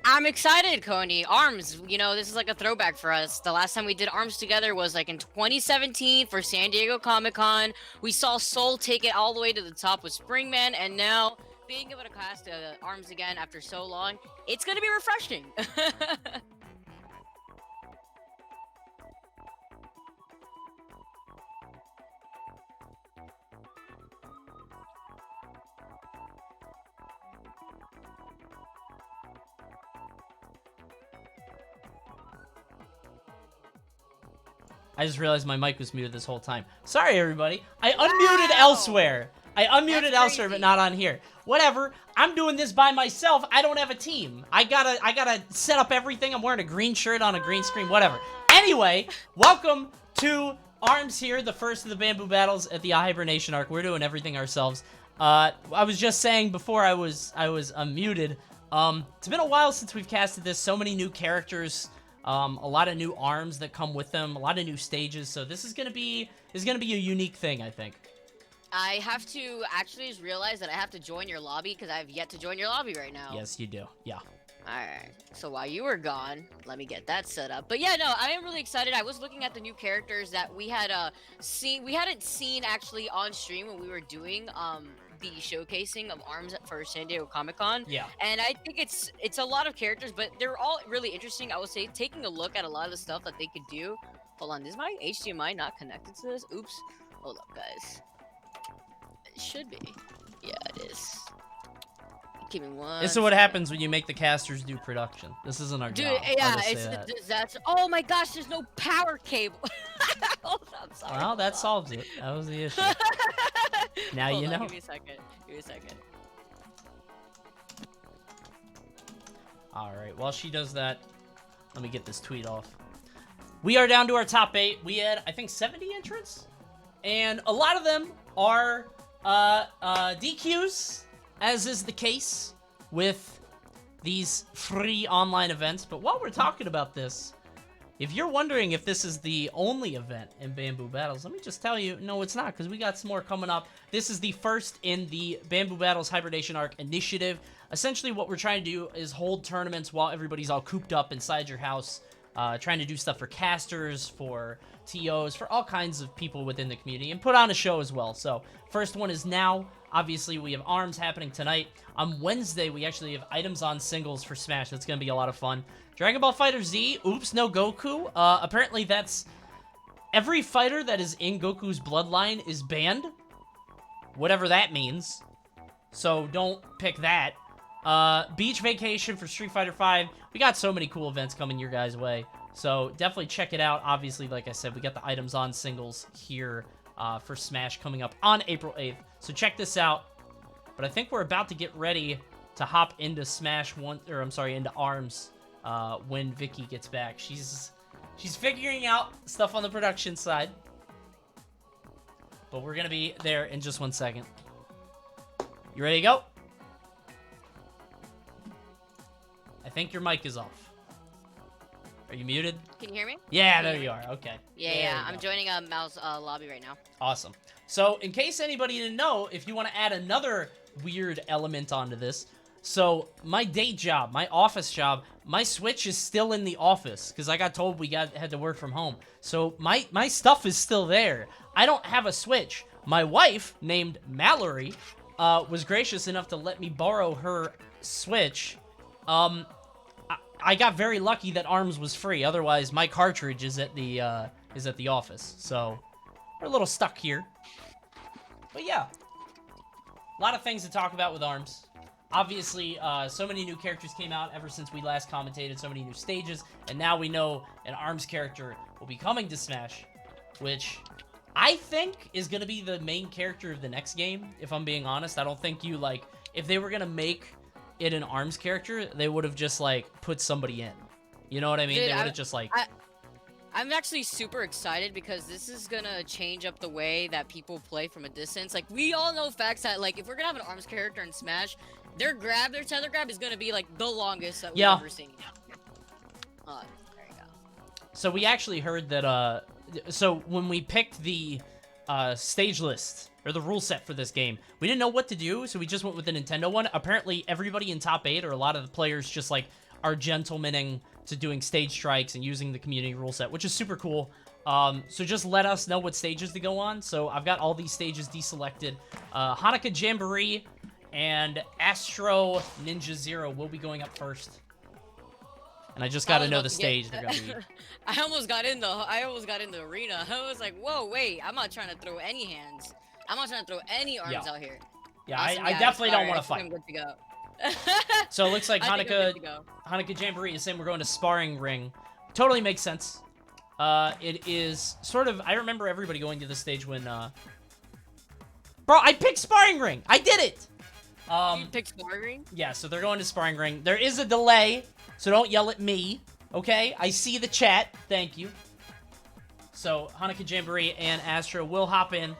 I'm excited, Coney. ARMS, you know, this is like a throwback for us. The last time we did ARMS together was like in 2017 for San Diego Comic-Con. We saw Soul take it all the way to the top with Springman, and now being able to cast ARMS again after so long, it's going to be refreshing. I just realized my mic was muted this whole time. Sorry, everybody. I unmuted elsewhere. I unmuted elsewhere, but not on here. Whatever. I'm doing this by myself. I don't have a team. I gotta set up everything. I'm wearing a green shirt on a green screen. Whatever. Anyway, welcome to ARMS here, the first of the bamboo battles at the Hibernation arc. We're doing everything ourselves. I was just saying before I was unmuted. It's been a while since we've casted this. So many new characters. A lot of new arms that come with them, a lot of new stages, so this is gonna be a unique thing, I think. I have to actually just realize that I have to join your lobby because I have yet to join your lobby right now. Yes, you do. Yeah. Alright, so while you were gone, let me get that set up. But yeah, no, I am really excited. I was looking at the new characters that we had hadn't seen actually on stream when we were doing the showcasing of ARMS for San Diego Comic-Con. Yeah. And I think it's a lot of characters, but they're all really interesting. I would say taking a look at a lot of the stuff that they could do. Hold on, is my HDMI not connected to this? Oops. Hold up, guys. It should be. Yeah, it is. Give me one. This is what happens when you make the casters do production. This isn't our job. Yeah, it's a disaster. Oh my gosh, there's no power cable. Hold on, sorry. Well, that solves it. That was the issue. Now you know. Give me a second. Give me a second. Alright, while she does that, let me get this tweet off. We are down to our top 8. We had, I think, 70 entrants. And a lot of them are DQs, as is the case with these free online events. But while we're talking about this, if you're wondering if this is the only event in Bamboo Battles, let me just tell you, no, it's not, because we got some more coming up. This is the first in the Bamboo Battles Hibernation Arc initiative. Essentially, what we're trying to do is hold tournaments while everybody's all cooped up inside your house, trying to do stuff for casters, for TOs, for all kinds of people within the community, and put on a show as well. So, first one is now. Obviously, we have ARMS happening tonight. On Wednesday, we actually have items on singles for Smash. That's going to be a lot of fun. Dragon Ball FighterZ, oops, no Goku. Apparently, that's... every fighter that is in Goku's bloodline is banned. Whatever that means. So, don't pick that. Beach Vacation for Street Fighter V. We got so many cool events coming your guys' way. So, definitely check it out. Obviously, like I said, we got the items on singles here for Smash coming up on April 8th. So check this out. But I think we're about to get ready to hop into into ARMS when Vicky gets back. She's figuring out stuff on the production side. But we're gonna be there in just 1 second. You ready to go? I think your mic is off. Are you muted? Can you hear me? Yeah, there you are. Okay. Yeah. I'm joining a mouse lobby right now. Awesome. So, in case anybody didn't know, if you want to add another weird element onto this, so my day job, my office job, my Switch is still in the office because I got told had to work from home. So my stuff is still there. I don't have a Switch. My wife, named Mallory, was gracious enough to let me borrow her Switch. I got very lucky that ARMS was free. Otherwise, my cartridge is at the office. So we're a little stuck here. But yeah, a lot of things to talk about with ARMS. Obviously, so many new characters came out ever since we last commentated. So many new stages, and now we know an ARMS character will be coming to Smash, which I think is going to be the main character of the next game. If I'm being honest, I don't think if they were going to make it an ARMS character, they would have just put somebody in. You know what I mean? Dude, they would have just I'm actually super excited because this is gonna change up the way that people play from a distance. Like, we all know facts that, if we're gonna have an ARMS character in Smash, their tether grab is gonna be, the longest that we've ever seen. There you go. So we actually heard that, so when we picked the stage list, or the rule set for this game, we didn't know what to do, so we just went with the Nintendo one. Apparently, everybody in top 8, or a lot of the players, just, are gentlemaning to doing stage strikes and using the community rule set, which is super cool. So just let us know what stages to go on. So I've got all these stages deselected. HanukkahJamboree and Astro Ninja Zero will be going up first. And I just got to know the stage they're gonna be. I almost got in the arena. I was like, whoa, wait, I'm not trying to throw any hands. I'm not trying to throw any arms out here. Yeah, Awesome, I definitely don't want to fight. I'm good to go. So it looks like HanukkahJamboree is saying we're going to sparring ring. Totally makes sense. It is sort of, I remember everybody going to this stage when, bro, I picked sparring ring. I did it. You picked sparring ring? Yeah, so they're going to sparring ring. There is a delay, so don't yell at me, okay? I see the chat. Thank you. So HanukkahJamboree and Astro will hop in.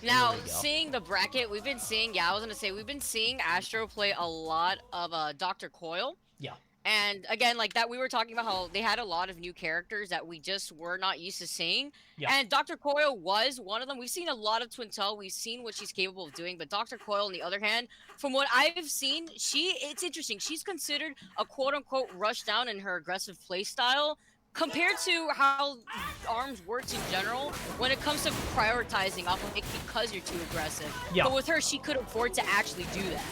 Now, seeing the bracket, we've been seeing Astro play a lot of Dr. Coil. Yeah. And again, like that, we were talking about how they had a lot of new characters that we just were not used to seeing. Yeah. And Dr. Coil was one of them. We've seen a lot of Twintel. We've seen what she's capable of doing. But Dr. Coil, on the other hand, from what I've seen, it's interesting. She's considered a quote-unquote rush down in her aggressive play style, compared to how ARMS works in general when it comes to prioritizing off of it because you're too aggressive. Yeah. But with her, she could afford to actually do that.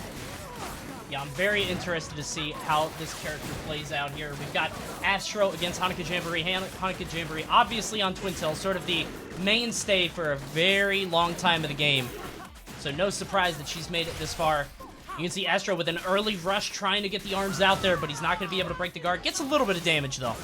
Yeah, I'm very interested to see how this character plays out here. We've got Astro against HanukkahJamboree. HanukkahJamboree, obviously on Twintel, sort of the mainstay for a very long time of the game. So no surprise that she's made it this far. You can see Astro with an early rush trying to get the arms out there, but he's not going to be able to break the guard. Gets a little bit of damage, though.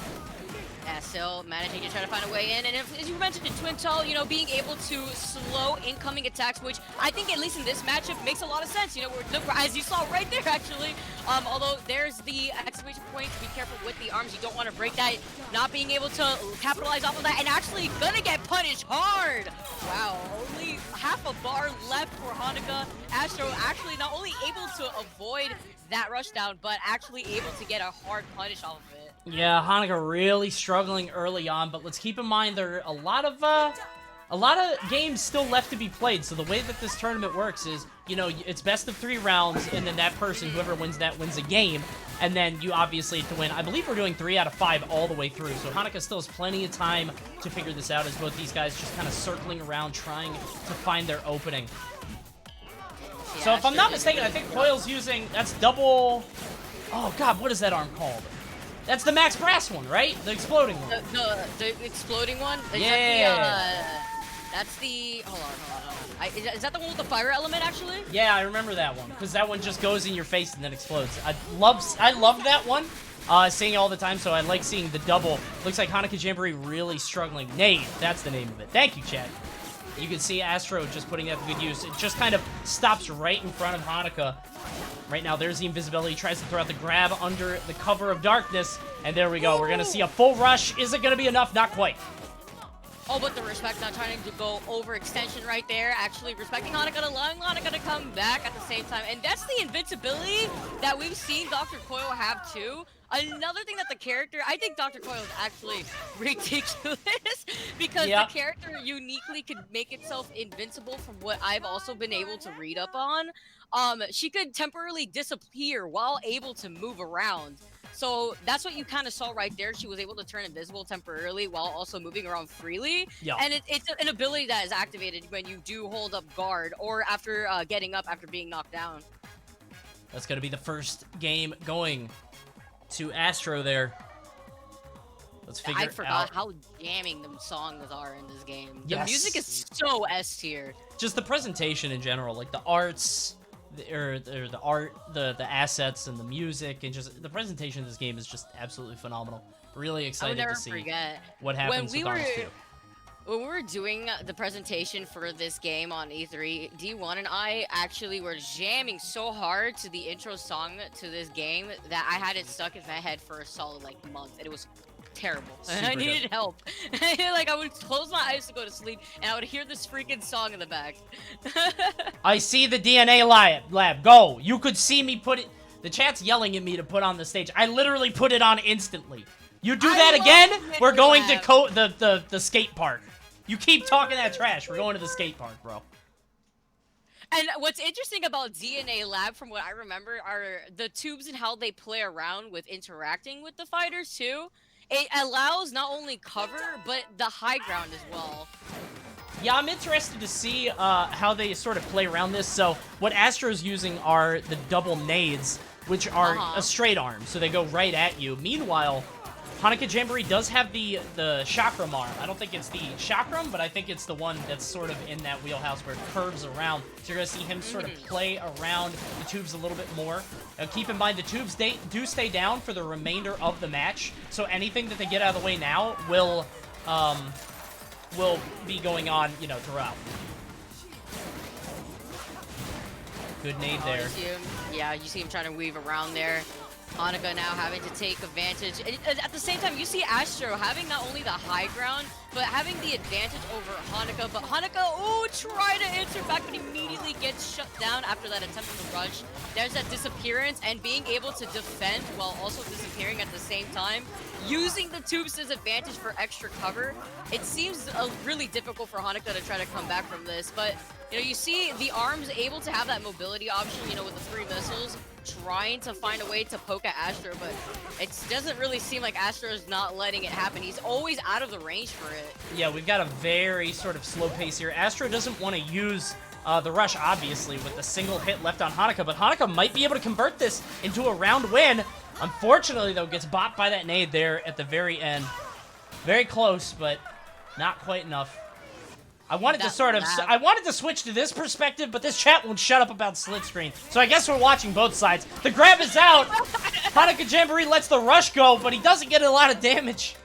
Yeah, still managing to try to find a way in. And as you mentioned in Twintel, you know, being able to slow incoming attacks, which I think at least in this matchup makes a lot of sense. You know, as you saw right there, actually. Although there's the exclamation point to be careful with the arms. You don't want to break that. Not being able to capitalize off of that and actually gonna get punished hard. Wow, only half a bar left for Hanukkah. Astro actually not only able to avoid that rush down, but actually able to get a hard punish off of it. Yeah, Hanukkah really struggling early on, but let's keep in mind there are a lot of games still left to be played. So the way that this tournament works is, you know, it's best of 3 rounds, and then that person, whoever wins that, wins a game, and then you obviously have to win. I believe we're doing 3 out of 5 all the way through, so Hanukkah still has plenty of time to figure this out, as both these guys just kind of circling around, trying to find their opening. Yeah, so if I'm not mistaken, I think Coil's using, that's double, oh god, what is that arm called? That's the Max Brass one, right? The exploding one. The exploding one? Yeah. That's the... Hold on. Is that the one with the fire element, actually? Yeah, I remember that one. Because that one just goes in your face and then explodes. I love that one. Seeing it all the time, so I like seeing the double. Looks like HanukkahJamboree really struggling. Nade, that's the name of it. Thank you, Chad. You can see Astro just putting that to good use. It just kind of stops right in front of Hanukkah. Right now, there's the invisibility. Tries to throw out the grab under the cover of darkness. And there we go. We're going to see a full rush. Is it going to be enough? Not quite. Oh, but the respect, not trying to go overextension right there. Actually respecting Hanukkah, allowing Hanukkah to come back at the same time. And that's the invincibility that we've seen Dr. Coil have too. Another thing that the character, I think Dr. Coil is actually ridiculous because the character uniquely could make itself invincible from what I've also been able to read up on. She could temporarily disappear while able to move around. So that's what you kind of saw right there. She was able to turn invisible temporarily while also moving around freely. Yeah. And it's an ability that is activated when you do hold up guard or after getting up after being knocked down. That's going to be the first game going to Astro there. Let's figure out. I forgot how jamming the songs are in this game. Yes. The music is so S tier. Just the presentation in general, like the arts, the art, the assets, and the music, and just the presentation of this game is just absolutely phenomenal. Really excited to see what happens with ARMS 2. When we were doing the presentation for this game on E3, D1 and I actually were jamming so hard to the intro song to this game that I had it stuck in my head for a solid month, and it was terrible. I needed help. Like I would close my eyes to go to sleep, and I would hear this freaking song in the back. I see the DNA lab. Go. You could see me put it. The chat's yelling at me to put on the stage. I literally put it on instantly. You do that again, we're going to the skate park. You keep talking that trash. We're going to the skate park, bro. And what's interesting about DNA Lab, from what I remember, are the tubes and how they play around with interacting with the fighters too. It allows not only cover, but the high ground as well. Yeah, I'm interested to see how they sort of play around this. So what Astro's using are the double nades, which are a straight arm, so they go right at you. Meanwhile, HanukkahJamboree does have the chakram arm. I don't think it's the chakram, but I think it's the one that's sort of in that wheelhouse where it curves around. So you're going to see him sort of play around the tubes a little bit more. Now keep in mind, the tubes do stay down for the remainder of the match, so anything that they get out of the way now will be going on, you know, throughout. Good nade there. You see him, yeah, you see him trying to weave around there. Hanukkah now having to take advantage. And at the same time, you see Asqew having not only the high ground, but having the advantage over Hanukkah. But Hanukkah, ooh, try to answer back, but immediately gets shut down after that attempt to rush. There's that disappearance, and being able to defend while also disappearing at the same time, using the tubes as advantage for extra cover. It seems really difficult for Hanukkah to try to come back from this, but you know, you see the arms able to have that mobility option, you know, with the 3 missiles, trying to find a way to poke at Asqew, but it doesn't really seem like Asqew is not letting it happen. He's always out of the range for it. Yeah, we've got a very sort of slow pace here. Asqew doesn't want to use the rush, obviously, with the single hit left on Hanukkah, but Hanukkah might be able to convert this into a round win. Unfortunately, though, gets bopped by that nade there at the very end. Very close, but not quite enough. I wanted to switch to this perspective, but this chat won't shut up about split screen. So I guess we're watching both sides. The grab is out. HanukkahJamboree lets the rush go, but he doesn't get a lot of damage.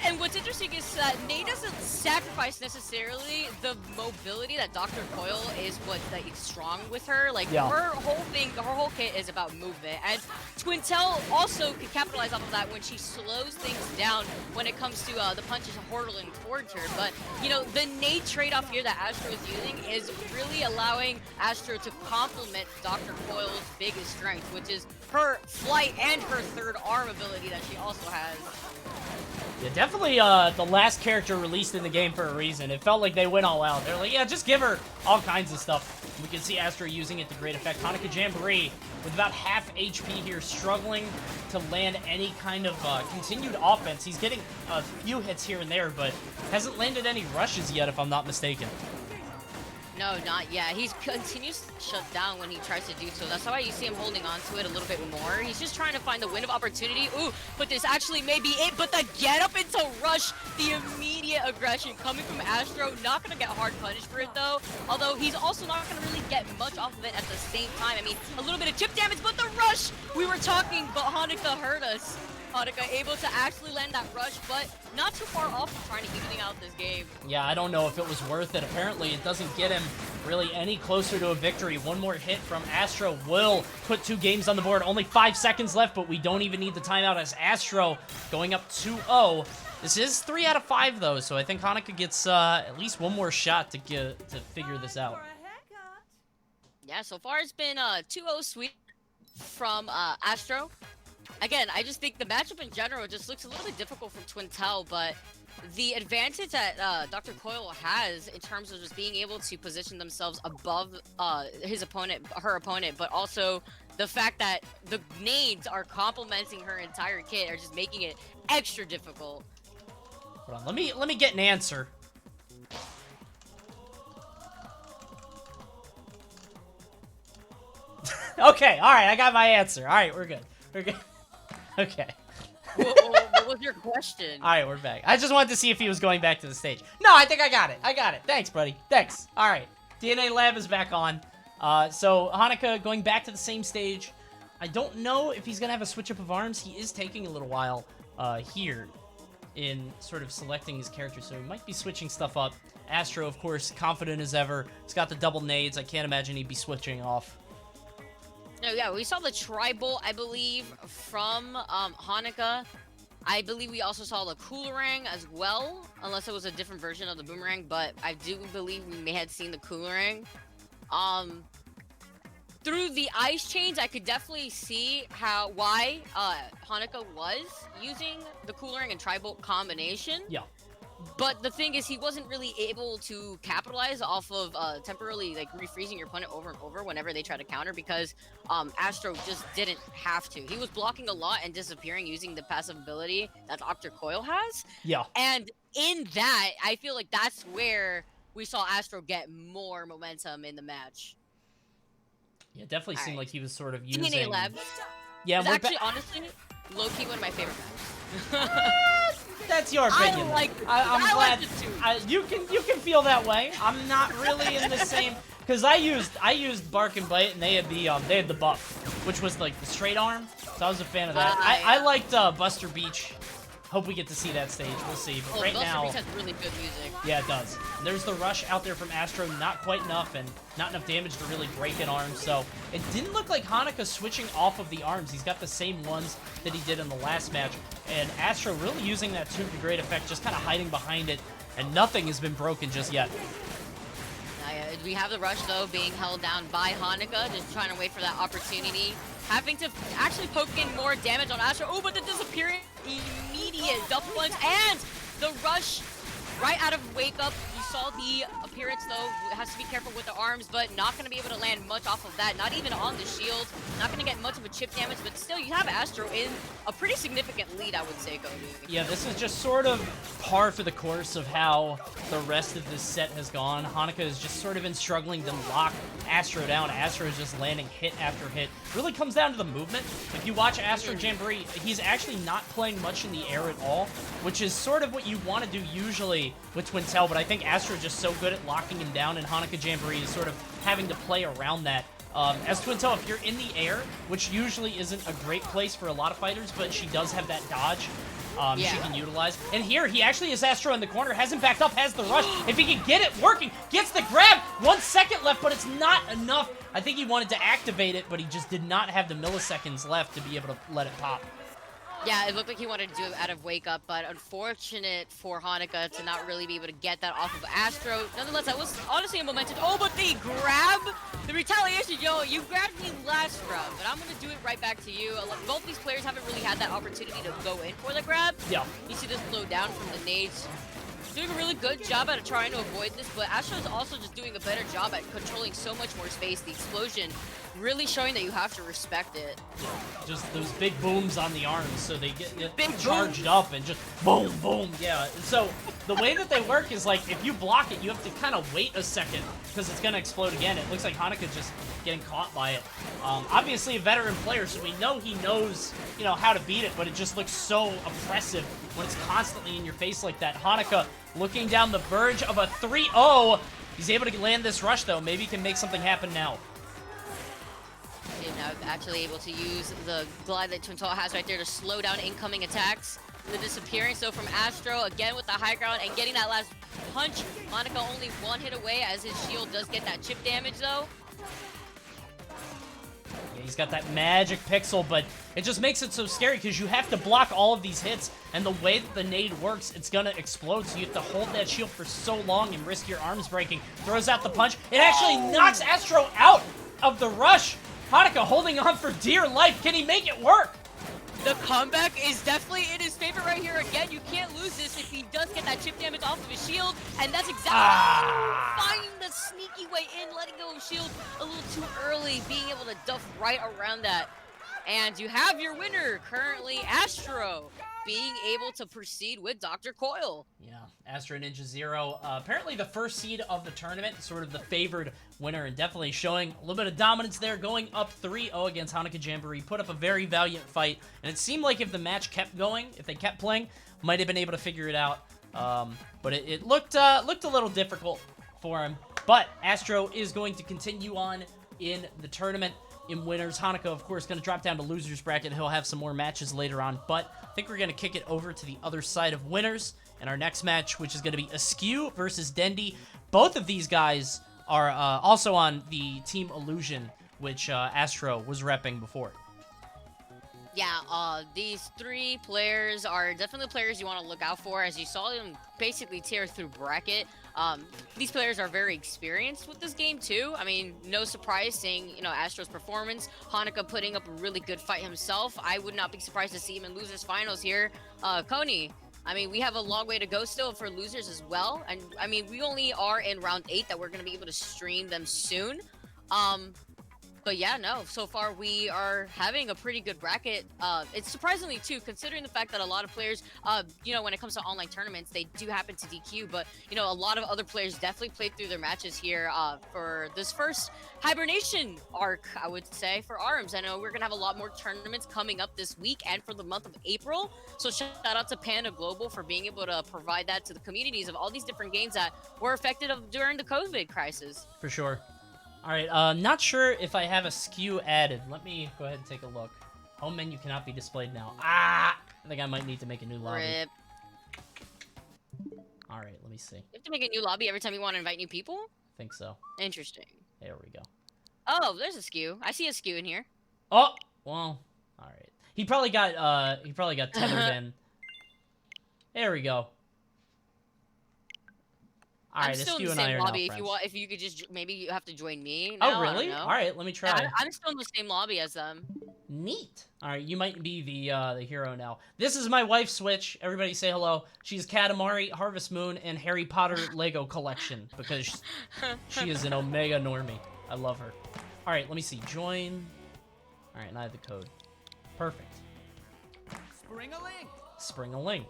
And what's interesting is that Nate doesn't sacrifice necessarily the mobility that Dr. Coyle is what's like strong with her. Like her whole kit is about movement. And Twintel also can capitalize off of that when she slows things down when it comes to the punches hurtling towards her. But you know, the Nate trade-off here that Asqew is using is really allowing Asqew to complement Dr. Coyle's biggest strength, which is her flight and her third arm ability that she also has. Yeah, definitely the last character released in the game for a reason. It felt like they went all out. They're like, yeah, just give her all kinds of stuff. We can see Asqew using it to great effect. HanukkahJamboree, with about half HP here, struggling to land any kind of continued offense. He's getting a few hits here and there, but hasn't landed any rushes yet, if I'm not mistaken. No, not yet. He continues to shut down when he tries to do so. That's why you see him holding on to it a little bit more. He's just trying to find the window of opportunity. Ooh, but this actually may be it. But the get up into rush, the immediate aggression coming from Asqew. Not going to get hard punished for it, though. Although he's also not going to really get much off of it at the same time. I mean, a little bit of chip damage, but the rush! We were talking, but Hanukkah hurt us. Hanukkah able to actually land that rush, but not too far off from trying to even out this game. Yeah, I don't know if it was worth it. Apparently, it doesn't get him really any closer to a victory. One more hit from Asqew will put 2 games on the board. Only 5 seconds left, but we don't even need the timeout as Asqew going up 2-0. This is 3 out of 5, though, so I think Hanukkah gets at least one more shot to figure this out. Yeah, so far it's been 2-0 sweep from Asqew. Again, I just think the matchup in general just looks a little bit difficult for Twintel, but the advantage that Dr. Coyle has in terms of just being able to position themselves above her opponent, but also the fact that the nades are complementing her entire kit are just making it extra difficult. Hold on, let me get an answer. Okay, all right, I got my answer. All right, we're good. We're good. Okay. What was your question? All right, we're back. I just wanted to see if he was going back to the stage. No, I think I got it. I got it. Thanks, buddy. Thanks. All right. DNA Lab is back on. So Hanukkah going back to the same stage. I don't know if he's going to have a switch up of arms. He is taking a little while here in sort of selecting his character, so he might be switching stuff up. Asqew, of course, confident as ever. He's got the double nades. I can't imagine he'd be switching off. No, yeah, we saw the tri-bolt, I believe, from Hanukkah. I believe we also saw the Coolerang as well, unless it was a different version of the Boomerang, but I do believe we may have seen the Coolerang. Through the ice chains, I could definitely see why Hanukkah was using the Coolerang and tri-bolt combination. Yeah. But the thing is, he wasn't really able to capitalize off of temporarily like refreezing your opponent over and over whenever they try to counter, because Astro just didn't have to. He was blocking a lot and disappearing using the passive ability that Dr. Coil has. Yeah. And in that, I feel like that's where we saw Astro get more momentum in the match. Yeah, it definitely seemed like he was sort of using... DNA Lab. Yeah, it's actually, honestly, low-key one of my favorite maps. That's your opinion. I'm glad. Like it too. You can feel that way. I'm not really in the same, because I used Bark and Bite, and they had the buff, which was like the straight arm. So I was a fan of that. I liked Buster Beach. Hope we get to see that stage. We'll see. But right Buster now, Beach has really good music. Yeah, it does. There's the rush out there from Astro, not quite enough, and not enough damage to really break an arm. So it didn't look like Hanukkah switching off of the arms. He's got the same ones that he did in the last match, and Astro really using that tune to great effect, just kind of hiding behind it, and nothing has been broken just yet. We have the rush, though, being held down by Hanukkah, just trying to wait for that opportunity. Having to actually poke in more damage on Astro. Oh, but the disappearing immediate double punch and the rush right out of Wake Up. You saw the appearance, though. Has to be careful with the arms, but not going to be able to land much off of that. Not even on the shield. Not going to get much of a chip damage, but still, you have Astro in a pretty significant lead, I would say, Cody. Yeah, this is just sort of par for the course of how the rest of this set has gone. Hanukkah has just sort of been struggling to lock Astro down. Astro is just landing hit after hit. Really comes down to the movement. If you watch WSF HanukkahJamboree, he's actually not playing much in the air at all, which is sort of what you want to do usually with Twintel, but I think Astro is just so good at locking him down, and WSF HanukkahJamboree is sort of having to play around that. As Twintel, if you're in the air, which usually isn't a great place for a lot of fighters, but she does have that dodge she can utilize. And here, he actually has Astro in the corner, hasn't backed up, has the rush. If he can get it working, gets the grab, 1 second left, but it's not enough. I think he wanted to activate it, but he just did not have the milliseconds left to be able to let it pop. Yeah, it looked like he wanted to do it out of Wake Up, but unfortunate for Hanukkah to not really be able to get that off of Astro. Nonetheless, that was honestly a momentum. Oh, but they grab the retaliation. Yo, you grabbed me last round, but I'm going to do it right back to you. Both these players haven't really had that opportunity to go in for the grab. Yeah. You see this slow down from the nades. Doing a really good job at trying to avoid this, but Astro is also just doing a better job at controlling so much more space. The explosion really showing that you have to respect it. Just those big booms on the arms, so they get big charged up and just boom, boom. Yeah, so the way that they work is like, if you block it, you have to kind of wait a second because it's going to explode again. It looks like Hanukkah just getting caught by it. Obviously a veteran player, so we know he knows, how to beat it, but it just looks so oppressive when it's constantly in your face like that. Hanukkah looking down the verge of a 3-0. He's able to land this rush, though. Maybe he can make something happen now. Now actually able to use the glide that Twintel has right there to slow down incoming attacks. The disappearance, though, from Astro, again with the high ground and getting that last punch. Hanukkah only 1 hit away as his shield does get that chip damage, though. Yeah, he's got that magic pixel, but it just makes it so scary because you have to block all of these hits, and the way that the nade works, it's gonna explode, so you have to hold that shield for so long and risk your arms breaking. Throws out the punch. It actually knocks Astro out of the rush. Hanukkah holding on for dear life. Can he make it work? The comeback is definitely in his favor right here. Again, you can't lose this if he does get that chip damage off of his shield, and that's exactly finding the sneaky way in, letting go of shield a little too early, being able to duff right around that. And you have your winner currently, Astro, being able to proceed with Dr. Coil. Yeah, Astro Ninja Zero, apparently the first seed of the tournament, sort of the favored winner, and definitely showing a little bit of dominance there, going up 3-0 against HanukkahJamboree. Put up a very valiant fight, and it seemed like if the match kept going, if they kept playing, might have been able to figure it out. But it looked a little difficult for him. But Astro is going to continue on in the tournament. In winners, Hanukkah, of course, going to drop down to losers bracket. He'll have some more matches later on, but I think we're going to kick it over to the other side of winners in our next match, which is going to be Asqew versus Dendy. Both of these guys are also on the Team Illusion, which Astro was repping before. Yeah, these 3 players are definitely players you want to look out for, as you saw them basically tear through bracket. These players are very experienced with this game too. I mean, no surprise seeing, Astro's performance. Hanukkah putting up a really good fight himself. I would not be surprised to see him in losers finals here. Coney, I mean, we have a long way to go still for losers as well. And I mean, we only are in round 8 that we're going to be able to stream them soon. But yeah, no, so far we are having a pretty good bracket. It's surprisingly too, considering the fact that a lot of players, you know, when it comes to online tournaments, they do happen to DQ, but you know, a lot of other players definitely played through their matches here for this first Hibernation arc, I would say, for ARMS. I know we're gonna have a lot more tournaments coming up this week and for the month of April. So shout out to Panda Global for being able to provide that to the communities of all these different games that were affected during the COVID crisis. For sure. All right, not sure if I have Asqew added. Let me go ahead and take a look. Home menu cannot be displayed now. Ah! I think I might need to make a new lobby. Rip. All right, let me see. You have to make a new lobby every time you want to invite new people? Think so. Interesting. There we go. Oh, there's Asqew. I see Asqew in here. Oh, well, all right. He probably got tethered in. There we go. All right, I'm still in Asqew the and I same are lobby. now If you friends. want, if you could just maybe you have to join me. Oh, Now, really? All right, let me try. Yeah, I'm still in the same lobby as them. Neat. All right, you might be the hero now. This is my wife, Switch. Everybody say hello. She's Katamari, Harvest Moon, and Harry Potter Lego collection because she is an Omega normie. I love her. All right, let me see. Join. All right, and I have the code. Perfect. Spring-a-ling. Spring-a-ling.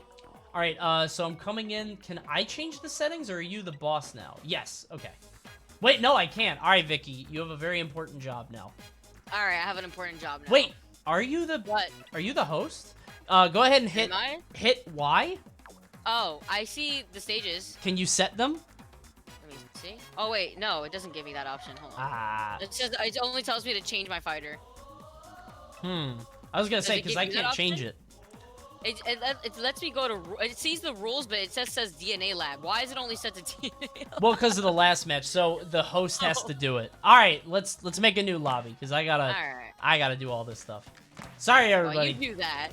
All right, so I'm coming in. Can I change the settings, or are you the boss now? Yes. Okay. Wait, no, I can't. All right, Vicky, you have a very important job now. All right, I have an important job now. Wait, are you the What? Are you the host? Go ahead and hit Am I? hit Y. Oh, I see the stages. Can you set them? Let me see. Oh wait, no, it doesn't give me that option. Hold on. Ah. It only tells me to change my fighter. I was gonna say it because give I you that can't change option? it. It lets me go to. It sees the rules, but it says DNA lab. Why is it only set to DNA lab? Well, because of the last match, so the host has to do it. All right, let's make a new lobby because I gotta Alright. I gotta do all this stuff. Sorry, While everybody. you do that.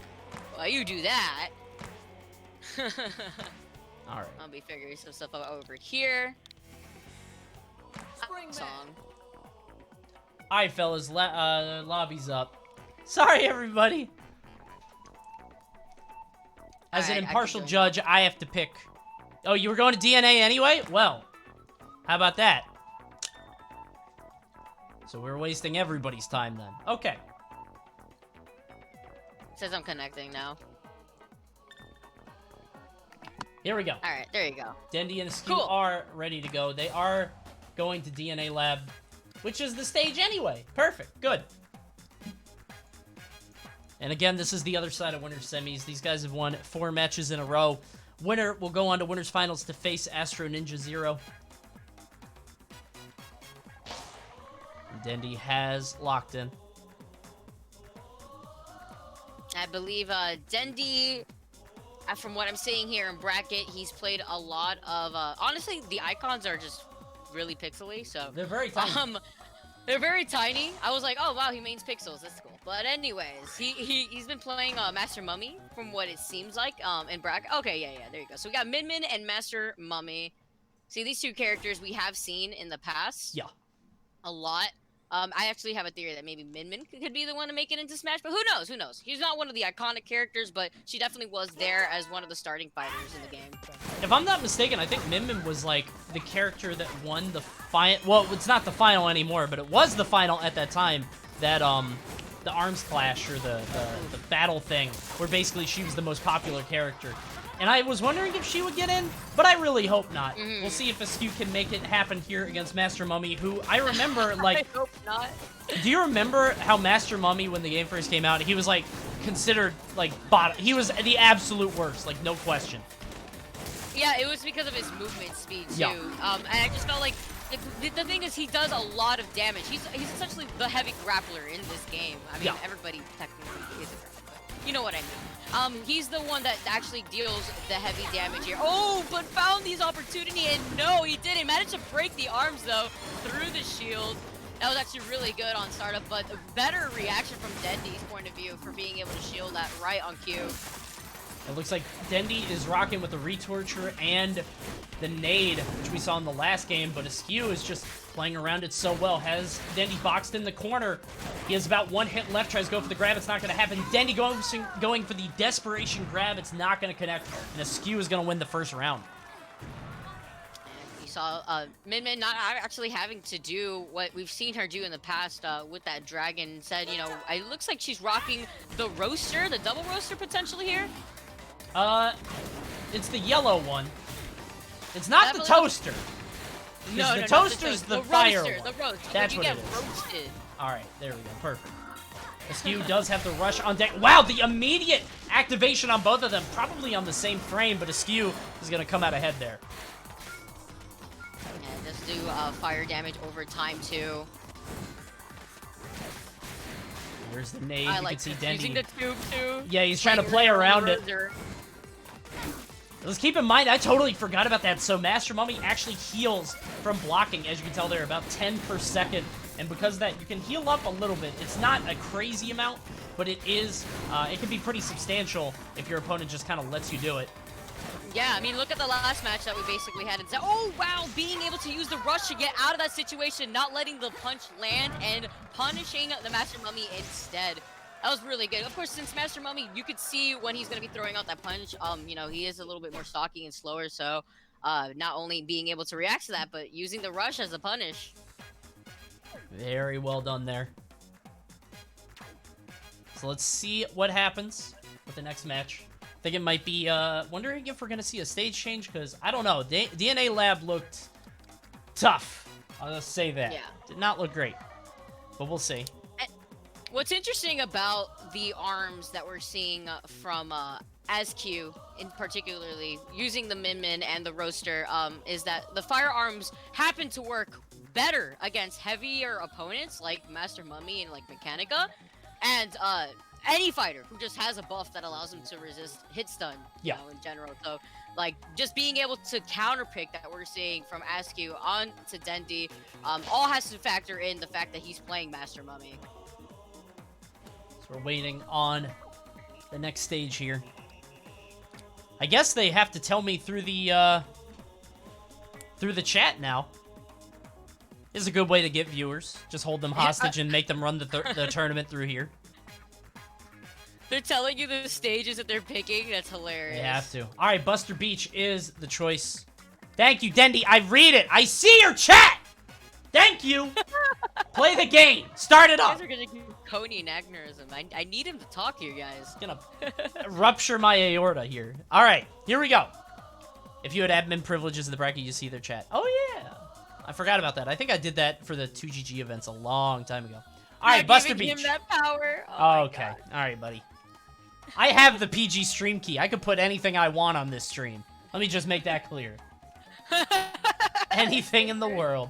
While you do that. All right. I'll be figuring some stuff out over here. Spring Song. All right, fellas, lobby's up. Sorry, everybody. As an Alright, I can impartial join judge, I have to pick. Oh, you were going to DNA anyway? Well, how about that? So we're wasting everybody's time then. Okay. It says I'm connecting now. Here we go. Alright, there you go. Dendy and Asqew Cool. are ready to go. They are going to DNA Lab, which is the stage anyway. Perfect. Good. And again, this is the other side of Winners Semis. These guys have won 4 matches in a row. Winner will go on to Winners Finals to face Astro Ninja Zero. Dendy has locked in. I believe Dendy, from what I'm seeing here in bracket, he's played a lot of. Honestly, the icons are just really pixely, so They're very tiny. they're very tiny. I was like, oh wow, he mains pixels. That's cool. But anyways, he's been playing Master Mummy from what it seems like in bracket. Okay, yeah, there you go. So we got Min Min and Master Mummy. See, these two characters we have seen in the past. Yeah. A lot. I actually have a theory that maybe Min Min could be the one to make it into Smash, but who knows? Who knows? He's not one of the iconic characters, but she definitely was there as one of the starting fighters in the game. If I'm not mistaken, I think Min Min was like the character that won the final. Well, it's not the final anymore, but it was the final at that time. That the arms clash or the battle thing, where basically she was the most popular character. And I was wondering if she would get in, but I really hope not. We'll see if Asqew can make it happen here against Master Mummy, who I remember, like... I hope not. Do you remember how Master Mummy, when the game first came out, he was, like, considered, like, bottom... He was the absolute worst, like, no question. Yeah, it was because of his movement speed, too. Yeah. And I just felt like... The thing is, he does a lot of damage. He's essentially the heavy grappler in this game. I mean, Yeah. everybody technically is a grappler, but you know what I mean. He's the one that actually deals the heavy damage here. Oh, but found these opportunity, and no, he didn't. Managed to break the arms, though, through the shield. That was actually really good on startup, but a better reaction from Dendy's point of view for being able to shield that right on cue. It looks like Dendy is rocking with the Retorture and the Nade, which we saw in the last game, but Asqew is just playing around it so well. Has Dendy boxed in the corner. He has about one hit left, tries to go for the grab. It's not going to happen. Dendy going for the desperation grab. It's not going to connect, and Asqew is going to win the first round. You saw Min Min not actually having to do what we've seen her do in the past with that dragon. Said, you know, it looks like she's rocking the roaster, the double roaster potentially here. It's the yellow one. It's not the toaster. No, the toaster's the fire roaster, one. the roaster. That's you what get it is. roasted. All right, there we go. Perfect. Asqew does have the rush on deck. Wow, the immediate activation on both of them. Probably on the same frame, but Asqew is going to come out ahead there. And just do fire damage over time, too. Here's the nade. I You like can see Dendy. using the tube, too. Yeah, he's trying to play around it. Let's keep in mind, I totally forgot about that. So Master Mummy actually heals from blocking. As you can tell, they're about 10 per second. And because of that, you can heal up a little bit. It's not a crazy amount, but it is, it can be pretty substantial if your opponent just kind of lets you do it. Yeah, I mean, look at the last match that we basically had. It's, oh, wow, being able to use the rush to get out of that situation, not letting the punch land, and punishing the Master Mummy instead. That was really good. Of course, since Master Mummy, you could see when he's going to be throwing out that punch. You know, he is a little bit more stocky and slower, so not only being able to react to that, but using the rush as a punish. Very well done there. So let's see what happens with the next match. I think it might be, wondering if we're going to see a stage change, because, I don't know, DNA Lab looked tough. I'll just say that. Yeah. Did not look great, but we'll see. What's interesting about the arms that we're seeing from Asqew, in particularly using the Min Min and the Roaster, is that the firearms happen to work better against heavier opponents like Master Mummy and like Mechanica, and any fighter who just has a buff that allows them to resist hit stun, you know, in general. So, like, just being able to counterpick that we're seeing from Asqew on to Dendy, all has to factor in the fact that he's playing Master Mummy. So we're waiting on the next stage here. I guess they have to tell me through the chat now. This is a good way to get viewers. Just hold them hostage and make them run the tournament through here. They're telling you the stages that they're picking. That's hilarious. They have to. All right, Buster Beach is the choice. Thank you, Dendy. I read it. I see your chat. Thank you. Play the game. Start it up. You guys are gonna do Coney Nagnerism. I need him to talk here, guys. Gonna rupture my aorta here. All right, here we go. If you had admin privileges in the bracket, you see their chat. Oh yeah, I forgot about that. I think I did that for the 2GG events a long time ago. All right, Buster Beach. Him that power. Oh okay. All right, buddy. I have the PG stream key. I could put anything I want on this stream. Let me just make that clear. Anything in the world.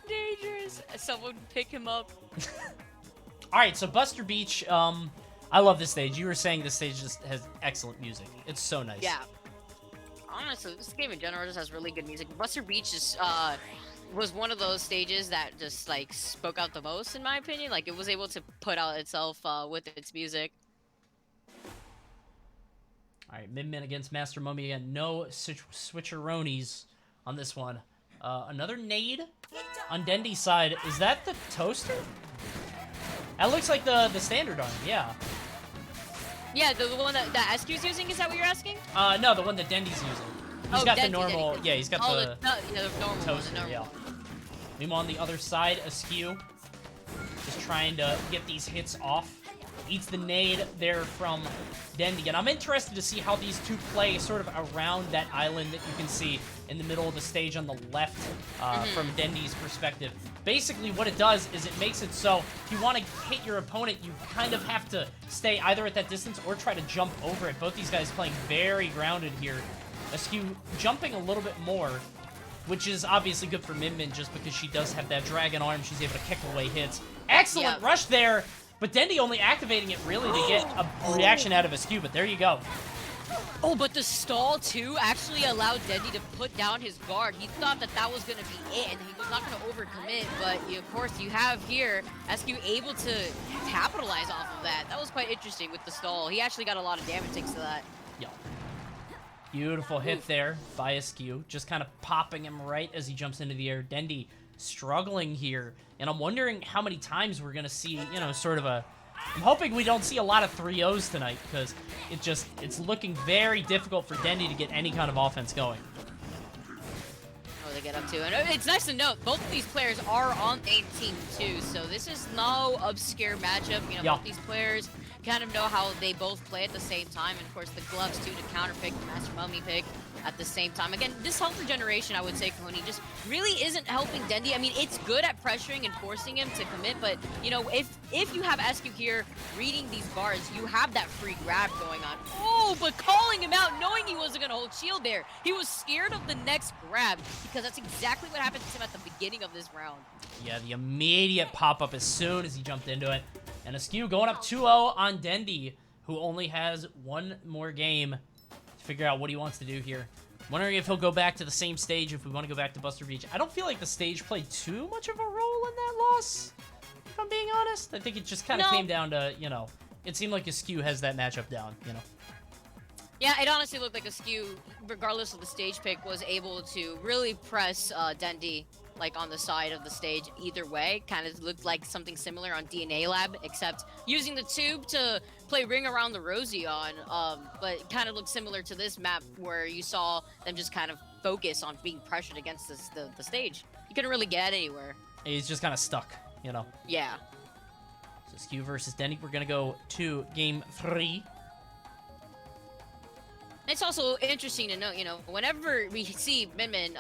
Dangerous. Someone pick him up. All right, so Buster Beach. I love this stage. You were saying this stage just has excellent music. It's so nice. Yeah. Honestly, this game in general just has really good music. Buster Beach is was one of those stages that just like spoke out the most, in my opinion. Like, it was able to put out itself with its music. All right, Min Min against Master Mummy again. No switcheroonies on this one. Another nade on Dendy's side. Is that the toaster? That looks like the standard arm, yeah. Yeah, the one that Asqew's using, is that what you're asking? No, the one that Dendy's using. He's got the normal, Dendy. yeah, he's got the normal toaster, one, yeah. Meanwhile, on the other side, Asqew just trying to get these hits off. Eats the nade there from Dendy. And I'm interested to see how these two play sort of around that island that you can see in the middle of the stage on the left from Dendy's perspective. Basically, what it does is it makes it so if you want to hit your opponent, you kind of have to stay either at that distance or try to jump over it. Both these guys playing very grounded here. Asqew jumping a little bit more, which is obviously good for Min Min just because she does have that dragon arm. She's able to kick away hits. Excellent rush there. But Dendy only activating it really to get a reaction out of Asqew, but there you go. Oh, but the stall, too, actually allowed Dendy to put down his guard. He thought that that was going to be it, and he was not going to overcommit. But, of course, you have here Asqew able to capitalize off of that. That was quite interesting with the stall. He actually got a lot of damage thanks to that. Yo. Beautiful hit there by Asqew. Just kind of popping him right as he jumps into the air. Dendy struggling here. And I'm wondering how many times we're going to see, you know, sort of a... I'm hoping we don't see a lot of 3-0s tonight because it's looking very difficult for Dendy to get any kind of offense going. Oh, they get up to it. And it's nice to note, both of these players are on the 18 too, so this is no obscure matchup. You know, both these players kind of know how they both play at the same time, and of course the gloves too to counterpick the Master Mummy pick at the same time. Again, this health regeneration, I would say, Kahuni, just really isn't helping Dendy. I mean, it's good at pressuring and forcing him to commit, but, you know, if you have Asqew here reading these bars, you have that free grab going on. Oh, but calling him out, knowing he wasn't going to hold shield there. He was scared of the next grab, because that's exactly what happened to him at the beginning of this round. Yeah, the immediate pop-up as soon as he jumped into it. And Asqew going up 2-0 on Dendy, who only has one more game to figure out what he wants to do here. Wondering if he'll go back to the same stage if we want to go back to Buster Beach. I don't feel like the stage played too much of a role in that loss, if I'm being honest. I think it just kind of came down to, you know, it seemed like Asqew has that matchup down, you know. Yeah, it honestly looked like Asqew, regardless of the stage pick, was able to really press Dendy like on the side of the stage either way. Kind of looked like something similar on DNA Lab, except using the tube to play Ring Around the Rosie on, but it kind of looked similar to this map where you saw them just kind of focus on being pressured against the stage. You couldn't really get anywhere. He's just kind of stuck, you know. Yeah. So Asqew versus Dendy. We're going to go to game 3. It's also interesting to note, you know, whenever we see Min Min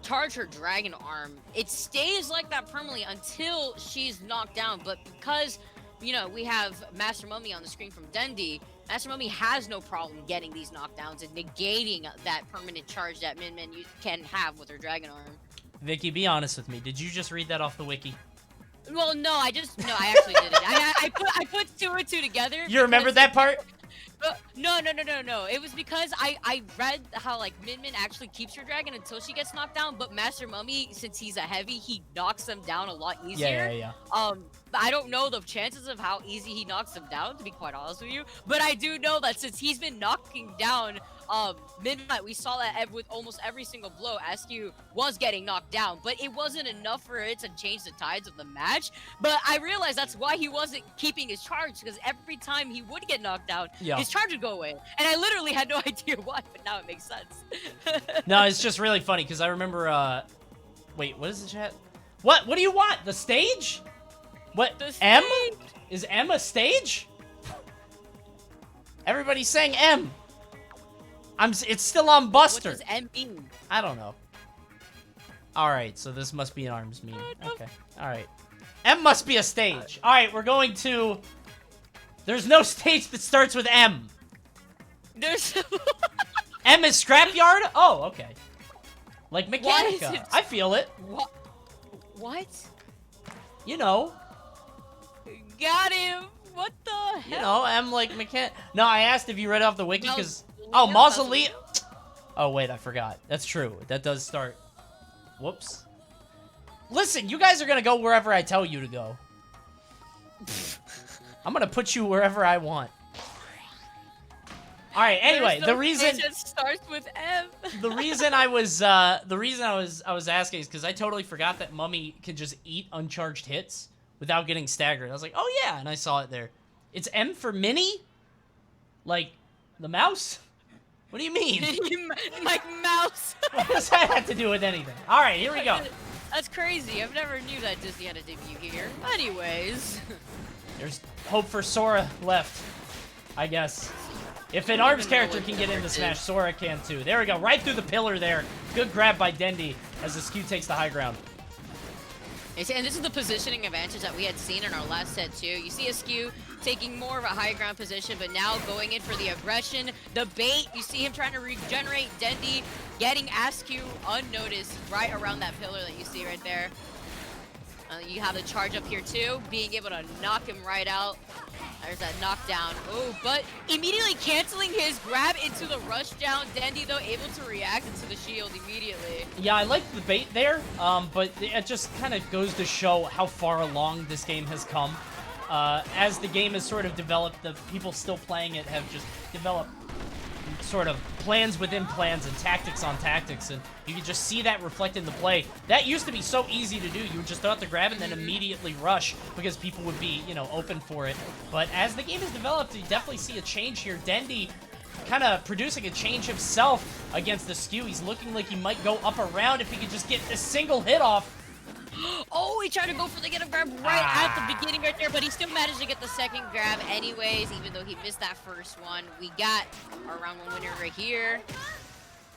charge her Dragon Arm, it stays like that permanently until she's knocked down. But because, you know, we have Master Mummy on the screen from Dendy, Master Mummy has no problem getting these knockdowns and negating that permanent charge that Min Min can have with her Dragon Arm. Vicky, be honest with me. Did you just read that off the wiki? Well, no, I actually didn't. I put 2 and 2 together. You remember that part? No. It was because I read how, like, Min Min actually keeps her dragon until she gets knocked down, but Master Mummy, since he's a heavy, he knocks them down a lot easier. Yeah. I don't know the chances of how easy he knocks them down, to be quite honest with you, but I do know that since he's been knocking down Midnight, we saw that with almost every single blow, Asqew was getting knocked down, but it wasn't enough for it to change the tides of the match. But I realized that's why he wasn't keeping his charge, because every time he would get knocked down, his charge would go away. And I literally had no idea why, but now it makes sense. No, it's just really funny, because I remember, wait, what is the chat? What do you want? The stage? What? The stage. M? Is M a stage? Everybody's saying M. It's still on Buster. What does M mean? I don't know. Alright, so this must be an arms meme. Okay. Alright. M must be a stage. Alright, we're going to... There's no stage that starts with M. There's... M is Scrapyard? Oh, okay. Like Mechanica. It... I feel it. What? You know. Got him. What the hell? You know, M like Mechan... No, I asked if you read off the wiki because... Oh, Mausoleum. Oh, wait, I forgot. That's true. That does start. Whoops. Listen, you guys are going to go wherever I tell you to go. I'm going to put you wherever I want. All right, anyway, the reason it starts with M. the reason I was asking is cuz I totally forgot that Mummy can just eat uncharged hits without getting staggered. I was like, "Oh yeah," and I saw it there. It's M for Minnie? Like the mouse? What do you mean? Like mouse. What does that have to do with anything? All right, here we go. That's crazy. I've never knew that Disney had a debut here. Anyways. There's hope for Sora left, I guess. If an ARMS character can get into Smash, Sora can too. There we go, right through the pillar there. Good grab by Dendy as Asqew takes the high ground. And this is the positioning advantage that we had seen in our last set too. You see Asqew taking more of a high ground position, but now going in for the aggression, the bait. You see him trying to regenerate Dendy, getting Asqew unnoticed right around that pillar that you see right there. You have the charge up here too, being able to knock him right out. There's that knockdown. Oh, but immediately canceling his grab into the rush down. Dendy, though, able to react into the shield immediately. Yeah, I like the bait there, but it just kind of goes to show how far along this game has come. As the game has sort of developed, the people still playing it have just developed sort of plans within plans and tactics on tactics, and you can just see that reflect in the play. That used to be so easy to do. You would just throw out the grab and then immediately rush because people would be, you know, open for it. But as the game has developed, you definitely see a change here. Dendy kind of producing a change himself against Asqew. He's looking like he might go up around if he could just get a single hit off. Oh, he tried to go for the get up grab right at the beginning right there, but he still managed to get the second grab anyways, even though he missed that first one. We got our round one winner right here.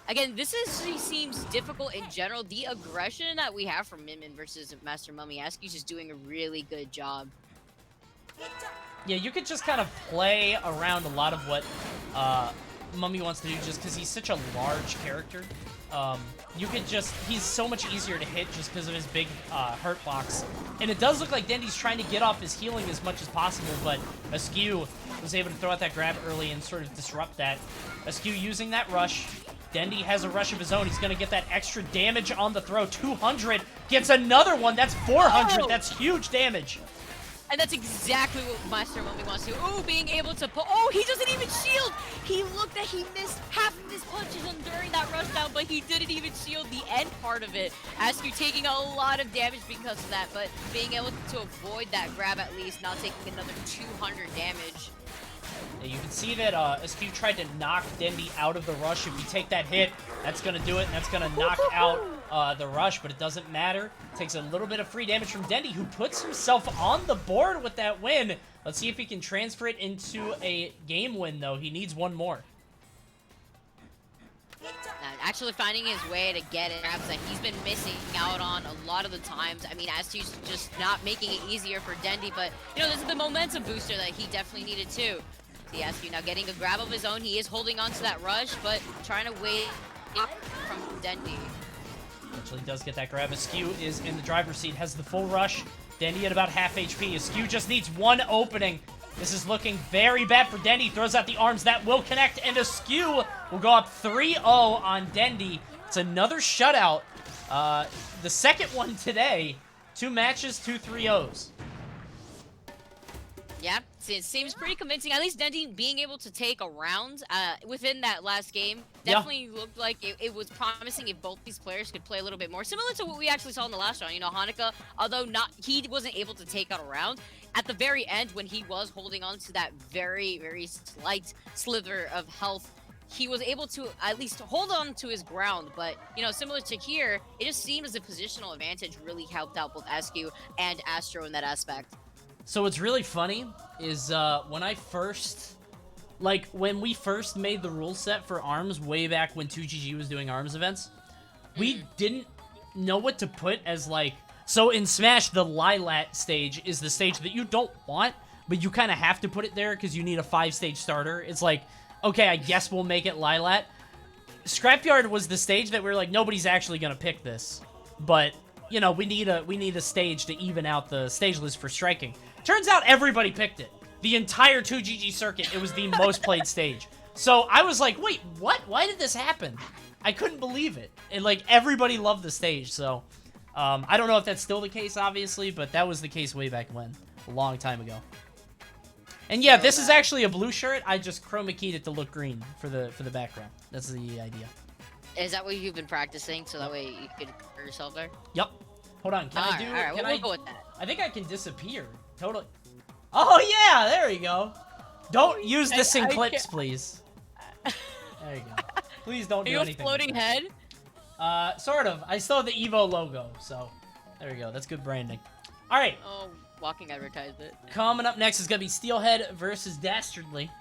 Again, this seems difficult in general. The aggression that we have from Min Min versus Master Mummy, Asqew's just doing a really good job. Yeah, you could just kind of play around a lot of what Mummy wants to do just because he's such a large character. You could just, he's so much easier to hit just because of his big hurt box. And it does look like Dendy's trying to get off his healing as much as possible, but Asqew was able to throw out that grab early and sort of disrupt that. Asqew using that rush. Dendy has a rush of his own. He's going to get that extra damage on the throw. 200, gets another one. That's 400. Oh! That's huge damage. And that's exactly what Master Mummy wants to do. Oh, being able to pull. Oh, he doesn't even shield. He looked that he missed half of his punches during that rush down, but he didn't even shield the end part of it. Asqew taking a lot of damage because of that, but being able to avoid that grab at least, not taking another 200 damage. Yeah, you can see that Asqew tried to knock Dendy out of the rush. If you take that hit, that's going to do it, and that's going to knock out the rush, but it doesn't matter. Takes a little bit of free damage from Dendy, who puts himself on the board with that win. Let's see if he can transfer it into a game win, though. He needs one more. Actually finding his way to get it, grabs that he's been missing out on a lot of the times. I mean, Asqew's just not making it easier for Dendy, but, you know, this is the momentum booster that he definitely needed too. See Asqew now getting a grab of his own. He is holding on to that rush, but trying to wait from Dendy. Actually does get that grab. Asqew is in the driver's seat, has the full rush. Dendy at about half HP. Asqew just needs one opening. This is looking very bad for Dendy. Throws out the arms. That will connect, and Asqew will go up 3-0 on Dendy. It's another shutout. The second one today. 2 matches, 2 3-0s. Yeah, it seems pretty convincing. At least Dendy being able to take a round within that last game definitely looked like it was promising if both these players could play a little bit more. Similar to what we actually saw in the last round. You know, Hanukkah, although he wasn't able to take out a round, at the very end when he was holding on to that very, very slight slither of health, he was able to at least hold on to his ground. But, you know, similar to here, it just seemed as a positional advantage really helped out both Asqew and Astro in that aspect. So what's really funny is when we first made the rule set for ARMS way back when 2GG was doing ARMS events, we didn't know what to put as like, so in Smash, the Lilat stage is the stage that you don't want, but you kind of have to put it there because you need a 5-stage starter. It's like, okay, I guess we'll make it Lilat. Scrapyard was the stage that we were like, nobody's actually going to pick this, but you know, we need a stage to even out the stage list for striking. Turns out everybody picked it. The entire 2GG circuit, it was the most played stage. So I was like, wait, what? Why did this happen? I couldn't believe it. And like, everybody loved the stage, so I don't know if that's still the case, obviously, but that was the case way back when, a long time ago. And yeah, this is actually a blue shirt. I just chroma keyed it to look green for the background. That's the idea. Is that what you've been practicing so that way you could put yourself there? Yep. Hold on, can I do... Alright, we'll go with that. I think I can disappear. Totally. Oh, yeah, there you go. Don't use this in clips, please. There you go. Please don't do anything. Are you a floating head? Sort of. I still have the Evo logo, so there we go. That's good branding. All right. Oh, walking advertisement. Coming up next is going to be Steelhead versus Dastardly.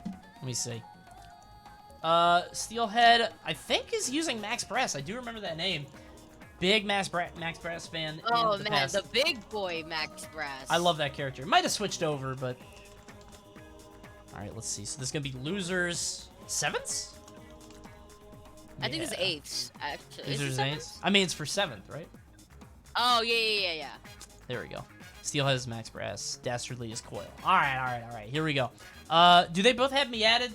Let me see. Steelhead, I think, is using Max Brass. I do remember that name. Big Max Brass fan. Oh, in the man, past. the big boy Max Brass. I love that character. Might have switched over, but... All right, let's see. So this is going to be losers 7ths? I think it's 8ths, actually. Losers 8ths? I mean, it's for 7th, right? Oh, yeah. There we go. Steelhead is Max Brass. Dastardly is Coil. All right. Here we go. Do they both have me added?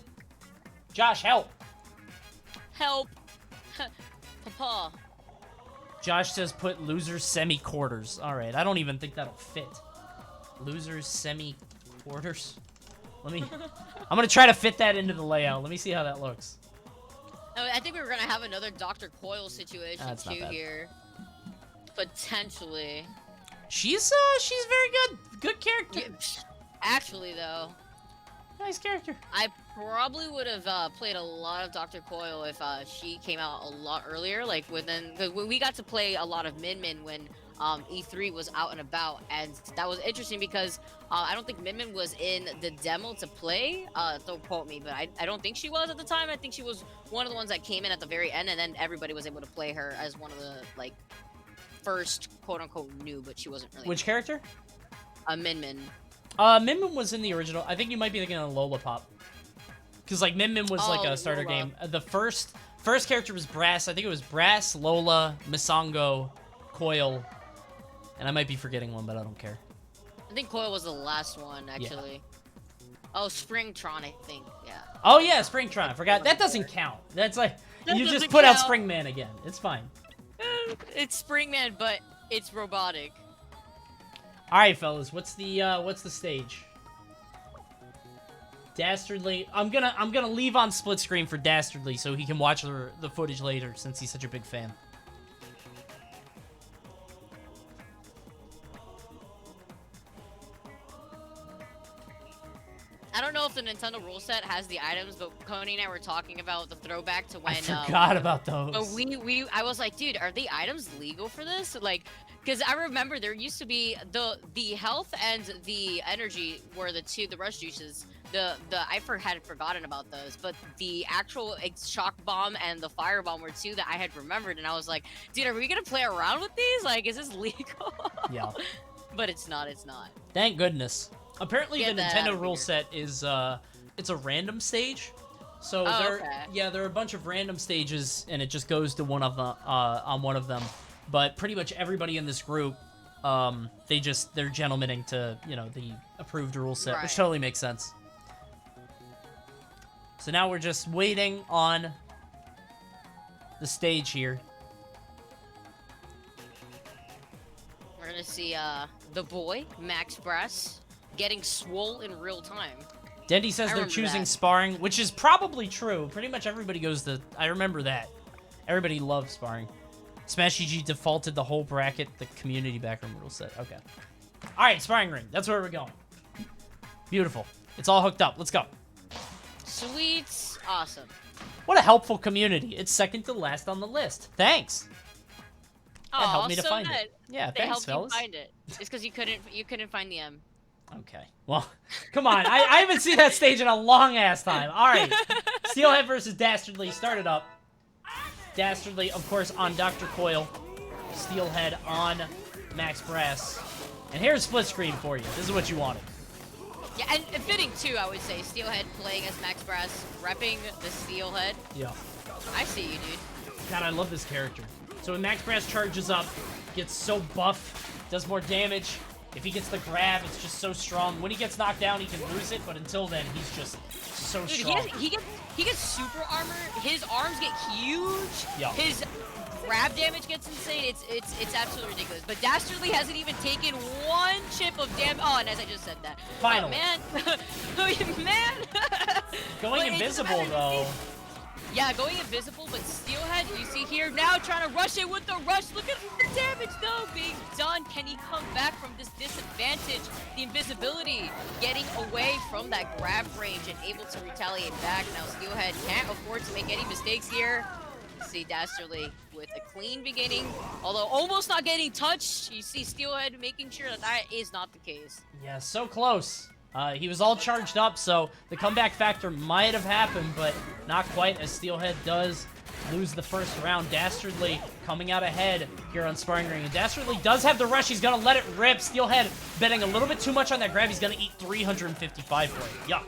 Josh, help. Help. Papa. Josh says put losers semi-quarters. All right, I don't even think that'll fit. Losers semi-quarters. I'm gonna try to fit that into the layout. Let me see how that looks. I think we were gonna have another Dr. Coil situation That's not too bad. here. Potentially. She's very good. Good character. Yeah, actually, though, Nice character. I probably would have played a lot of Dr. Coil if she came out a lot earlier. Like because we got to play a lot of Min Min when E3 was out and about, and that was interesting because I don't think Min Min was in the demo to play. Don't quote me, but I don't think she was at the time. I think she was one of the ones that came in at the very end, and then everybody was able to play her as one of the like first quote unquote new, but she wasn't really. Which character? Min Min. Min Min was in the original. I think you might be thinking of Lola Pop. Because, like, Min Min was, like, a starter Lola. game. The first character was Brass. I think it was Brass, Lola, Misango, Coil. And I might be forgetting one, but I don't care. I think Coil was the last one, actually. Oh, Springtron, I think. Yeah. Oh, yeah, Springtron. I forgot. That doesn't count. That's like, That you just doesn't put out count. Springman again. It's fine. It's Springman, but it's robotic. All right, fellas. What's the stage? Dastardly. I'm gonna leave on split screen for Dastardly so he can watch the footage later since he's such a big fan. I don't know if the Nintendo rule set has the items, but Coney and I were talking about the throwback to when I forgot about those. But I was like, dude, are the items legal for this? Like, because I remember there used to be the health and the energy were the rush juices. I had forgotten about those, but the actual shock bomb and the fire bomb were two that I had remembered, and I was like, dude, are we gonna play around with these? Like, is this legal? Yeah. But it's not. It's not. Thank goodness. Apparently, Get the that out Nintendo of rule here. set is it's a random stage. So Oh, there, okay. yeah, there are a bunch of random stages, and it just goes to one of the on one of them. But pretty much everybody in this group, they're gentlemaning to the approved rule set, which Right. totally makes sense. So now we're just waiting on the stage here. We're gonna see the boy Max Brass getting swole in real time. Dendy says I they're remember choosing that. sparring, which is probably true. Pretty much everybody goes to... I remember that. Everybody loves sparring. Smash GG defaulted the whole bracket, the community backroom rule set. Okay. All right, sparring ring. That's where we're going. Beautiful. It's all hooked up. Let's go. Sweet, awesome. What a helpful community. It's second to last on the list. Thanks. That Aw, helped me to so find good. it. Yeah, They thanks, helped fellas. you find it. It's because you couldn't find the M. Okay. Well, come on. I haven't seen that stage in a long-ass time. All right. Steelhead versus Dastardly. Start it up. Dastardly, of course, on Dr. Coil. Steelhead on Max Brass. And here's split screen for you. This is what you wanted. Yeah, and fitting too, I would say. Steelhead playing as Max Brass, repping the Steelhead. Yeah. I see you, dude. God, I love this character. So when Max Brass charges up, gets so buff, does more damage. If he gets the grab, it's just so strong. When he gets knocked down, he can lose it, but until then, he's just so Dude, strong. he gets super armor. His arms get huge. Yeah. His grab damage gets insane. It's absolutely ridiculous. But Dastardly hasn't even taken one chip of damage. Oh, and as I just said that. Finally. Man. Man. Going But invisible, it's- though. Yeah, going invisible, but Steelhead, you see here, now trying to rush it with the rush. Look at the damage, though, being done. Can he come back from this disadvantage? The invisibility, getting away from that grab range and able to retaliate back. Now Steelhead can't afford to make any mistakes here. You see Dastardly with a clean beginning, although almost not getting touched. You see Steelhead making sure that that is not the case. Yeah, so close. He was all charged up, so the comeback factor might have happened, but not quite, as Steelhead does lose the first round. Dastardly coming out ahead here on Sparring Ring. And Dastardly does have the rush. He's going to let it rip. Steelhead betting a little bit too much on that grab. He's going to eat 355 for it. Yuck.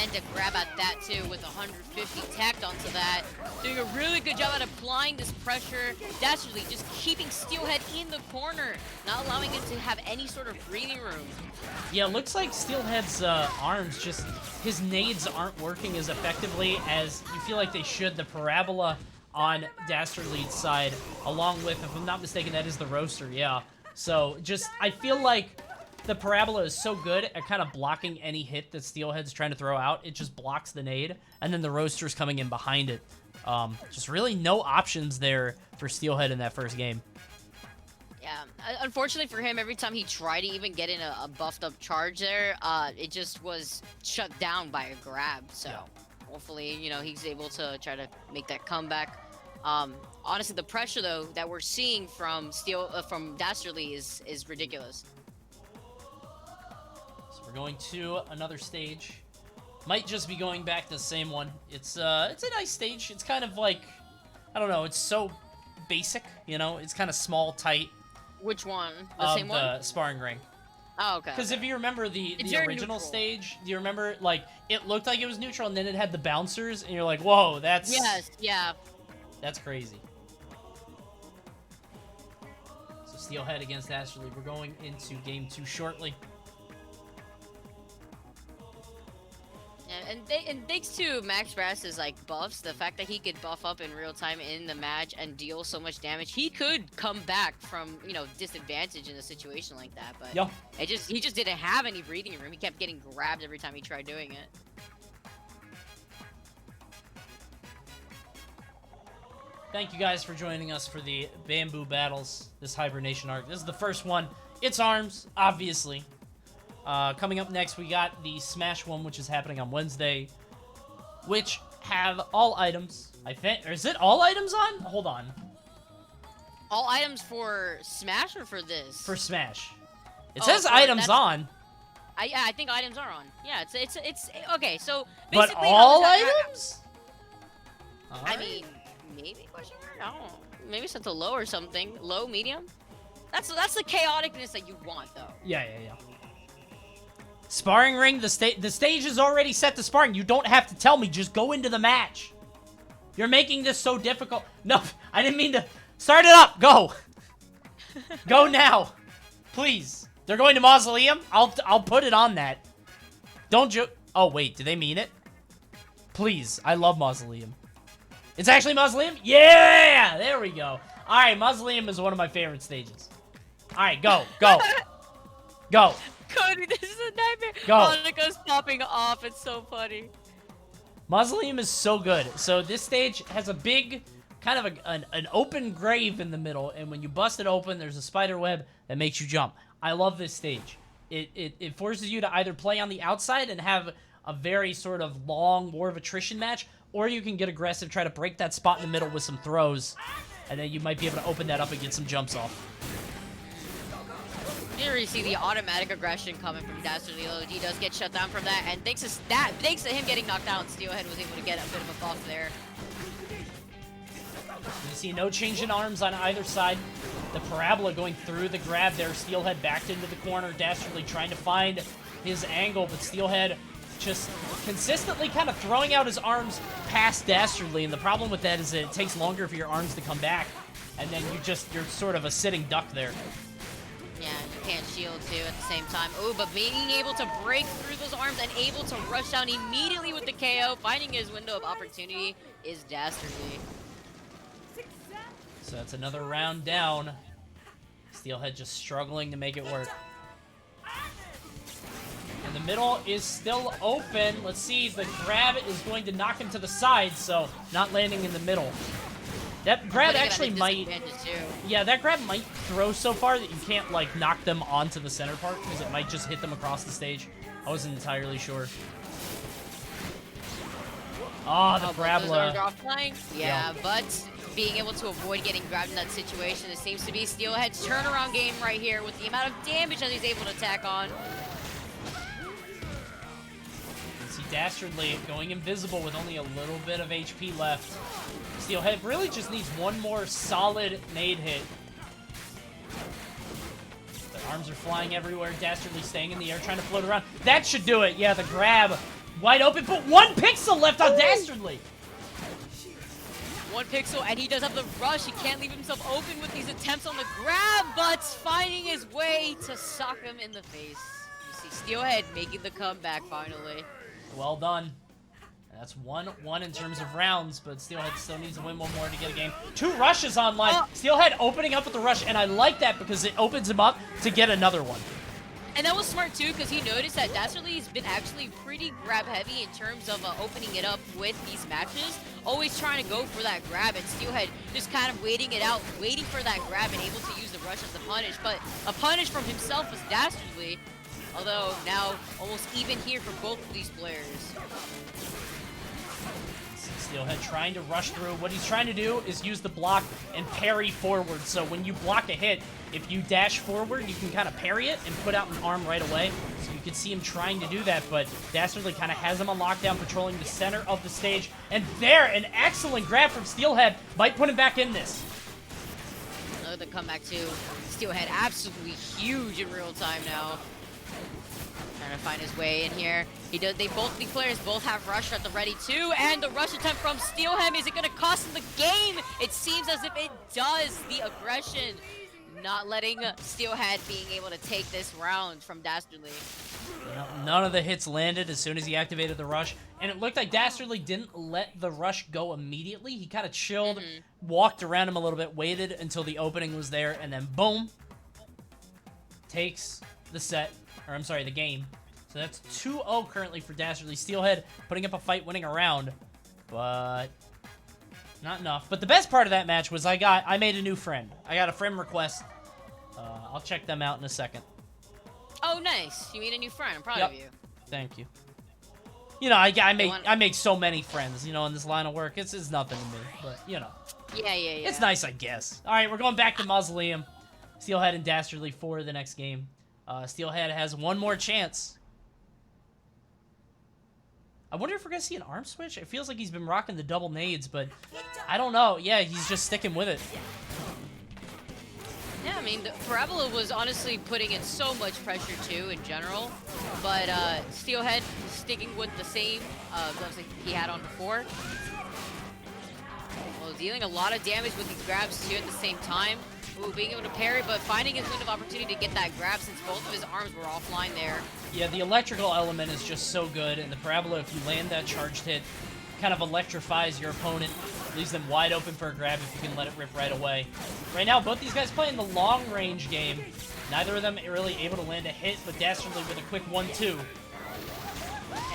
And a grab at that too with 150 tacked onto that. Doing a really good job at applying this pressure. Dastardly just keeping Steelhead in the corner, not allowing him to have any sort of breathing room. Yeah, it looks like Steelhead's arms just... His nades aren't working as effectively as you feel like they should. The parabola on Dastardly's side, along with, if I'm not mistaken, that is the roaster, yeah. So, just, I feel like the Parabola is so good at kind of blocking any hit that Steelhead's trying to throw out. It just blocks the nade, and then the Roaster's coming in behind it. Just really no options there for Steelhead in that first game. Yeah, unfortunately for him, every time he tried to even get in a buffed up charge there, it just was shut down by a grab. So hopefully, you know, he's able to try to make that comeback. Honestly, the pressure though that we're seeing from Dastardly is ridiculous. So we're going to another stage. Might just be going back to the same one. It's a nice stage. It's kind of like, I don't know, it's so basic, you know? It's kind of small, tight. Which one? The same one? The sparring ring. Oh, okay. Because if you remember the original neutral. stage, do you remember, like, it looked like it was neutral, and then it had the bouncers, and you're like, whoa, that's... Yes, yeah. That's crazy. So Steelhead against Dastardly. We're going into game 2 shortly. And thanks to Max Brass's like buffs, the fact that he could buff up in real time in the match and deal so much damage, he could come back from, you know, disadvantage in a situation like that. But yeah, he just didn't have any breathing room. He kept getting grabbed every time he tried doing it. Thank you guys for joining us for the Bamboo Battles, this Hibernation arc. This is the first one. It's ARMS, obviously. Coming up next, we got the Smash one, which is happening on Wednesday, which have all items. I think, or is it all items on? Hold on. All items for Smash or for this? For Smash. It Oh, says so items on. Yeah, I think items are on. Yeah, it's okay. So But basically, all items? I mean, maybe question mark. I don't know. Maybe set to low or something. Low, medium. That's the chaoticness that you want, though. Yeah. Sparring ring, the stage is already set to sparring. You don't have to tell me. Just go into the match. You're making this so difficult. No, I didn't mean to. Start it up. Go. Go now. Please. They're going to Mausoleum? I'll put it on that. Don't joke. Oh, wait. Do they mean it? Please. I love Mausoleum. It's actually Mausoleum? Yeah! There we go. All right, Mausoleum is one of my favorite stages. All right, go. Go. Go. Cody, this is a nightmare. Go. Hanukkah's popping off. It's so funny. Mausoleum is so good. So this stage has a big, kind of an open grave in the middle, and when you bust it open, there's a spider web that makes you jump. I love this stage. It forces you to either play on the outside and have a very sort of long war of attrition match, or you can get aggressive, try to break that spot in the middle with some throws, and then you might be able to open that up and get some jumps off. You already see the automatic aggression coming from Dastardly. He does get shut down from that, and thanks to him getting knocked out, Steelhead was able to get a bit of a buff there. You see no change in arms on either side. The Parabola going through the grab there. Steelhead backed into the corner. Dastardly trying to find his angle, but Steelhead just consistently kind of throwing out his arms past Dastardly, and the problem with that is that it takes longer for your arms to come back, and then you're sort of a sitting duck there. Yeah, you can't shield too at the same time. Oh, but being able to break through those arms and able to rush down immediately with the KO, finding his window of opportunity, is Dastardly. So that's another round down. Steelhead just struggling to make it work. And the middle is still open. Let's see, the grab is going to knock him to the side, so not landing in the middle. That grab actually might... Yeah, that grab might throw so far that you can't, like, knock them onto the center part, because it might just hit them across the stage. I wasn't entirely sure. Oh, the Parabola. Yeah, but being able to avoid getting grabbed in that situation, it seems to be Steelhead's turnaround game right here with the amount of damage that he's able to tack on. You see Dastardly going invisible with only a little bit of HP left. Steelhead really just needs one more solid nade hit. The arms are flying everywhere. Dastardly staying in the air, trying to float around. That should do it. Yeah, the grab wide open, but 1 pixel left on Dastardly. 1 pixel, and he does have the rush. He can't leave himself open with these attempts on the grab, but finding his way to sock him in the face. You see Steelhead making the comeback finally. Well done. That's 1-1 in terms of rounds, but Steelhead still needs to win one more to get a game. 2 rushes online. Steelhead opening up with the rush, and I like that because it opens him up to get another one. And that was smart too, because he noticed that Dastardly has been actually pretty grab heavy in terms of opening it up with these matches. Always trying to go for that grab, and Steelhead just kind of waiting it out, waiting for that grab and able to use the rush as a punish. But a punish from himself was Dastardly, although now almost even here for both of these players. Steelhead trying to rush through. What he's trying to do is use the block and parry forward. So when you block a hit, if you dash forward, you can kind of parry it and put out an arm right away. So you can see him trying to do that, but Dastardly kind of has him on lockdown, patrolling the center of the stage. And there, an excellent grab from Steelhead might put him back in this. Another comeback too. Steelhead absolutely huge in real time now. Trying to find his way in here. The players both have rush at the ready too, and the rush attempt from Steelhead, is it going to cost him the game? It seems as if it does. The aggression not letting Steelhead being able to take this round from Dastardly. None of the hits landed as soon as he activated the rush, and it looked like Dastardly didn't let the rush go immediately. He kind of chilled, walked around him a little bit, waited until the opening was there, and then boom, takes the set, or I'm sorry, the game. So that's 2-0 currently for Dastardly. Steelhead putting up a fight, winning a round, but not enough. But the best part of that match was I made a new friend. I got a friend request. I'll check them out in a second. Oh, nice. You made a new friend. I'm proud of you. Thank you. You know, I make so many friends, you know, in this line of work. It's nothing to me, but, you know. Yeah. It's nice, I guess. All right, we're going back to Mausoleum. Steelhead and Dastardly for the next game. Steelhead has one more chance. I wonder if we're going to see an arm switch. It feels like he's been rocking the double nades, but I don't know. Yeah, he's just sticking with it. Yeah, I mean, Parabola was honestly putting in so much pressure too in general, but Steelhead sticking with the same gloves that he had on before. Well, dealing a lot of damage with these grabs too at the same time. Ooh, being able to parry, but finding his window of opportunity to get that grab since both of his arms were offline there. Yeah, the electrical element is just so good, and the Parabola, if you land that charged hit, kind of electrifies your opponent, leaves them wide open for a grab if you can let it rip right away. Right now, both these guys playing the long-range game. Neither of them really able to land a hit, but Dastardly with a quick 1-2.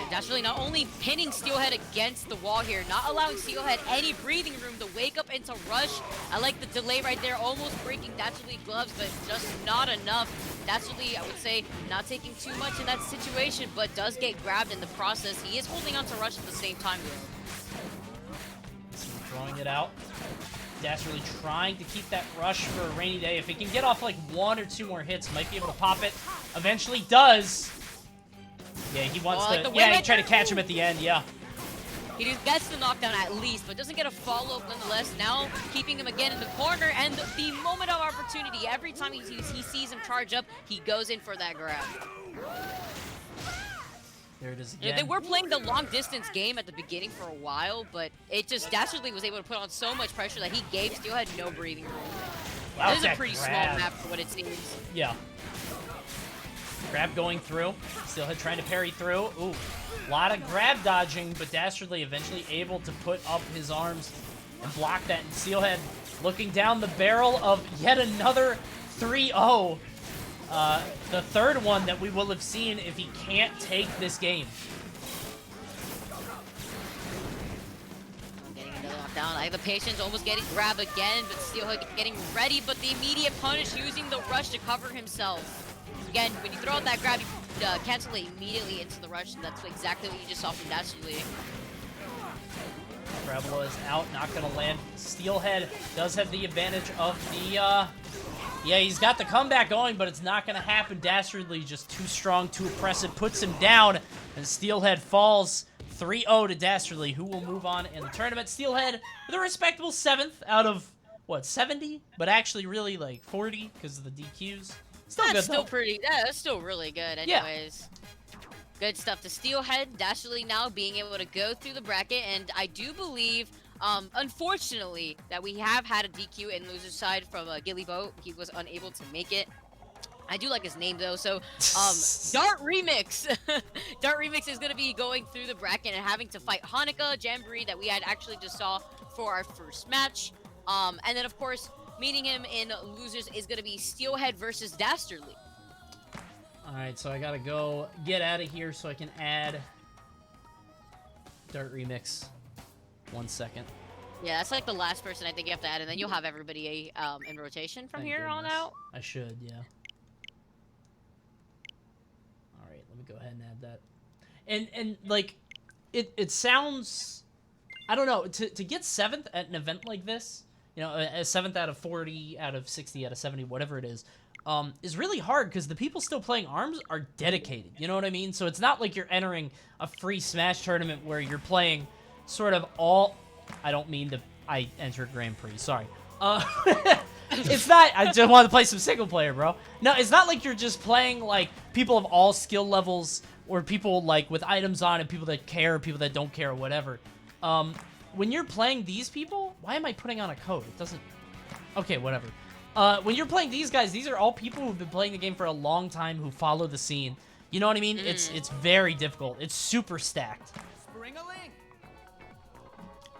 And Dastardly not only pinning Steelhead against the wall here, not allowing Steelhead any breathing room to wake up into rush. I like the delay right there, almost breaking Dastardly gloves, but just not enough. Dastardly, I would say, not taking too much in that situation, but does get grabbed in the process. He is holding on to rush at the same time, though. Drawing it out. Dastardly trying to keep that rush for a rainy day. If he can get off like 1 or 2 more hits, might be able to pop it. Eventually does. Yeah, he wants to. Yeah, he tried to catch him at the end. Yeah. He gets the knockdown at least, but doesn't get a follow-up nonetheless. Now keeping him again in the corner, and the moment of opportunity, every time he sees him charge up, he goes in for that grab. There it is again. You know, they were playing the long-distance game at the beginning for a while, but it just Dastardly was able to put on so much pressure that he gave Steelhead no breathing room. Wow, this is a pretty small map for what it seems. Yeah. Grab going through. Steelhead trying to parry through. Ooh, a lot of grab dodging, but Dastardly eventually able to put up his arms and block that. And Steelhead looking down the barrel of yet another 3-0. The third one that we will have seen if he can't take this game. Getting another knockdown. I have the patience, almost getting grab again, but Steelhead getting ready, but the immediate punish using the rush to cover himself. Again, when you throw out that grab, you cancel it immediately into the rush, and that's exactly what you just saw from Dastardly. Parabola is out, not going to land. Steelhead does have the advantage of the, yeah, he's got the comeback going, but it's not going to happen. Dastardly just too strong, too oppressive, puts him down, and Steelhead falls 3-0 to Dastardly, who will move on in the tournament. Steelhead with a respectable 7th out of, what, 70? But actually really like 40 because of the DQs. Still that's good, still though. pretty. Yeah, that's still really good. Anyways, good stuff to Steelhead. Dastardly now being able to go through the bracket, and I do believe, unfortunately, that we have had a DQ in loser's side from Gilly Boat. He was unable to make it. I do like his name though. So, Dartremix. Dartremix is gonna be going through the bracket and having to fight HanukkahJamboree that we had actually just saw for our first match. And then of course, meeting him in losers is going to be Steelhead versus Dastardly. Alright, so I gotta go get out of here so I can add Dartremix. 1 second. Yeah, that's like the last person I think you have to add, and then you'll have everybody in rotation from Thank here on goodness. out. I should, yeah. Alright, let me go ahead and add that. And like, it sounds... I don't know, to get 7th at an event like this, you know, a 7th out of 40, out of 60, out of 70, whatever it is really hard because the people still playing ARMS are dedicated, you know what I mean? So it's not like you're entering a free Smash tournament where you're playing sort of all... I don't mean to... I entered Grand Prix, sorry. It's not... I just wanted to play some single player, bro. No, it's not like you're just playing, like, people of all skill levels or people, like, with items on and people that care, people that don't care, or whatever. When you're playing these people... Why am I putting on a code? It doesn't... Okay, whatever. When you're playing these guys, these are all people who've been playing the game for a long time who follow the scene. You know what I mean? It's very difficult. It's super stacked. Spring-a-ling.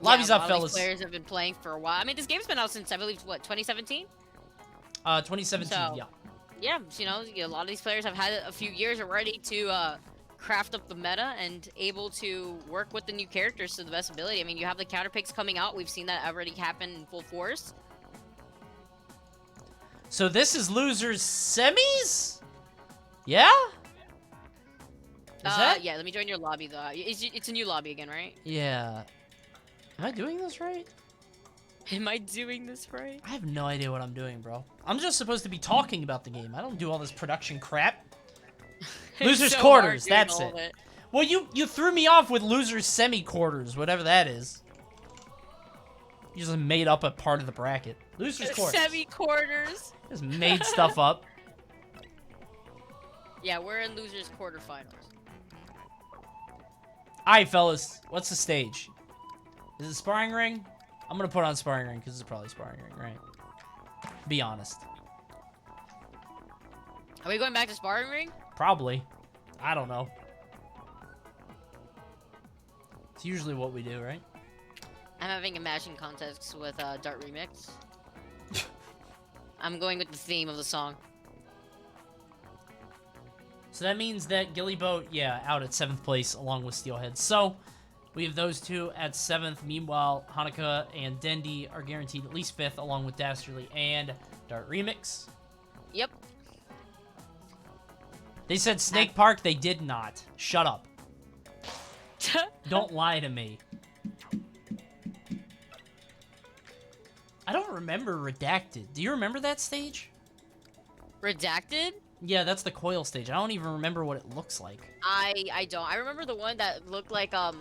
Lobby's up, These fellas. players have been playing for a while. I mean, this game's been out since, I believe, what, 2017? 2017, So, yeah. Yeah, you know, a lot of these players have had a few years already to craft up the meta and able to work with the new characters to the best ability. I mean, you have the counter picks coming out. We've seen that already happen in full force. So this is losers semis? Yeah? Is that? Yeah, let me join your lobby, though. It's a new lobby again, right? Yeah. Am I doing this right? Am I doing this right? I have no idea what I'm doing, bro. I'm just supposed to be talking about the game. I don't do all this production crap. Losers so quarters, hard doing that's all of it. Well, you threw me off with losers semi-quarters, whatever that is. You just made up a part of the bracket. Losers quarters. Semi-quarters. Just made stuff up. Yeah, we're in losers quarterfinals. Alright, fellas. What's the stage? Is it sparring ring? I'm gonna put on sparring ring because it's probably sparring ring, right? Be honest. Are we going back to sparring ring? Probably. I don't know. It's usually what we do, right? I'm having a matching contest with Dartremix. I'm going with the theme of the song. So that means that Gilly Boat, yeah, out at 7th place along with Steelhead. So we have those two at 7th. Meanwhile, Hanukkah and Dendy are guaranteed at least 5th along with Dastardly and Dartremix. Yep. They said Snake Park. They did not. Shut up. Don't lie to me. I don't remember Redacted. Do you remember that stage? Redacted? Yeah, that's the coil stage. I don't even remember what it looks like. I don't. I remember the one that looked like I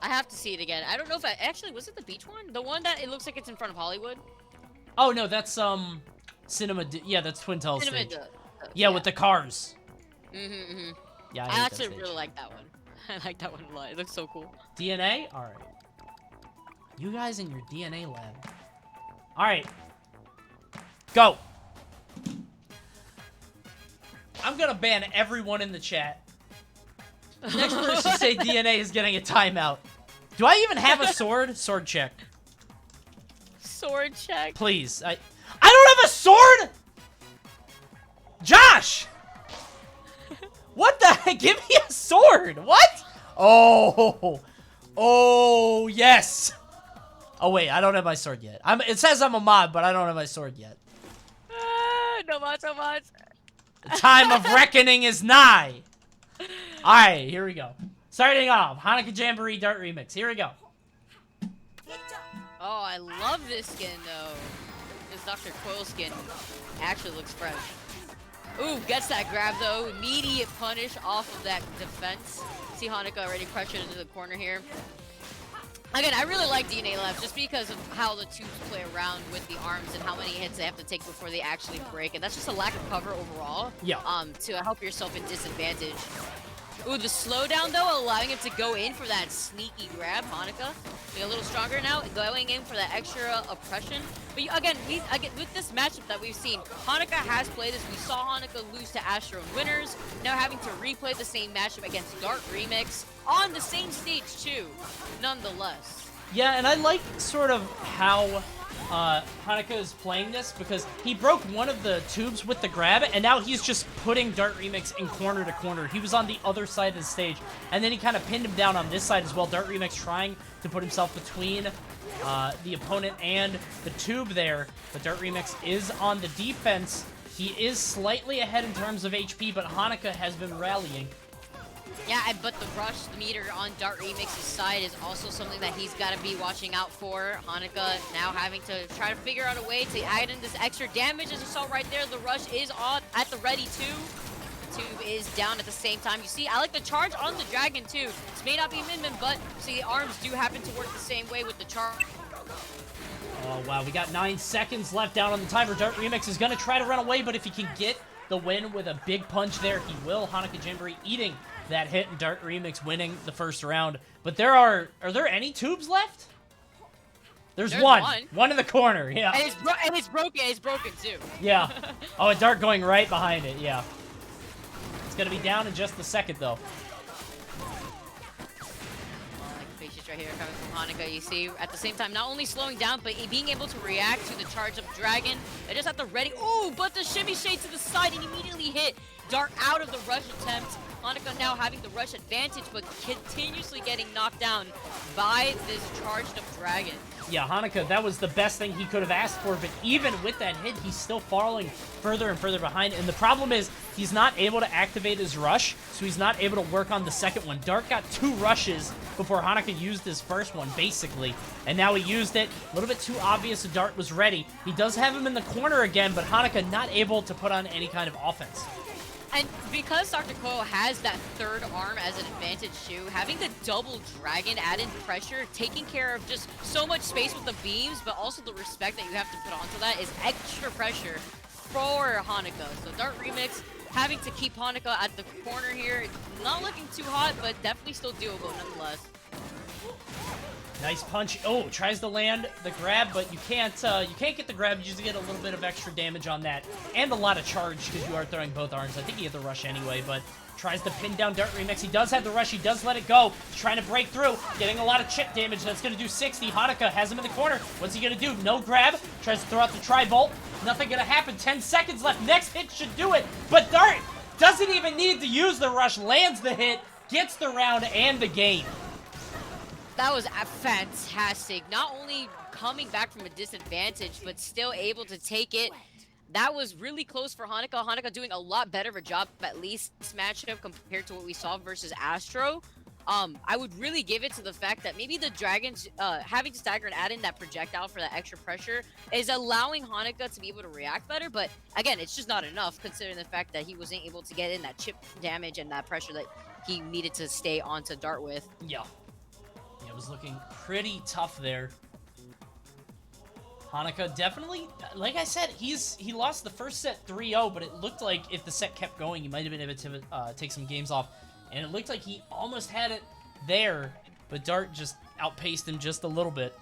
have to see it again. I don't know if actually was it the beach one? The one that it looks like it's in front of Hollywood? Oh no, that's Cinema. Yeah, that's Twin Tell Cinema stage. Yeah, with the cars. Yeah, I hate that actually stage. really like that one. I like that one a lot. It looks so cool. DNA? Alright. You guys in your DNA lab. Alright. Go! I'm gonna ban everyone in the chat. Next person to say DNA is getting a timeout. Do I even have a sword? Sword check. Sword check. Please. I don't have a sword! Josh! What the heck? Give me a sword! What? Oh! Oh, yes! Oh, wait. I don't have my sword yet. It says I'm a mod, but I don't have my sword yet. No much, so much. The time of reckoning is nigh. Alright, here we go. Starting off, HanukkahJamboree Dartremix. Here we go. Oh, I love this skin, though. This Dr. Coil skin actually looks fresh. Ooh, gets that grab, though. Immediate punish off of that defense. See Hanukkah already pressured into the corner here. Again, I really like DNA Lab just because of how the tubes play around with the arms and how many hits they have to take before they actually break. And that's just a lack of cover overall. Yeah. To help yourself in disadvantage. Ooh, the slowdown, though, allowing him to go in for that sneaky grab. Hanukkah being a little stronger now, going in for that extra oppression. But again, with this matchup that we've seen, Hanukkah has played this. We saw Hanukkah lose to Astro in winners. Now having to replay the same matchup against Dartremix on the same stage, too, nonetheless. Yeah, and I like sort of how Hanukkah is playing this because he broke one of the tubes with the grab, and now he's just putting Dartremix in corner to corner. He was on the other side of the stage, and then he kind of pinned him down on this side as well. Dartremix trying to put himself between the opponent and the tube there, but Dartremix is on the defense. He is slightly ahead in terms of HP, but Hanukkah has been rallying. Yeah, but the rush meter on Dartremix's side is also something that he's got to be watching out for. Hanukkah now having to try to figure out a way to add in this extra damage. As you saw right there, the rush is on at the ready too. The tube is down at the same time. You see, I like the charge on the dragon too. This may not be Min, but see, the arms do happen to work the same way with the charge. Oh, wow, we got 9 seconds left down on the timer. Dartremix is going to try to run away, but if he can get the win with a big punch there, he will. HanukkahJamboree eating that hit and Dartremix winning the first round. But are there any tubes left? There's one. One in the corner, yeah. And it's broken. It's broken too. Yeah. Oh, and Dart going right behind it, yeah. It's going to be down in just a second, though. Right here coming from Hanukkah, you see, at the same time, not only slowing down, but being able to react to the charge of Dragon. They just have to ready. Oh, but the shimmy shade to the side and immediately hit Dart out of the rush attempt. Hanukkah now having the rush advantage, but continuously getting knocked down by this charged up Dragon. Yeah, Hanukkah, that was the best thing he could have asked for, but even with that hit, he's still falling further and further behind, and the problem is he's not able to activate his rush, so he's not able to work on the second one. Dart got 2 rushes before Hanukkah used his first one, basically, and now he used it. A little bit too obvious that Dart was ready. He does have him in the corner again, but Hanukkah not able to put on any kind of offense. And because Dr. Ko has that third arm as an advantage too, having the double dragon add in pressure, taking care of just so much space with the beams, but also the respect that you have to put onto that is extra pressure for Hanukkah. So Dartremix having to keep Hanukkah at the corner here. Not looking too hot, but definitely still doable nonetheless. Nice punch. Oh, tries to land the grab, but you can't get the grab. You just get a little bit of extra damage on that, and a lot of charge because you are throwing both arms. I think he had the rush anyway, but tries to pin down Dartremix. He does have the rush. He does let it go. He's trying to break through, getting a lot of chip damage. That's going to do 60. Hanukkah has him in the corner. What's he going to do? No grab. Tries to throw out the tri-bolt. Nothing going to happen. 10 seconds left. Next hit should do it, but Dart doesn't even need to use the rush. Lands the hit, gets the round and the game. That was fantastic. Not only coming back from a disadvantage, but still able to take it. That was really close for Hanukkah. Hanukkah doing a lot better of a job, at least this matchup, compared to what we saw versus Astro. I would really give it to the fact that maybe the Dragons having to stagger and add in that projectile for that extra pressure is allowing Hanukkah to be able to react better. But again, it's just not enough considering the fact that he wasn't able to get in that chip damage and that pressure that he needed to stay onto Dart with. Yeah. It was looking pretty tough there. Hanukkah definitely, like I said, he lost the first set 3-0, but it looked like if the set kept going, he might have been able to take some games off. And it looked like he almost had it there, but Dart just outpaced him just a little bit.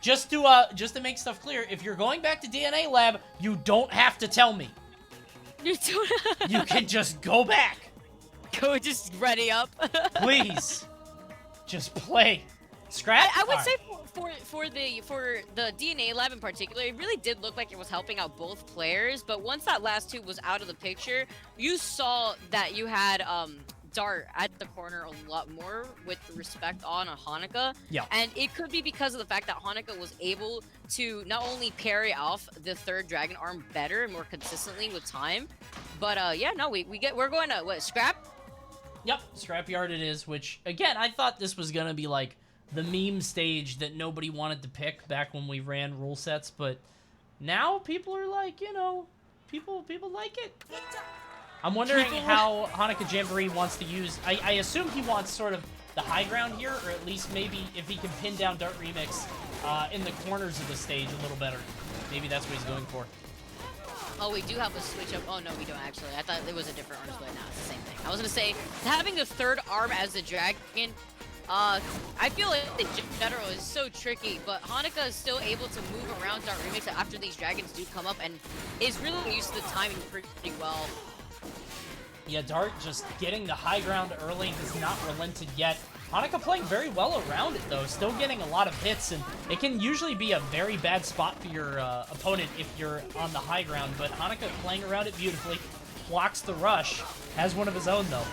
Just to make stuff clear, if you're going back to DNA Lab, you don't have to tell me. You can just go back. Go just ready up. Please, just play. Scrap. I would say for the DNA Lab in particular, it really did look like it was helping out both players. But once that last tube was out of the picture, you saw that you had Dart at the corner a lot more with respect on a Hanukkah. Yeah. And it could be because of the fact that Hanukkah was able to not only parry off the third dragon arm better and more consistently with time, but yeah, no, we're going to what, scrap? Yep, scrapyard it is, which, again, I thought this was going to be, like, the meme stage that nobody wanted to pick back when we ran rule sets, but now people are like, you know, people like it. I'm wondering how HanukkahJamboree wants to use... I assume he wants sort of the high ground here, or at least maybe if he can pin down Dartremix in the corners of the stage a little better. Maybe that's what he's going for. Oh, we do have a switch up. Oh, no, we don't actually. I thought it was a different arm split. Now it's the same thing. I was going to say, having the third arm as the dragon, I feel like in general is so tricky, but Hanukkah is still able to move around Dartremix after these dragons do come up and is really used to the timing pretty well. Yeah, Dart just getting the high ground early, has not relented yet. Hanukkah playing very well around it, though, still getting a lot of hits, and it can usually be a very bad spot for your opponent if you're on the high ground, but Hanukkah playing around it beautifully, blocks the rush, has one of his own, though.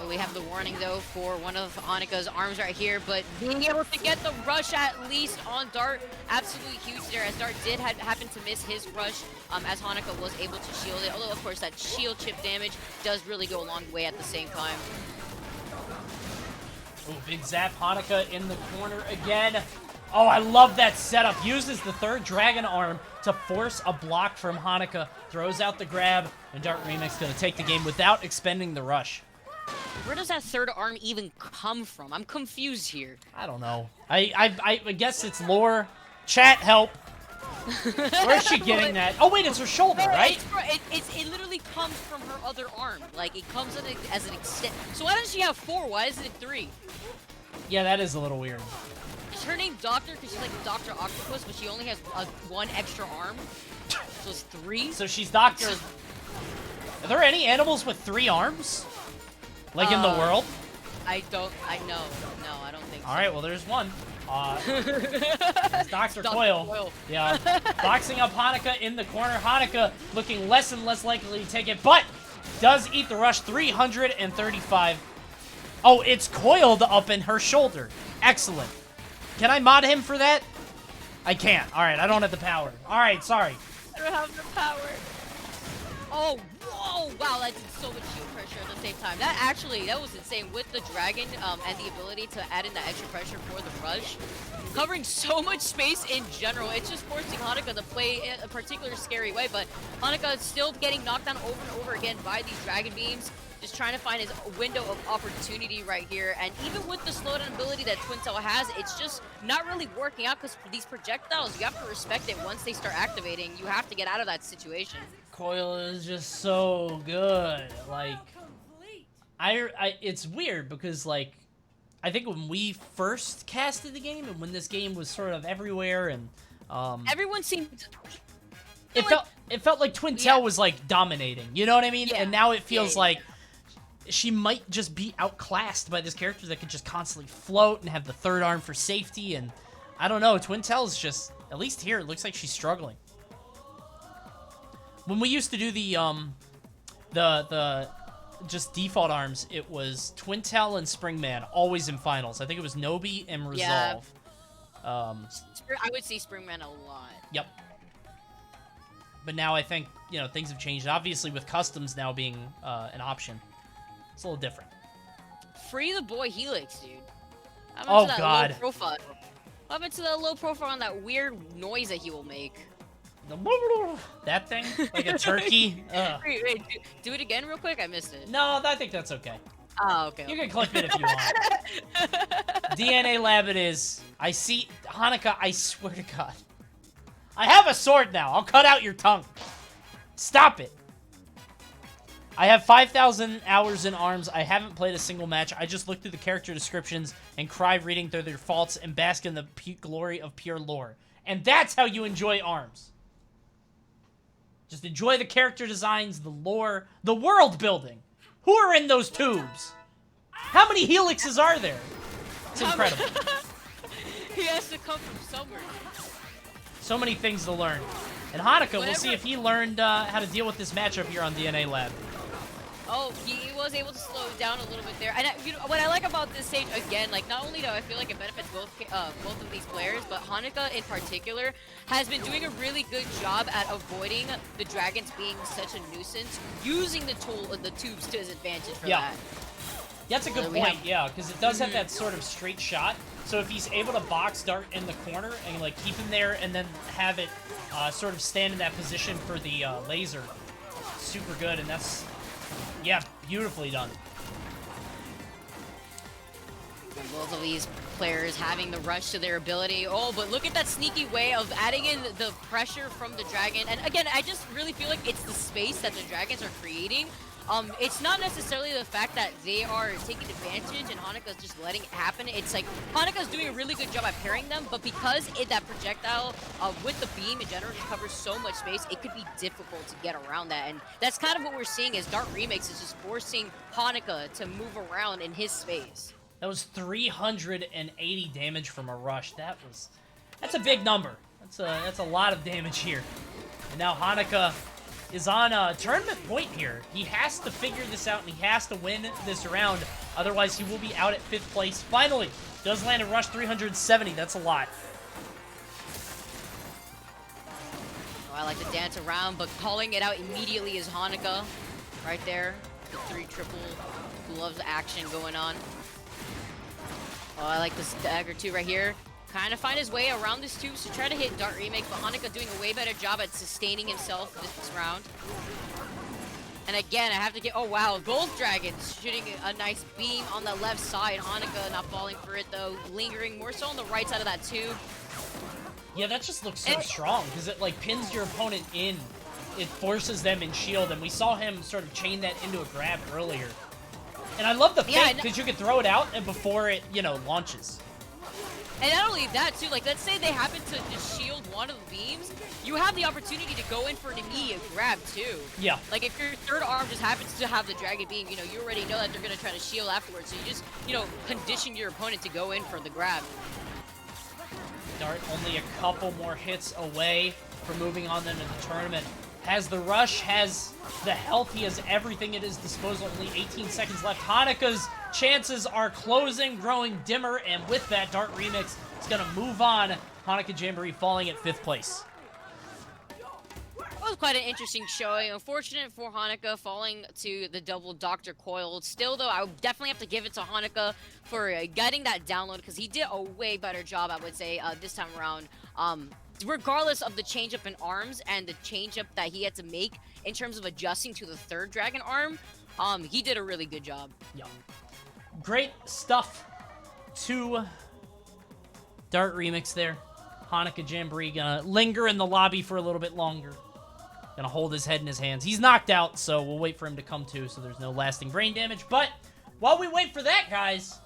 Oh, we have the warning, though, for one of Hanukkah's arms right here, but being able to get the rush at least on Dart, absolutely huge there, as Dart did happen to miss his rush, as Hanukkah was able to shield it, although, of course, that shield chip damage does really go a long way at the same time. Ooh, big zap, Hanukkah in the corner again. Oh, I love that setup. Uses the third dragon arm to force a block from Hanukkah, throws out the grab, and Dartremix gonna take the game without expending the rush. Where does that third arm even come from? I'm confused here. I don't know. I guess it's lore. Chat, help. Where's she getting that? Oh, wait, it's her shoulder, right? It literally comes from her other arm. Like, it comes as an extent. So why doesn't she have 4? Why isn't it 3? Yeah, that is a little weird. Is her name Doctor because she's like Dr. Octopus, but she only has 1 extra arm? So it's 3? So she's Doctor... Are there any animals with 3 arms? Like in the world? I know. No, I don't think so. Alright, well, there's one. It's Dr. Coil. Yeah. Boxing up Hanukkah in the corner. Hanukkah looking less and less likely to take it, but does eat the rush. 335. Oh, it's coiled up in her shoulder. Excellent. Can I mod him for that? I can't. Alright, I don't have the power. Alright, sorry. I don't have the power. Oh, whoa, wow, that did so much shield pressure at the same time. That was insane with the dragon and the ability to add in that extra pressure for the rush. Covering so much space in general. It's just forcing Hanukkah to play in a particular scary way, but Hanukkah is still getting knocked down over and over again by these dragon beams. Just trying to find his window of opportunity right here. And even with the slowdown ability that Twintel has, it's just not really working out because these projectiles, you have to respect it once they start activating. You have to get out of that situation. Coil is just so good. Like, it's weird because, like, I think when we first casted the game and when this game was sort of everywhere and, everyone seemed... It felt like Twintel was, like, dominating. You know what I mean? Yeah. And now it feels like she might just be outclassed by this character that could just constantly float and have the third arm for safety. And I don't know. Twintel's just, at least here, it looks like she's struggling. When we used to do the just default arms, it was Twintel and Springman always in finals. I think it was Nobi and Resolve. Yeah. I would see Springman a lot. Yep. But now I think, you know, things have changed. Obviously, with customs now being an option, it's a little different. Free the boy Helix, dude. Oh, God. Low profile? What happened to that low profile and that weird noise that he will make? That thing? Like a turkey? Wait, do it again real quick? I missed it. No, I think that's okay. Oh, okay. You can clip it if you want. DNA Lab it is. I see... Hanukkah, I swear to God. I have a sword now. I'll cut out your tongue. Stop it. I have 5,000 hours in ARMS. I haven't played a single match. I just look through the character descriptions and cry reading through their faults and bask in the glory of pure lore. And that's how you enjoy ARMS. Just enjoy the character designs, the lore, the world building. Who are in those tubes? How many helixes are there? It's incredible. He has to come from somewhere. So many things to learn. And Hanukkah, we'll see if he learned how to deal with this matchup here on DNA Lab. Oh, he was able to slow it down a little bit there. And you know, what I like about this stage, again, like, not only do I feel like it benefits both of these players, but Hanukkah in particular has been doing a really good job at avoiding the dragons being such a nuisance, using the tubes to his advantage for that. That's a good point, yeah, because it does have that sort of straight shot. So if he's able to box Dart in the corner and, like, keep him there and then have it sort of stand in that position for the laser, super good, and that's... Yeah, beautifully done. Both of these players having the rush to their ability. Oh, but look at that sneaky way of adding in the pressure from the dragon. And again, I just really feel like it's the space that the dragons are creating It's not necessarily the fact that they are taking advantage and Hanukah's just letting it happen. It's like Hanukah's doing a really good job at parrying them, but because that projectile with the beam in general just covers so much space, it could be difficult to get around that. And that's kind of what we're seeing is Dartremix is just forcing Hanukkah to move around in his space. That was 380 damage from a rush. That's a big number. That's a lot of damage here. And now Hanukkah is on a tournament point here. He has to figure this out, and he has to win this round. Otherwise, he will be out at 5th place. Finally, does land a rush 370. That's a lot. Oh, I like to dance around, but calling it out immediately is Hanukkah. Right there. The 3 triple gloves action going on. Oh, I like this dagger too right here. Kind of find his way around this tube to try to hit Dartremix, but Hanukkah doing a way better job at sustaining himself this round. And again, I have to get, oh wow, Gold Dragon's shooting a nice beam on the left side. Hanukkah not falling for it though, lingering more so on the right side of that tube. Yeah, that just looks so strong, because it like pins your opponent in. It forces them in shield, and we saw him sort of chain that into a grab earlier. And I love the fake, because you can throw it out and before it, you know, launches. And not only that, too, like, let's say they happen to just shield one of the beams, you have the opportunity to go in for an immediate grab, too. Yeah. Like, if your third arm just happens to have the Dragon Beam, you know, you already know that they're going to try to shield afterwards, so you just, you know, condition your opponent to go in for the grab. Dart only a couple more hits away from moving on then in the tournament. Has the rush, has the health, he has everything at his disposal, only 18 seconds left. Hanukkah's chances are closing, growing dimmer, and with that, Dartremix is going to move on. HanukkahJamboree falling at 5th place. That was quite an interesting showing. Unfortunate for Hanukkah falling to the double Dr. Coil. Still, though, I would definitely have to give it to Hanukkah for getting that download, because he did a way better job, I would say, this time around. Regardless of the change-up in arms and the change-up that he had to make in terms of adjusting to the third dragon arm, he did a really good job. Yeah. Great stuff to Dartremix there. HanukkahJamboree gonna linger in the lobby for a little bit longer. Gonna hold his head in his hands. He's knocked out, so we'll wait for him to come to, so there's no lasting brain damage. But while we wait for that, guys,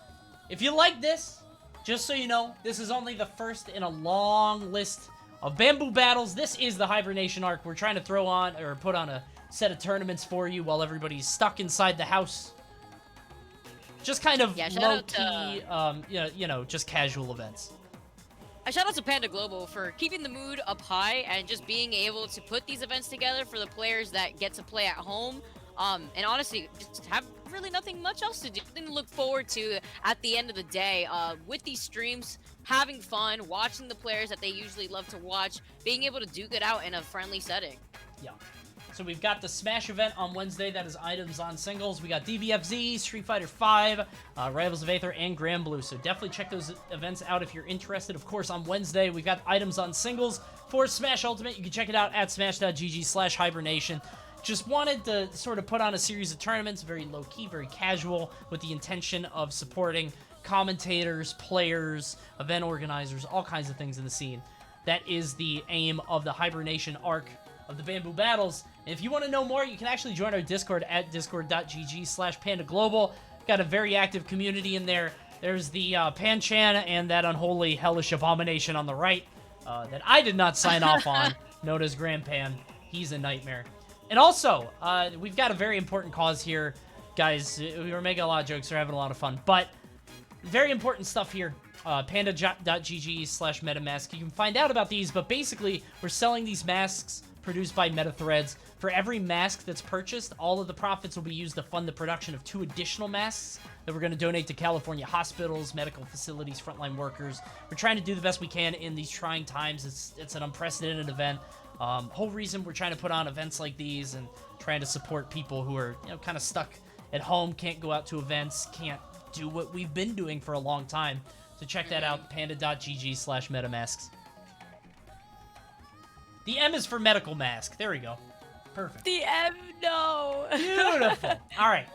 if you like this, just so you know, this is only the first in a long list of Bamboo Battles. This is the Hibernation arc. We're trying to throw on, or put on a set of tournaments for you while everybody's stuck inside the house. Just kind of low-key, you know, just casual events. A shout out to Panda Global for keeping the mood up high and just being able to put these events together for the players that get to play at home. And honestly, just have really nothing much else to do. Nothing to look forward to at the end of the day. With these streams, having fun, watching the players that they usually love to watch, being able to duke it out in a friendly setting. Yeah. So we've got the Smash event on Wednesday. That is items on singles. We got DBFZ, Street Fighter V, Rivals of Aether, and Grand Blue. So definitely check those events out if you're interested. Of course, on Wednesday, we've got items on singles for Smash Ultimate. You can check it out at smash.gg/hibernation. Just wanted to sort of put on a series of tournaments, very low-key, very casual, with the intention of supporting commentators, players, event organizers, all kinds of things in the scene. That is the aim of the Hibernation arc of the Bamboo Battles. And if you want to know more, you can actually join our Discord at discord.gg/pandaglobal. Got a very active community in there. There's the Pan-chan and that unholy hellish abomination on the right that I did not sign off on, known as Grand Pan. He's a nightmare. And also, we've got a very important cause here. Guys, we were making a lot of jokes. We're having a lot of fun. But very important stuff here. Panda.gg/metamask. You can find out about these, but basically, we're selling these masks produced by MetaThreads. For every mask that's purchased, all of the profits will be used to fund the production of 2 additional masks that we're going to donate to California hospitals, medical facilities, frontline workers. We're trying to do the best we can in these trying times. It's an unprecedented event. Whole reason we're trying to put on events like these and trying to support people who are, you know, kind of stuck at home, can't go out to events, can't do what we've been doing for a long time. So check that out, panda.gg/metamasks. The M is for medical mask. There we go. Perfect. The M, no. Beautiful. All right.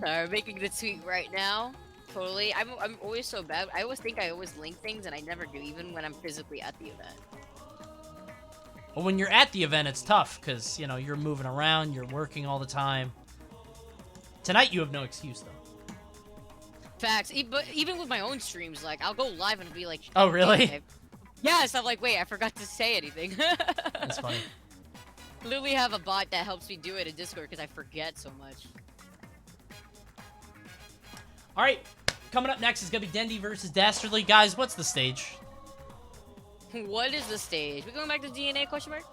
Sorry, making the tweet right now. Totally. I'm always so bad. I always think I always link things, and I never do, even when I'm physically at the event. But when you're at the event, it's tough because, you know, you're moving around, you're working all the time. Tonight, you have no excuse, though. Facts. But even with my own streams, like, I'll go live and be like... Oh, really? "Hey, yes, I'm like, wait, I forgot to say anything. That's funny. Literally have a bot that helps me do it in Discord because I forget so much. All right, coming up next is going to be Dendy versus Dastardly. Guys, what's the stage? What is the stage? We going back to DNA, question mark?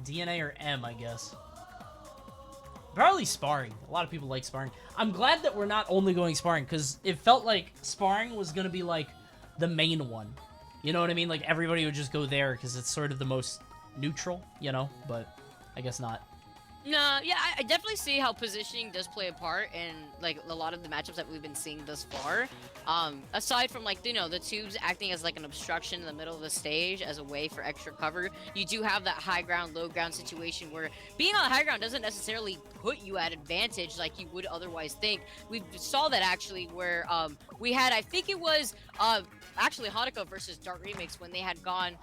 DNA or M, I guess. Probably sparring. A lot of people like sparring. I'm glad that we're not only going sparring, because it felt like sparring was going to be, like, the main one. You know what I mean? Like, everybody would just go there, because it's sort of the most neutral, you know? But I guess not. No, yeah, I definitely see how positioning does play a part in, like, a lot of the matchups that we've been seeing thus far. Aside from, like, you know, the tubes acting as, like, an obstruction in the middle of the stage as a way for extra cover, you do have that high ground, low ground situation where being on high ground doesn't necessarily put you at advantage like you would otherwise think. We saw that, actually, where we had, I think it was, actually Hanukkah versus Dartremix when they had gone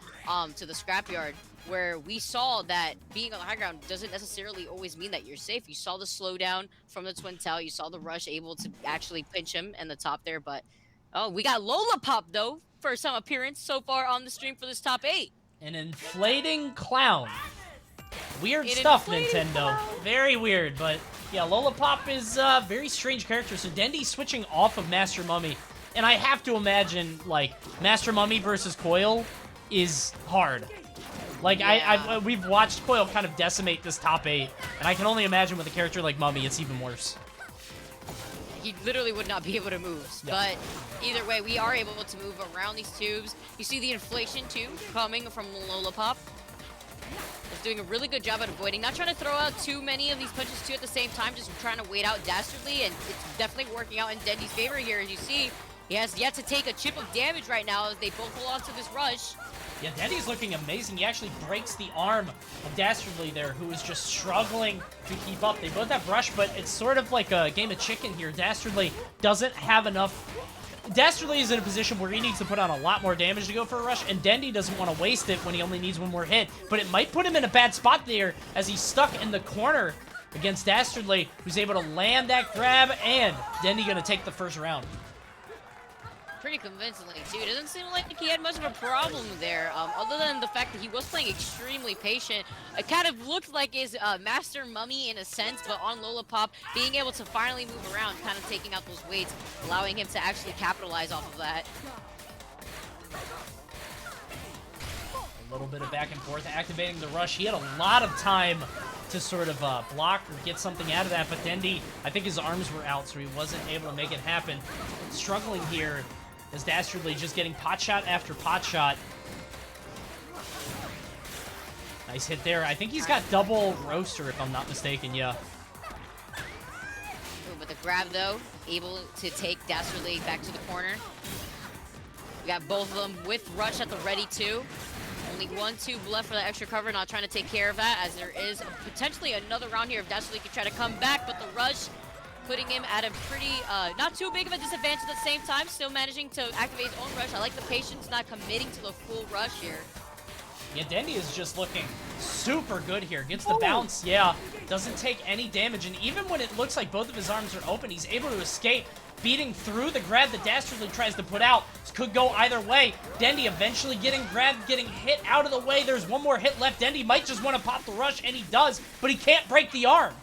to the scrapyard, where we saw that being on the high ground doesn't necessarily always mean that you're safe. You saw the slowdown from the Twin Tail. You saw the rush able to actually pinch him in the top there. But, oh, we got Lola Pop, though, for some appearance so far on the stream for this top 8. An inflating clown. Weird stuff, Nintendo. Very weird, but yeah, Lola Pop is a very strange character. So Dendy switching off of Master Mummy. And I have to imagine, like, Master Mummy versus Coil is hard. Like, yeah. we've watched Coil kind of decimate this top 8, and I can only imagine with a character like Mummy, it's even worse. He literally would not be able to move. Yep. But either way, we are able to move around these tubes. You see the inflation tube coming from Lola Pop. Is doing a really good job at avoiding, not trying to throw out too many of these punches too at the same time, just trying to wait out Dastardly, and it's definitely working out in Dendy's favor here. As you see, he has yet to take a chip of damage right now as they both hold on to this rush. Yeah, Dendy's looking amazing. He actually breaks the arm of Dastardly there, who is just struggling to keep up. They both have rush, but it's sort of like a game of chicken here. Dastardly doesn't have enough. Dastardly is in a position where he needs to put on a lot more damage to go for a rush, and Dendy doesn't want to waste it when he only needs one more hit. But it might put him in a bad spot there as he's stuck in the corner against Dastardly, who's able to land that grab, and Dendy going to take the first round. Pretty convincingly, too. It doesn't seem like he had much of a problem there, other than the fact that he was playing extremely patient. It kind of looked like his Master Mummy in a sense, but on Lola Pop, being able to finally move around, kind of taking out those weights, allowing him to actually capitalize off of that. A little bit of back and forth, activating the rush. He had a lot of time to sort of block or get something out of that, but Dendy, I think his arms were out, so he wasn't able to make it happen. Struggling here as Dastardly just getting pot shot after pot shot. Nice hit there. I think he's got double roaster, if I'm not mistaken, yeah. Ooh, but the grab, though, able to take Dastardly back to the corner. We got both of them with rush at the ready, too. Only one tube left for that extra cover, not trying to take care of that, as there is potentially another round here if Dastardly could try to come back, but the rush putting him at a pretty, not too big of a disadvantage at the same time, still managing to activate his own rush. I like the patience, not committing to the full rush here. Yeah, Dendy is just looking super good here. Gets the bounce, yeah. Doesn't take any damage, and even when it looks like both of his arms are open, he's able to escape, beating through the grab that Dastardly tries to put out. This could go either way. Dendy eventually getting grabbed, getting hit out of the way. There's one more hit left. Dendy might just want to pop the rush, and he does, but he can't break the arm.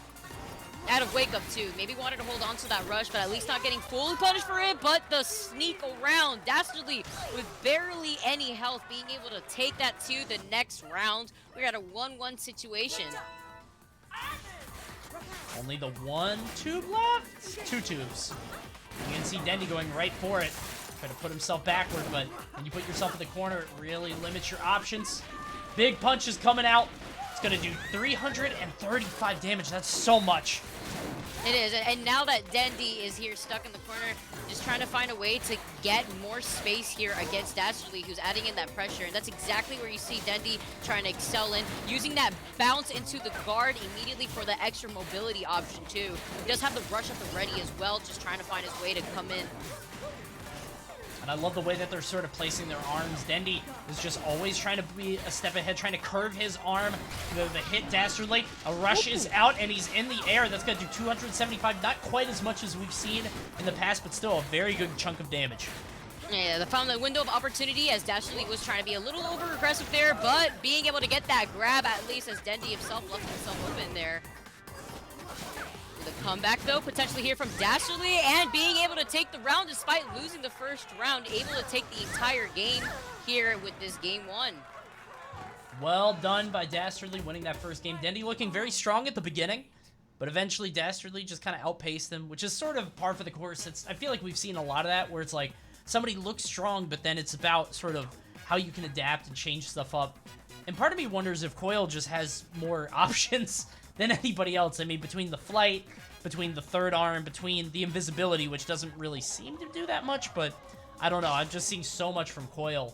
Out of wake up too. Maybe wanted to hold on to that rush, but at least not getting fully punished for it. But the sneak around, Dastardly with barely any health, being able to take that to the next round. We're at a 1-1 situation. Only the one tube left? Two tubes. You can see Dendy going right for it. Try to put himself backward, but when you put yourself in the corner, it really limits your options. Big punches coming out. It's going to do 335 damage. That's so much. It is, and now that Dendy is here stuck in the corner, just trying to find a way to get more space here against Dastardly, who's adding in that pressure, and that's exactly where you see Dendy trying to excel in, using that bounce into the guard immediately for the extra mobility option too. He does have the rush at the ready as well, just trying to find his way to come in. And I love the way that they're sort of placing their arms. Dendy is just always trying to be a step ahead, trying to curve his arm. The hit Dastardly. A rush is out, and he's in the air. That's going to do 275. Not quite as much as we've seen in the past, but still a very good chunk of damage. Yeah, they found the window of opportunity as Dastardly was trying to be a little over-aggressive there, but being able to get that grab at least as Dendy himself left himself open there. The comeback, though, potentially here from Dastardly, and being able to take the round despite losing the first round, able to take the entire game here with this game 1. Well done by Dastardly winning that first game. Dendy looking very strong at the beginning, but eventually Dastardly just kind of outpaced him, which is sort of par for the course. I feel like we've seen a lot of that where it's like somebody looks strong, but then it's about sort of how you can adapt and change stuff up. And part of me wonders if Coil just has more options than anybody else. I mean, between the flight, between the third arm, between the invisibility, which doesn't really seem to do that much, but I don't know. I'm just seeing so much from Coil.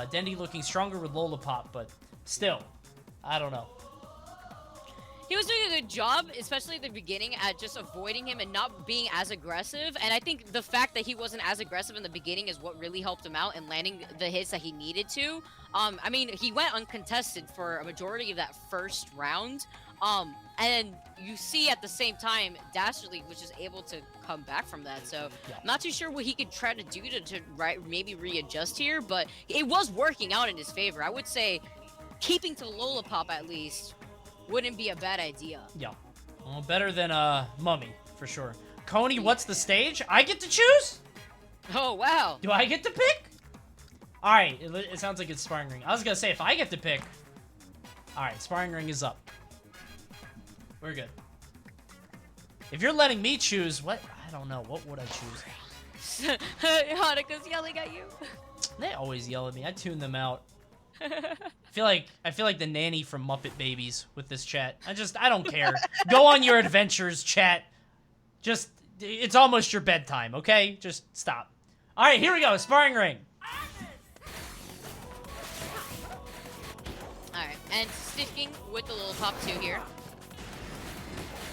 Dendy looking stronger with Lollipop, but still, I don't know. He was doing a good job, especially at the beginning, at just avoiding him and not being as aggressive. And I think the fact that he wasn't as aggressive in the beginning is what really helped him out in landing the hits that he needed to. I mean, he went uncontested for a majority of that first round. And you see at the same time, Dastardly was just able to come back from that. So Yeah. I'm not too sure what he could try to do to maybe readjust here, but it was working out in his favor. I would say keeping to Lollipop at least wouldn't be a bad idea. Yeah. Well, better than Mummy, for sure. Coney, what's the stage? I get to choose? Oh, wow. Do I get to pick? Alright, it sounds like it's Sparring Ring. I was gonna say, if I get to pick... Alright, Sparring Ring is up. We're good. If you're letting me choose, what? I don't know. What would I choose? Hanukkah's yelling at you. They always yell at me. I tune them out. I feel like the nanny from Muppet Babies with this chat. I don't care. Go on your adventures, chat. Just, it's almost your bedtime, okay? Just stop. All right, here we go. Sparring Ring. All right, and sticking with the Lollipop 2 here.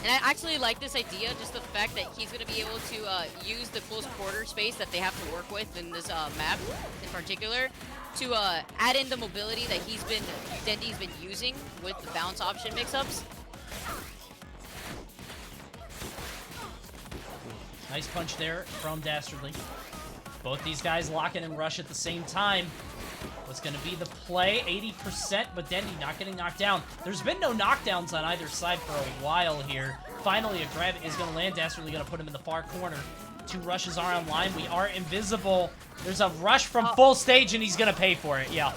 And I actually like this idea, just the fact that he's going to be able to use the close quarter space that they have to work with in this map in particular to add in the mobility that Dendy's been using with the bounce option mix-ups. Nice punch there from Dastardly. Both these guys lock in and rush at the same time. What's going to be the play? 80%, but Dendy not getting knocked down. There's been no knockdowns on either side for a while here. Finally, a grab is going to land. Dastardly going to put him in the far corner. 2 rushes are online. We are invisible. There's a rush from full stage, and he's going to pay for it. Yeah.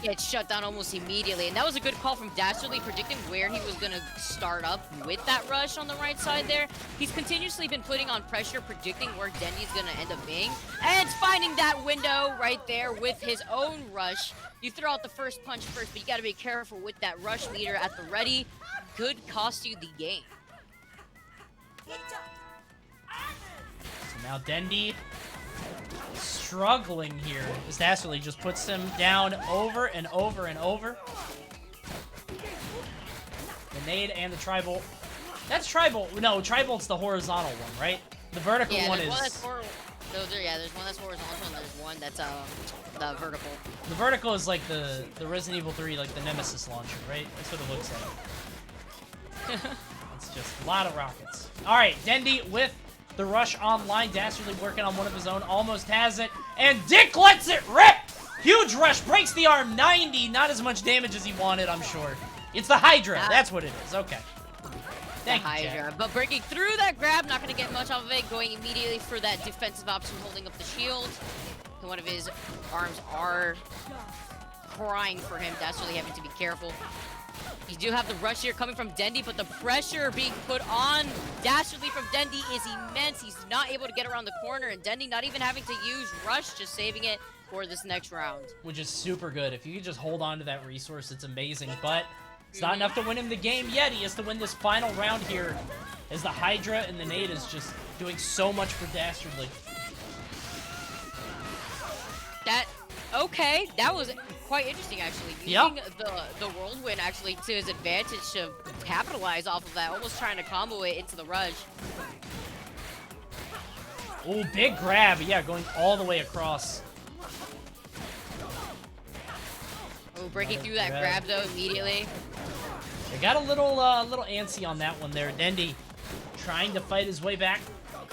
Gets shut down almost immediately, and that was a good call from Dastardly, predicting where he was going to start up with that rush on the right side there. He's continuously been putting on pressure, predicting where Dendy's going to end up being, and finding that window right there with his own rush. You throw out the first punch first, but you got to be careful with that rush leader at the ready. Could cost you the game. So now Dendy struggling here as Dastardly just puts him down over and over and over. The nade and the tri-bolt. That's tri-bolt. No, tri-bolt's the horizontal one, right? The vertical one is... there's one that's horizontal and there's one that's the vertical. The vertical is like the Resident Evil 3, like the Nemesis launcher, right? That's what it looks like. It's just a lot of rockets. All right, Dendy with the rush online. Dastardly working on one of his own. Almost has it. And Dick lets it rip! Huge rush. Breaks the arm. 90. Not as much damage as he wanted, I'm sure. It's the Hydra. That's what it is. Okay. Thank you, Hydra. Jack. But breaking through that grab, not going to get much off of it. Going immediately for that defensive option, holding up the shield. And one of his arms are crying for him. Dastardly having to be careful. You do have the rush here coming from Dendy, but the pressure being put on Dastardly from Dendy is immense. He's not able to get around the corner, and Dendy not even having to use rush, just saving it for this next round. Which is super good. If you could just hold on to that resource, it's amazing. But it's not enough to win him the game yet. He has to win this final round here as the Hydra and the nade is just doing so much for Dastardly. Okay, that was quite interesting, actually. Using the whirlwind, actually, to his advantage to capitalize off of that, almost trying to combo it into the rush. Oh, big grab. Yeah, going all the way across. Oh, breaking through that grab though immediately. They got a little antsy on that one there. Dendy trying to fight his way back.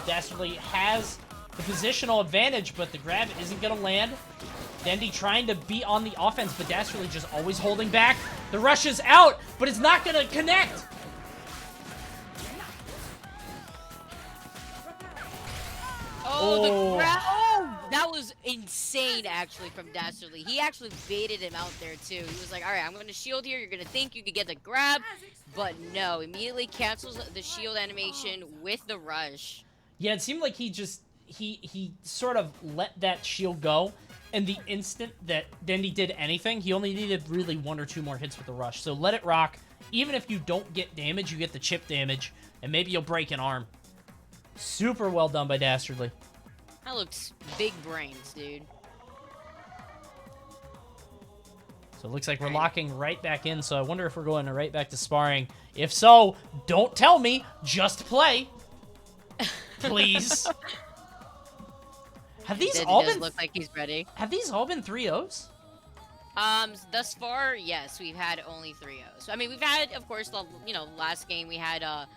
Dastardly has the positional advantage, but the grab isn't going to land. Dendy trying to be on the offense, but Dastardly just always holding back. The rush is out, but it's not going to connect. Oh, the grab. Oh, that was insane, actually, from Dastardly. He actually baited him out there, too. He was like, all right, I'm going to shield here. You're going to think you could get the grab. But no, immediately cancels the shield animation with the rush. Yeah, it seemed like he just, he sort of let that shield go. And the instant that Dendy did anything, he only needed really 1 or 2 more hits with the rush. So let it rock. Even if you don't get damage, you get the chip damage. And maybe you'll break an arm. Super well done by Dastardly. That looks big brains, dude. So it looks like we're locking right back in. So I wonder if we're going right back to sparring. If so, don't tell me. Just play. Please. Have these all been... look like he's ready. Have these all been 3-0s? Thus far, yes, we've had only 3-0s. I mean, we've had, of course, the, last game we had a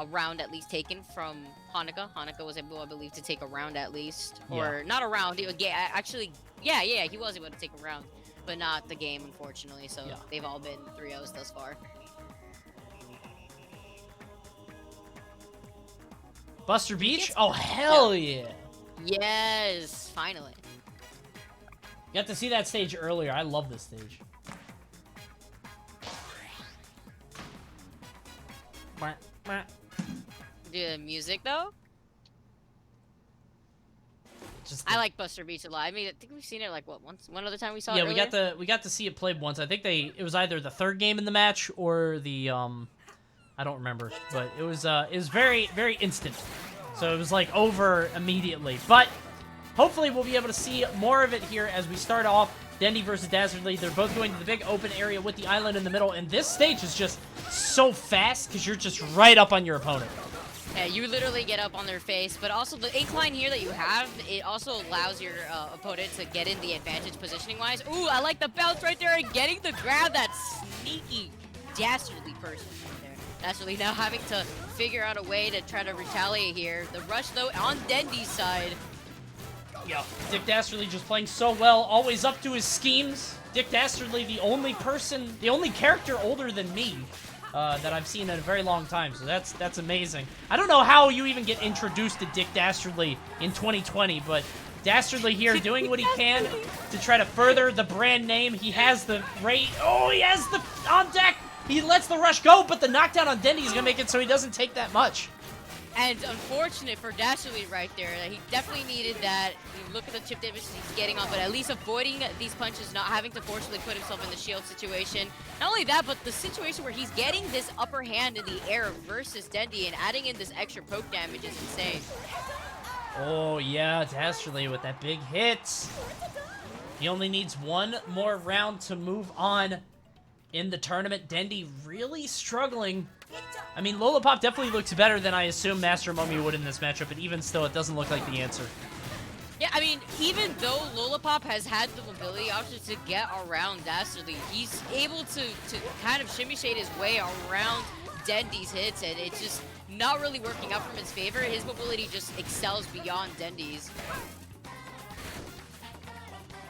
round at least taken from Hanukkah. Hanukkah was able, I believe, to take a round at least. Or not a round. Actually, yeah, he was able to take a round. But not the game, unfortunately. So they've all been 3-0s thus far. Buster Beach? Oh, hell yeah. Yes, finally. Got to see that stage earlier. I love this stage. The music, though? I like Buster Beach a lot. I mean, I think we've seen it like one other time we saw it. Yeah, we got to see it played once. I think it was either the 3rd game in the match or the I don't remember, but it was very, very instant. So it was like over immediately. But hopefully we'll be able to see more of it here as we start off. Dendy versus Dastardly. They're both going to the big open area with the island in the middle, and this stage is just so fast because you're just right up on your opponent. Yeah, you literally get up on their face, but also the incline here that you have, it also allows your opponent to get in the advantage positioning-wise. Ooh, I like the bounce right there and getting the grab, that sneaky Dastardly person right there. Dastardly now having to figure out a way to try to retaliate here. The rush, though, on Dendy's side. Yo, Dick Dastardly just playing so well, always up to his schemes. Dick Dastardly, the only character older than me that I've seen in a very long time, so that's amazing. I don't know how you even get introduced to Dick Dastardly in 2020, but Dastardly here doing what he can to try to further the brand name. He has the rate. Oh, he has the on deck. He lets the rush go, but the knockdown on Dendy is going to make it so he doesn't take that much. And unfortunate for Dastardly right there. He definitely needed that. You look at the chip damage he's getting on, but at least avoiding these punches, not having to forcibly put himself in the shield situation. Not only that, but the situation where he's getting this upper hand in the air versus Dendy and adding in this extra poke damage is insane. Oh, yeah, Dastardly with that big hit. He only needs 1 more round to move on in the tournament. Dendy really struggling. I mean, Lollipop definitely looks better than I assume Master Mummy would in this matchup, but even still, it doesn't look like the answer. Yeah, I mean, even though Lollipop has had the mobility option to get around Dastardly, he's able to kind of shimmy shade his way around Dendy's hits, and it's just not really working out from his favor. His mobility just excels beyond Dendy's.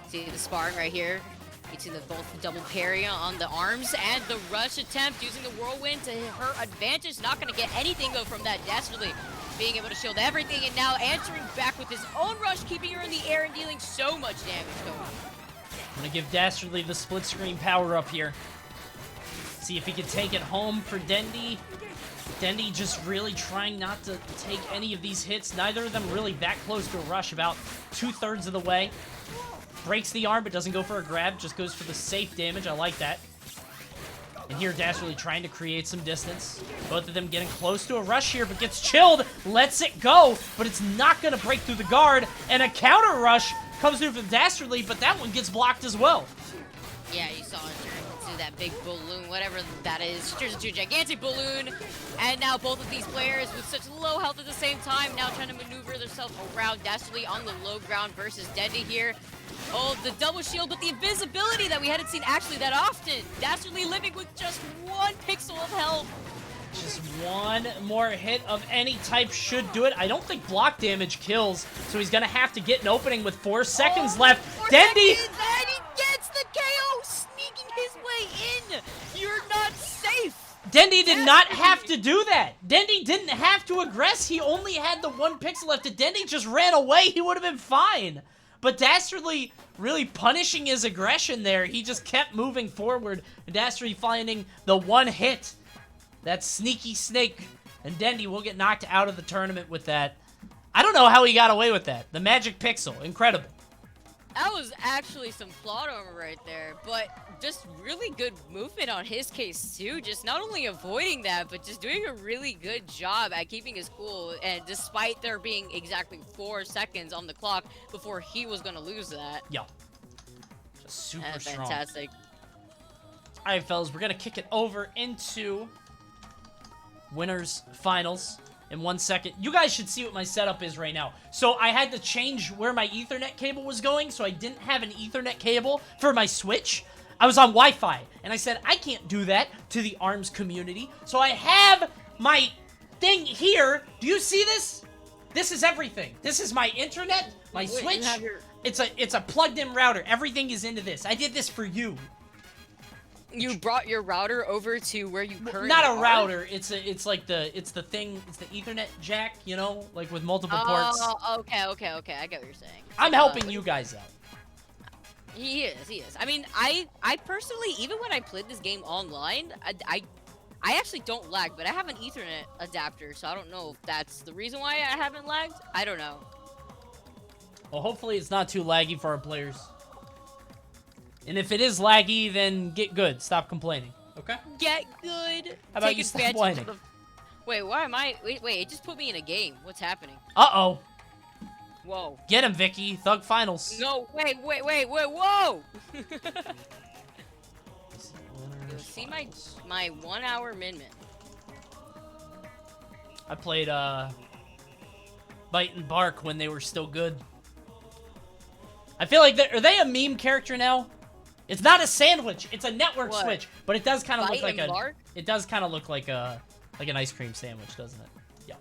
See the sparring right here. Between the both double parry on the arms and the rush attempt using the whirlwind to her advantage. Not going to get anything though from that Dastardly being able to shield everything and now answering back with his own rush, keeping her in the air and dealing so much damage going. I'm going to give Dastardly the split screen power up here. See if he can take it home for Dendy. Dendy just really trying not to take any of these hits. Neither of them really that close to a rush, about 2/3 of the way. Breaks the arm, but doesn't go for a grab, just goes for the safe damage. I like that. And here, Dastardly trying to create some distance. Both of them getting close to a rush here, but gets chilled, lets it go, but it's not going to break through the guard, and a counter rush comes through from Dastardly, but that one gets blocked as well. Yeah, you saw it during that big balloon, whatever that is. She turns into a gigantic balloon, and now both of these players with such low health at the same time, now trying to maneuver themselves around Dastardly on the low ground versus Dendy here. Oh, the double shield, but the invisibility that we hadn't seen actually that often. Dastardly living with just 1 pixel of health. Just one more hit of any type should do it. I don't think block damage kills, so he's gonna have to get an opening with 4 seconds left. 4 Dendy! seconds, and he gets the KO, sneaking his way in. You're not safe. Dendy did not have to do that. Dendy didn't have to aggress. He only had the 1 pixel left. If Dendy just ran away, he would have been fine. But Dastardly really punishing his aggression there. He just kept moving forward. And Dastardly finding the 1 hit. That sneaky snake. And Dendy will get knocked out of the tournament with that. I don't know how he got away with that. The magic pixel. Incredible. That was actually some plot armor right there, but just really good movement on his case too. Just not only avoiding that, but just doing a really good job at keeping his cool. And despite there being exactly 4 seconds on the clock before he was going to lose that. Yeah. Just super strong. Fantastic. All right, fellas, we're going to kick it over into winners finals in 1 second. You guys should see what my setup is right now. So I had to change where my Ethernet cable was going, so I didn't have an Ethernet cable for my Switch. I was on Wi-Fi, and I said, I can't do that to the ARMS community. So I have my thing here. Do you see this? This is everything. This is my internet, my Switch. It's a plugged-in router. Everything is into this. I did this for you. You brought your router over to where you currently Not a are? router. It's the thing. It's the Ethernet jack. You know, like with multiple ports. Oh, okay. I get what you're saying. I'm helping you guys out. He is. I mean, I personally, even when I played this game online, I actually don't lag, but I have an Ethernet adapter, so I don't know if that's the reason why I haven't lagged. I don't know. Well, hopefully it's not too laggy for our players. And if it is laggy, then get good. Stop complaining. Okay? Get good. How about you stop whining? Wait, why am I? Wait, it just put me in a game. What's happening? Uh-oh. Whoa. Get him, Vicky. Thug Finals. No, wait, whoa! See my 1 hour min. I played, Bite and Bark when they were still good. I feel like are they a meme character now? It's not a sandwich. It's a network switch, but it does kind of look like it does kind of look like an ice cream sandwich, doesn't it? Yeah.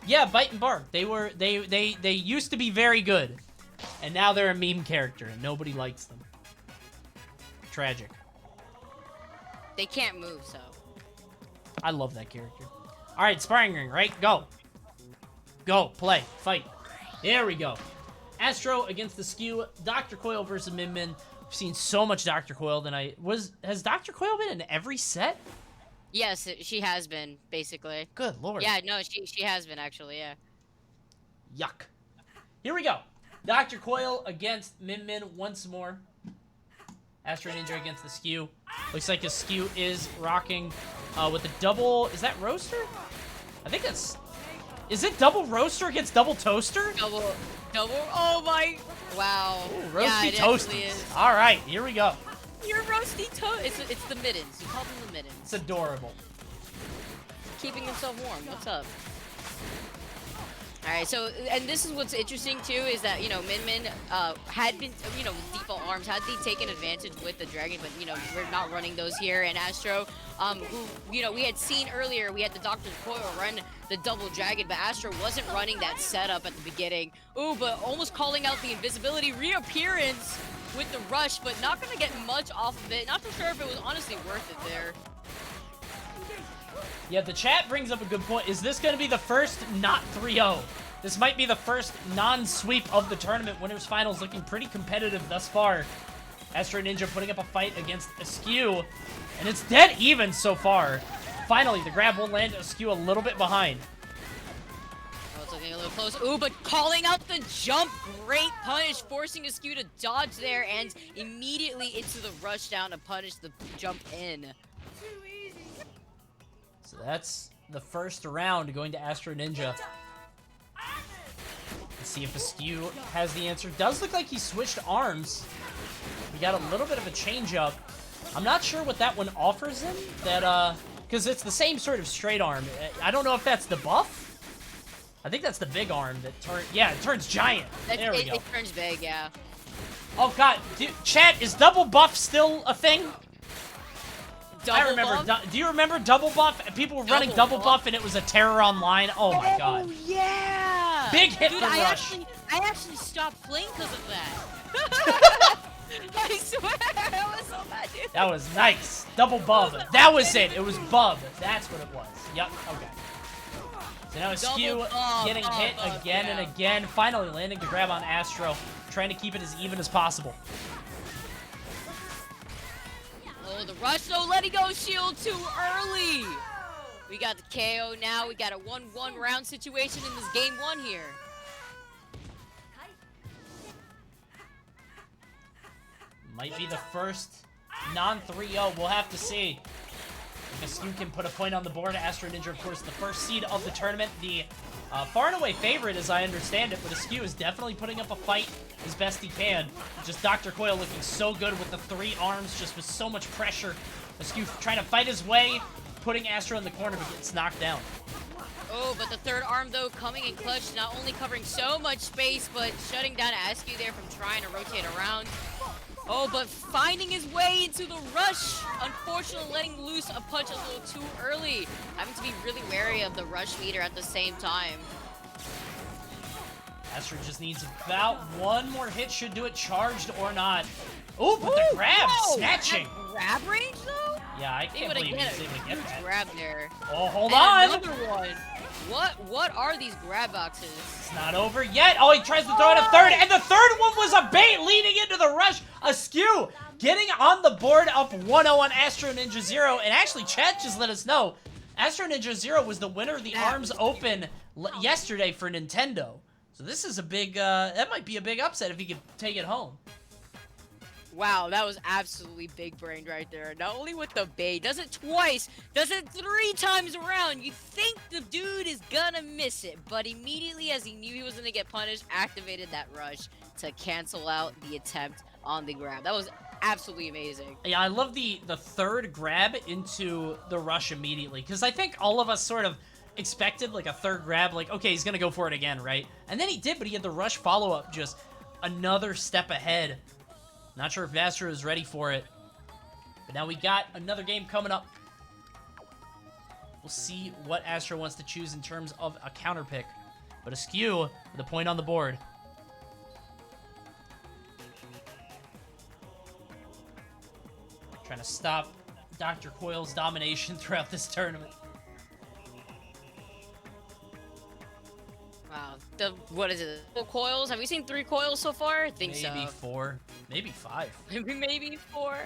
Yeah, Bite and Bark. They used to be very good, and now they're a meme character, and nobody likes them. Tragic. They can't move, so. I love that character. All right, sparring ring, right? Go. Go, play, fight. There we go. Astro against Asqew. Dr. Coil versus Min Min. I've seen so much Dr. Coil than has Dr. Coil been in every set? Yes, she has been, basically. Good lord. Yeah, no, she has been, actually, yeah. Yuck. Here we go. Dr. Coil against Min Min once more. Astro Ninja against Asqew. Looks like Asqew is rocking with the double... Is that roaster? I think that's... Is it double roaster against double toaster? Double... Oh my... Wow. Ooh, roasty yeah, toasties. All right, here we go. You're roasty toast. It's the mittens. You call them the mittens. It's adorable. Keeping himself warm. What's up? All right, so, and this is what's interesting, too, is that, Min Min had been, with default arms, had they taken advantage with the dragon, but, we're not running those here. And Astro, who, we had seen earlier, we had the Dr. Coil run the double dragon, but Astro wasn't running that setup at the beginning. Ooh, but almost calling out the invisibility reappearance with the rush, but not going to get much off of it. Not too sure if it was honestly worth it there. Yeah, the chat brings up a good point. Is this going to be the first not 3-0? This might be the first non-sweep of the tournament. Winners Finals looking pretty competitive thus far. Astro Ninja putting up a fight against Asqew, and it's dead even so far. Finally, the grab will land Asqew a little bit behind. Oh, it's looking a little close. Ooh, but calling out the jump. Great punish, forcing Asqew to dodge there and immediately into the rush down to punish the jump in. So that's the first round going to Astro Ninja. Let's see if Asqew has the answer. Does look like he switched arms. We got a little bit of a change up. I'm not sure what that one offers him. That, because it's the same sort of straight arm. I don't know if that's the buff. I think that's the big arm that turns... Yeah, it turns giant. There we go. It turns big, yeah. Oh, God. Dude, chat, is double buff still a thing? I remember. Do you remember double buff? People were running double buff, and it was a terror online. Oh, my God. Oh, yeah. Big hit Dude, from Rush. I actually stopped playing because of that. I swear, that was so bad, dude. That was nice. Double bub. That was it. It was bub. That's what it was. Yep. Okay. So now Asqew getting hit again and again. Finally landing the grab on Astro. Trying to keep it as even as possible. Oh, the rush though, letting go shield too early. We got the KO now. We got a 1-1 round situation in this game 1 here. Might be the first non-3-0. We'll have to see if Asqew can put a point on the board. Astro Ninja, of course, the first seed of the tournament. The far and away favorite, as I understand it, but Asqew is definitely putting up a fight as best he can. Just Dr. Coil looking so good with the 3 arms, just with so much pressure. Asqew trying to fight his way, putting Astro in the corner, but gets knocked down. Oh, but the 3rd arm, though, coming in clutch, not only covering so much space, but shutting down Asqew there from trying to rotate around. Oh, but finding his way into the rush. Unfortunately, letting loose a punch a little too early. Having to be really wary of the rush meter at the same time. Astro just needs about 1 more hit. Should do it, charged or not. Oh, but the grab, snatching. Grab range, though? Yeah, I can't believe he's able to get that. Grab there. Oh, hold on. Another one. What are these grab boxes? It's not over yet. Oh, he tries to throw in a 3rd, and the 3rd one was a bait leading into the rush. Asqew getting on the board up 1-0 on Astro Ninja Zero, and actually, chat just let us know Astro Ninja Zero was the winner of the Arms Open yesterday for Nintendo. So this is a big, that might be a big upset if he could take it home. Wow, that was absolutely big brained right there. Not only with the bait, does it twice, does it 3 times around. You think the dude is gonna miss it, but immediately as he knew he was gonna get punished, activated that rush to cancel out the attempt on the grab. That was absolutely amazing. Yeah, I love the 3rd grab into the rush immediately, because I think all of us sort of expected like a 3rd grab, like, okay, he's gonna go for it again, right? And then he did, but he had the rush follow-up just another step ahead. Not sure if Astro is ready for it. But now we got another game coming up. We'll see what Astro wants to choose in terms of a counter pick. But Asqew with a point on the board. Trying to stop Dr. Coil's domination throughout this tournament. Wow, what is it? 4 coils? Have we seen 3 coils so far? I think so. Maybe 4, maybe 5. Maybe 4.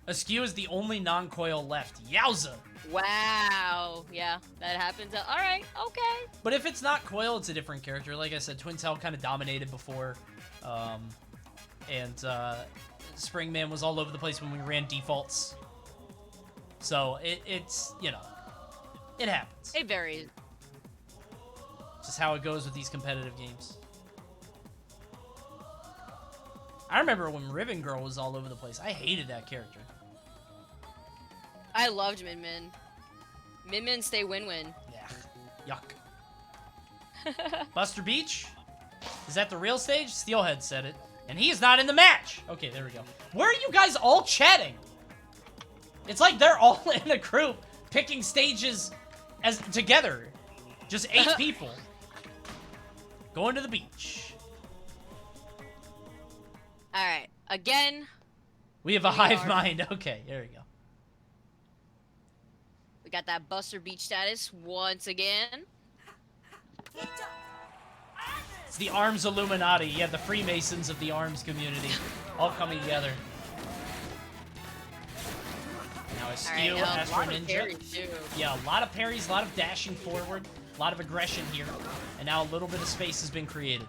Asqew is the only non-coil left. Yowza! Wow. Yeah, that happens. All right. Okay. But if it's not coil, it's a different character. Like I said, Twin Tail kind of dominated before, and Springman was all over the place when we ran defaults. So it's you know, it happens. It varies. Just how it goes with these competitive games. I remember when Ribbon Girl was all over the place. I hated that character. I loved Min Min. Min Min stay win-win. Yeah. Yuck. Buster Beach? Is that the real stage? Steelhead said it. And he is not in the match! Okay, there we go. Where are you guys all chatting? It's like they're all in a group picking stages as together. Just 8 people. Going to the beach. Alright, again. We have a hive mind. Okay, there we go. We got that Buster Beach status once again. It's the Arms Illuminati. Yeah, the Freemasons of the Arms community. All coming together. Now Asqew, Astro Ninja. Yeah, a lot of parries, a lot of dashing forward, a lot of aggression here. And now a little bit of space has been created.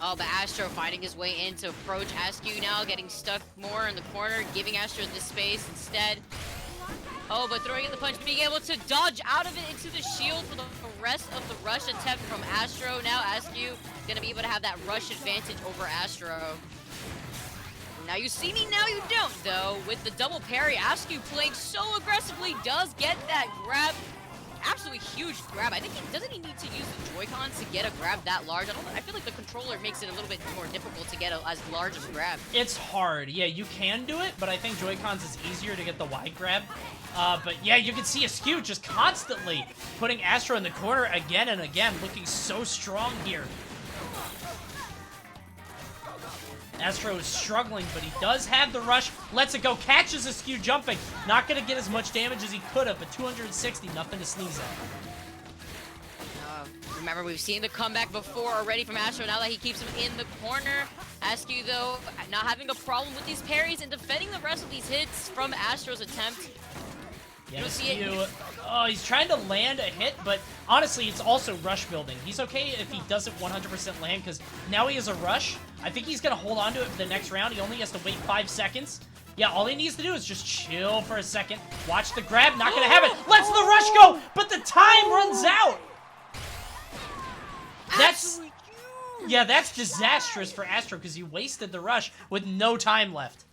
Oh, but Astro finding his way in to approach Asqew now, getting stuck more in the corner, giving Astro this space instead. Oh, but throwing in the punch, being able to dodge out of it into the shield for the rest of the rush attempt from Astro. Now Asqew gonna be able to have that rush advantage over Astro. Now you see me, now you don't, though. With the double parry, Asqew playing so aggressively does get that grab. Absolutely huge grab. I think doesn't he need to use the Joy-Cons to get a grab that large? I feel like the controller makes it a little bit more difficult to get as large of a grab. It's hard. Yeah, you can do it, but I think Joy-Cons is easier to get the wide grab. But yeah, you can see Asqew just constantly putting Astro in the corner again and again, looking so strong here. Astro is struggling, but he does have the rush. Lets it go, catches Asqew jumping. Not going to get as much damage as he could have, but 260, nothing to sneeze at. Remember, we've seen the comeback before already from Astro, now that he keeps him in the corner. Asqew, though, not having a problem with these parries and defending the rest of these hits from Astro's attempt. Yeah, Asqew, oh, he's trying to land a hit, but honestly, it's also rush building. He's okay if he doesn't 100% land, because now he has a rush. I think he's going to hold on to it for the next round. He only has to wait 5 seconds. Yeah, all he needs to do is just chill for a second. Watch the grab, not going to have it. Lets the rush go, but the time runs out. Yeah, that's disastrous for Astro, because he wasted the rush with no time left.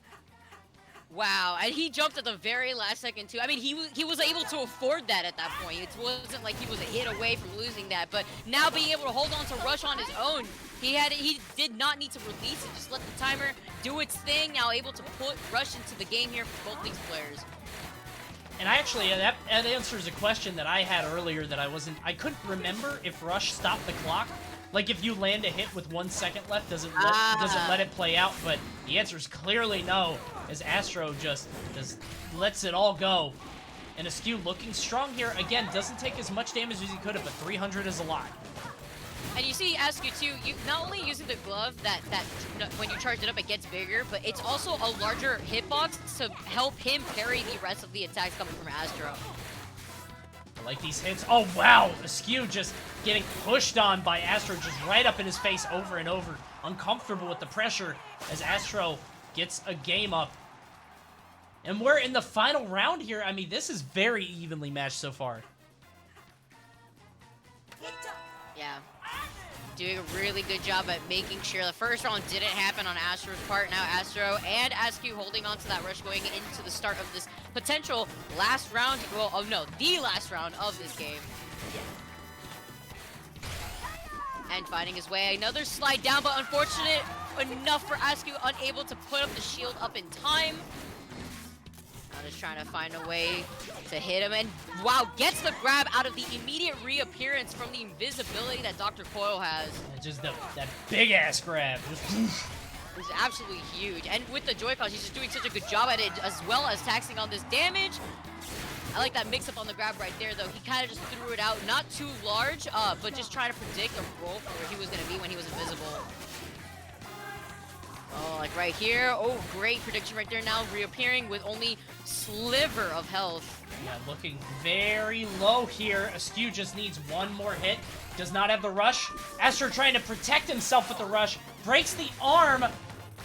Wow, and he jumped at the very last second, too. I mean, he was able to afford that at that point. It wasn't like he was a hit away from losing that, but now being able to hold on to rush on his own, he did not need to release it. Just let the timer do its thing. Now able to put rush into the game here for both these players. And I actually, that answers a question that I had earlier that I couldn't remember if rush stopped the clock. Like, if you land a hit with 1 second left, does it let it play out? But the answer is clearly no, as Astro just lets it all go. And Asqew looking strong here. Again, doesn't take as much damage as he could have, but 300 is a lot. And you see Asqew too, not only using the glove that when you charge it up it gets bigger, but it's also a larger hitbox to help him parry the rest of the attacks coming from Astro. I like these hits. Oh, wow. Asqew just getting pushed on by Astro just right up in his face over and over. Uncomfortable with the pressure as Astro gets a game up. And we're in the final round here. I mean, this is very evenly matched so far. Yeah. Doing a really good job at making sure the first round didn't happen on Astro's part. Now Astro and Asqew holding on to that rush going into the start of this potential last round. Well, oh no, the last round of this game. And finding his way. Another slide down, but unfortunate enough for Asqew, unable to put up the shield up in time. Now just trying to find a way to hit him, and wow, gets the grab out of the immediate reappearance from the invisibility that Dr. Coil has. Just that big-ass grab. It's absolutely huge, and with the Joy-Cons, he's just doing such a good job at it, as well as taxing on this damage. I like that mix-up on the grab right there, though. He kind of just threw it out, not too large, but just trying to predict a roll for where he was going to be when he was invisible. Oh, like right here. Oh, great prediction right there now, reappearing with only sliver of health. Yeah, looking very low here. Asqew just needs one more hit. Does not have the rush. Astro trying to protect himself with the rush. Breaks the arm.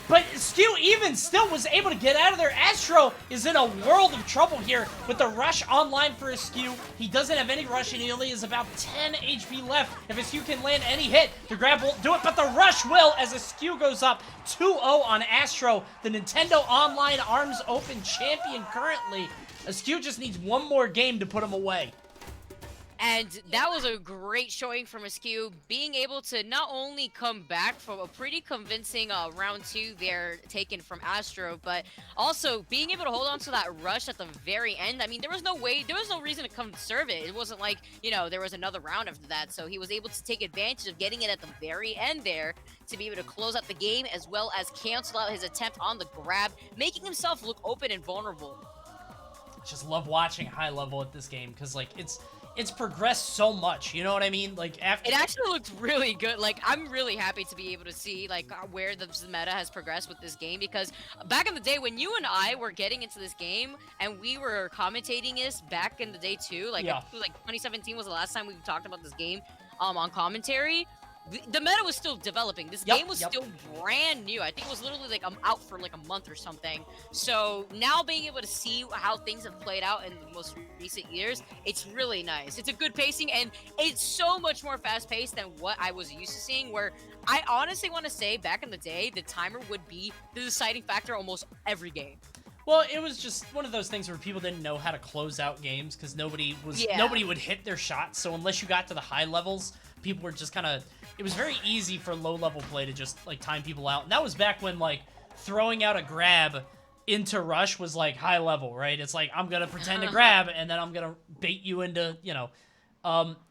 But Asqew even still was able to get out of there. Astro is in a world of trouble here with the rush online for Asqew. He doesn't have any rush and he only has about 10 HP left. If Asqew can land any hit, the grab won't do it, but the rush will as Asqew goes up 2-0 on Astro, the Nintendo Online Arms Open champion currently. Asqew just needs one more game to put him away. And that was a great showing from Asqew, being able to not only come back from a pretty convincing round 2 there taken from Astro, but also being able to hold on to that rush at the very end. I mean, there was no reason to conserve it. It wasn't like, you know, there was another round after that, so he was able to take advantage of getting it at the very end there to be able to close out the game, as well as cancel out his attempt on the grab, making himself look open and vulnerable. Just love watching high level at this game, because, like, it's progressed so much, you know what I mean? Like, after it actually looks really good. Like, I'm really happy to be able to see like where the meta has progressed with this game, because back in the day when you and I were getting into this game and we were commentating this back in the day too, like, yeah. I think it was like 2017 was the last time we talked about this game on commentary. the meta was still developing. This Yep, game was yep. still brand new. I think it was literally like I'm out for like a month or something. So now being able to see how things have played out in the most recent years, it's really nice. It's a good pacing, and it's so much more fast paced than what I was used to seeing. Where I honestly want to say back in the day, the timer would be the deciding factor almost every game. Well, it was just one of those things where people didn't know how to close out games because nobody would hit their shots. So unless you got to the high levels, people were just kind of. It was very easy for low level play to just like time people out. And that was back when like throwing out a grab into rush was like high level, right? It's like I'm gonna pretend to grab and then I'm gonna bait you into,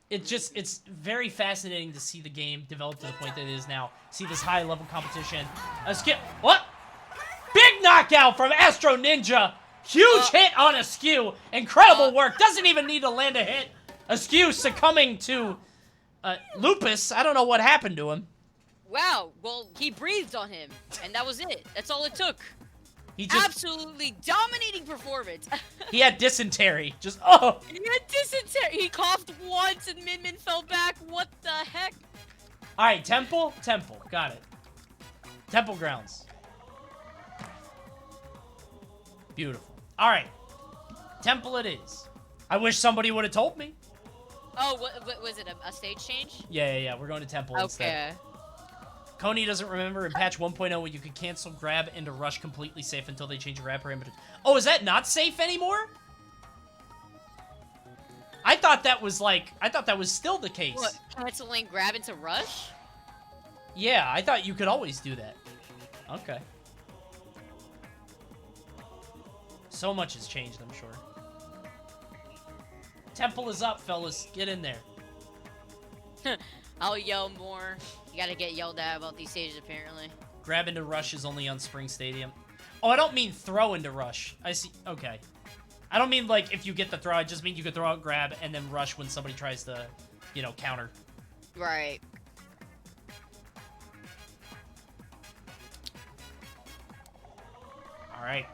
it's very fascinating to see the game develop to the point that it is now. See this high level competition. Skip. What? Big knockout from Astro Ninja. Huge hit on Asqew. Incredible work. Doesn't even need to land a hit. Asqew succumbing to Lupus. I don't know what happened to him. Wow. Well, he breathed on him, and that was it. That's all it took. He just Absolutely dominating performance. he had dysentery. Just He had dysentery. He coughed once, and Min Min fell back. What the heck? All right, Temple. Got it. Temple grounds. Beautiful. All right. Temple it is. I wish somebody would have told me. Oh, what was it? A stage change? Yeah. We're going to Temple instead. Okay. Coney doesn't remember in patch 1.0 when you could cancel grab into rush completely safe until they change grab parameters. Oh, is that not safe anymore? I thought that was still the case. What? Canceling grab into rush? Yeah, I thought you could always do that. Okay. So much has changed, I'm sure. Temple is up, fellas. Get in there. I'll yell more. You gotta get yelled at about these stages, apparently. Grab into rush is only on Spring Stadium. Oh, I don't mean throw into rush. I see. Okay. I don't mean, like, if you get the throw. I just mean you could throw out grab and then rush when somebody tries to, counter. Right. All right.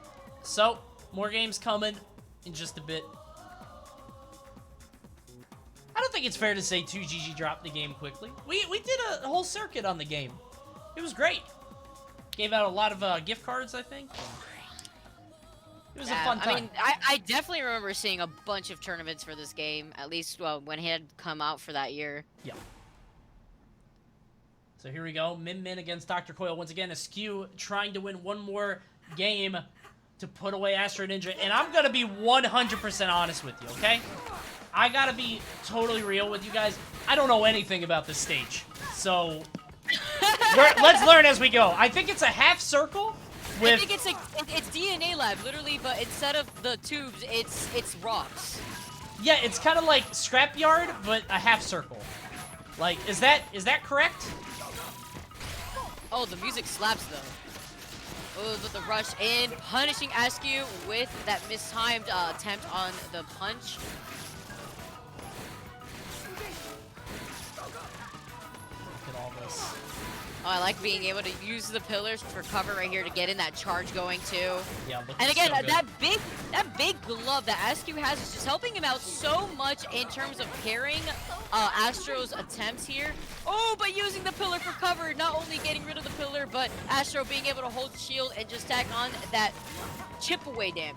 So, more games coming in just a bit. I don't think it's fair to say 2GG dropped the game quickly. We did a whole circuit on the game. It was great. Gave out a lot of gift cards, I think. It was a fun time. I mean, I definitely remember seeing a bunch of tournaments for this game, at least when it had come out for that year. Yeah. So here we go. Min Min against Dr. Coil. Once again, Asqew trying to win one more game to put away Astro Ninja. And I'm going to be 100% honest with you, okay? I got to be totally real with you guys. I don't know anything about this stage. So let's learn as we go. I think it's a half circle. I think it's DNA Lab, literally, but instead of the tubes, it's rocks. Yeah, it's kind of like Scrapyard, but a half circle. Like, is that correct? Oh, the music slaps though. Oh, but the rush in, punishing Asqew with that mistimed attempt on the punch. Look at all this. Oh, I like being able to use the pillars for cover right here to get in that charge going too. Yeah, and again, so good. that big glove that Asqew has is just helping him out so much in terms of parrying Astro's attempts here. Oh, but using the pillar for cover, not only getting rid of the pillar, but Astro being able to hold shield and just tag on that chip away damage.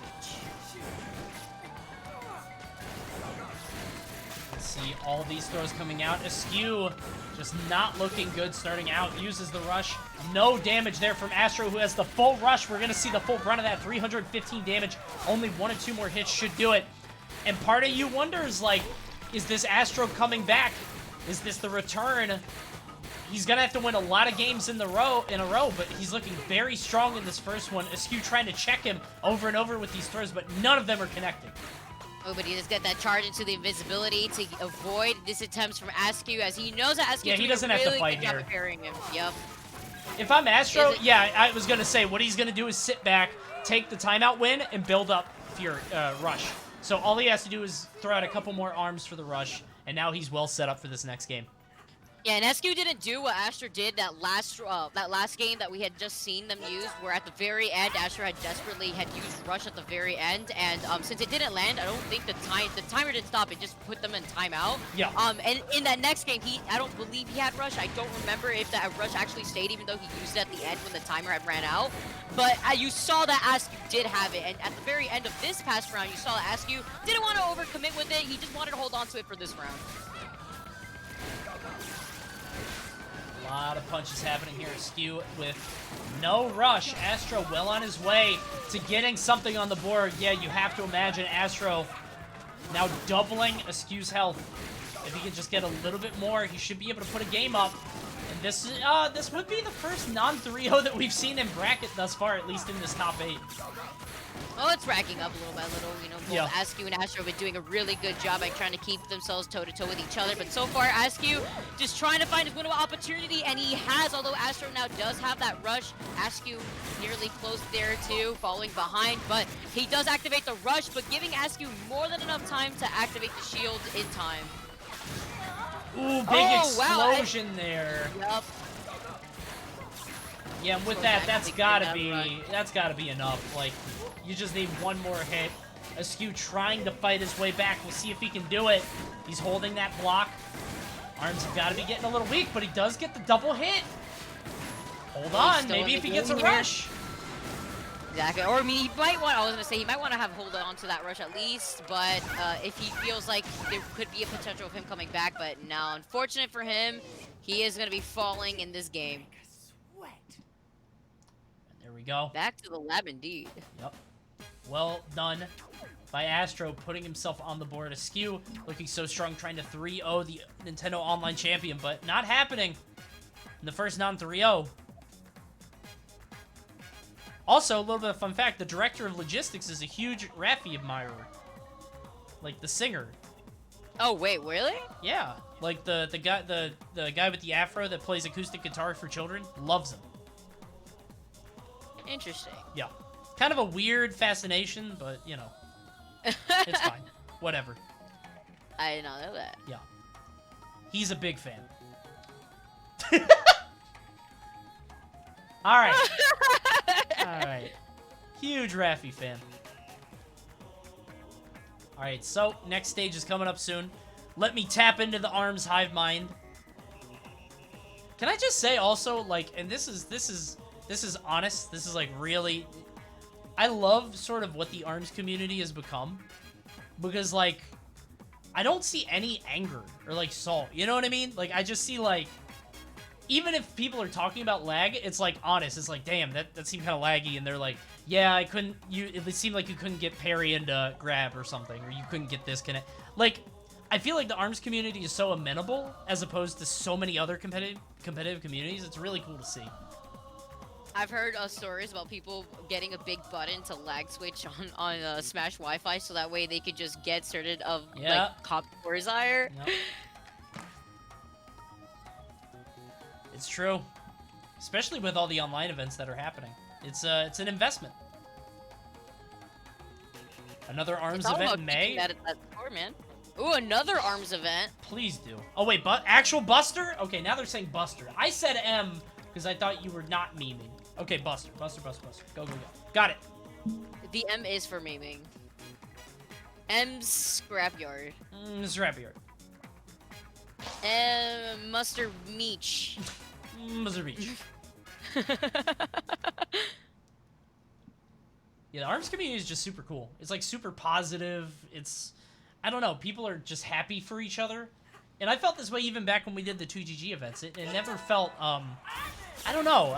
See all these throws coming out. Asqew just not looking good starting out. Uses the rush. No damage there from Astro, who has the full rush. We're going to see the full brunt of that. 315 damage. Only 1 or 2 more hits should do it. And part of you wonders, like, is this Astro coming back? Is this the return? He's going to have to win a lot of games in a row, but he's looking very strong in this first one. Asqew trying to check him over and over with these throws, but none of them are connecting. Oh, but he just got that charge into the invisibility to avoid this attempts from Asqew, as he knows that Asqew he doesn't have to fight here. Him. Yep. If I'm Astro, yeah, I was going to say, what he's going to do is sit back, take the timeout win, and build up for your rush. So all he has to do is throw out a couple more arms for the rush, and now he's well set up for this next game. Yeah, and Asqew didn't do what Astro did that last game that we had just seen them use, where at the very end, Astro had desperately used Rush at the very end, and since it didn't land, I don't think the timer didn't stop. It just put them in timeout. Yeah. And in that next game, I don't believe he had Rush. I don't remember if that Rush actually stayed, even though he used it at the end when the timer had ran out. But you saw that Asqew did have it, and at the very end of this past round, you saw that Asqew didn't want to overcommit with it. He just wanted to hold on to it for this round. A lot of punches happening here. Asqew with no rush. Astro well on his way to getting something on the board. Yeah, you have to imagine Astro now doubling Asqew's health. If he can just get a little bit more, he should be able to put a game up. And this would be the first non-3-0 that we've seen in bracket thus far, at least in this top 8. Oh, it's racking up little by little. You know, both Asqew and Astro have been doing a really good job at trying to keep themselves toe-to-toe with each other. But so far, Asqew just trying to find his winnable opportunity, and he has, although Astro now does have that rush. Asqew nearly close there too, falling behind, but he does activate the rush, but giving Asqew more than enough time to activate the shield in time. Ooh, big explosion there. Yup. Yeah, and with that, that's gotta be enough. Like, you just need one more hit. Asqew trying to fight his way back. We'll see if he can do it. He's holding that block. Arms have got to be getting a little weak, but he does get the double hit. Hold on, maybe if he gets a rush. Exactly, or I mean, he might want. I was gonna say he might want to have hold on to that rush at least, but if he feels like there could be a potential of him coming back, but no, unfortunate for him, he is gonna be falling in this game. There we go. Back to the lab indeed. Yep. Well done by Astro, putting himself on the board. Asqew looking so strong, trying to 3-0 the Nintendo Online Champion, but not happening in the first non-3-0. Also, a little bit of fun fact, the director of logistics is a huge Raffi admirer. Like, the singer. Oh, wait, really? Yeah. Like, the guy with the afro that plays acoustic guitar for children loves him. Interesting. Yeah. Kind of a weird fascination, but, you know, it's fine. Whatever. I did not know that. Yeah. He's a big fan. Alright. Alright. Huge Raffi fan. Alright, so next stage is coming up soon. Let me tap into the ARMS hive mind. Can I just say also, like, and this is honest, this is like really, I love sort of what the ARMS community has become, because like, I don't see any anger or like salt, you know what I mean? Like, I just see like, even if people are talking about lag, it's like honest, it's like, damn, that seemed kind of laggy, and they're like, yeah, it seemed like you couldn't get parry into grab or something, or you couldn't get this connect. Like, I feel like the ARMS community is so amenable, as opposed to so many other competitive communities. It's really cool to see. I've heard stories about people getting a big button to lag switch on Smash Wi-Fi, so that way they could just get started of like cop Corsair. Yep. It's true, especially with all the online events that are happening. It's an investment. Another ARMS event in May. That score, man. Ooh, another ARMS event. Please do. Oh wait, but actual Buster? Okay, now they're saying Buster. I said M because I thought you were not memeing. Okay, Buster. Go. Got it. The M is for memeing. M's Scrapyard. Scrapyard. Mustard Meech. Mustard Meech. Yeah, the ARMS community is just super cool. It's like super positive. It's, I don't know, people are just happy for each other. And I felt this way even back when we did the 2GG events. It never felt, I don't know,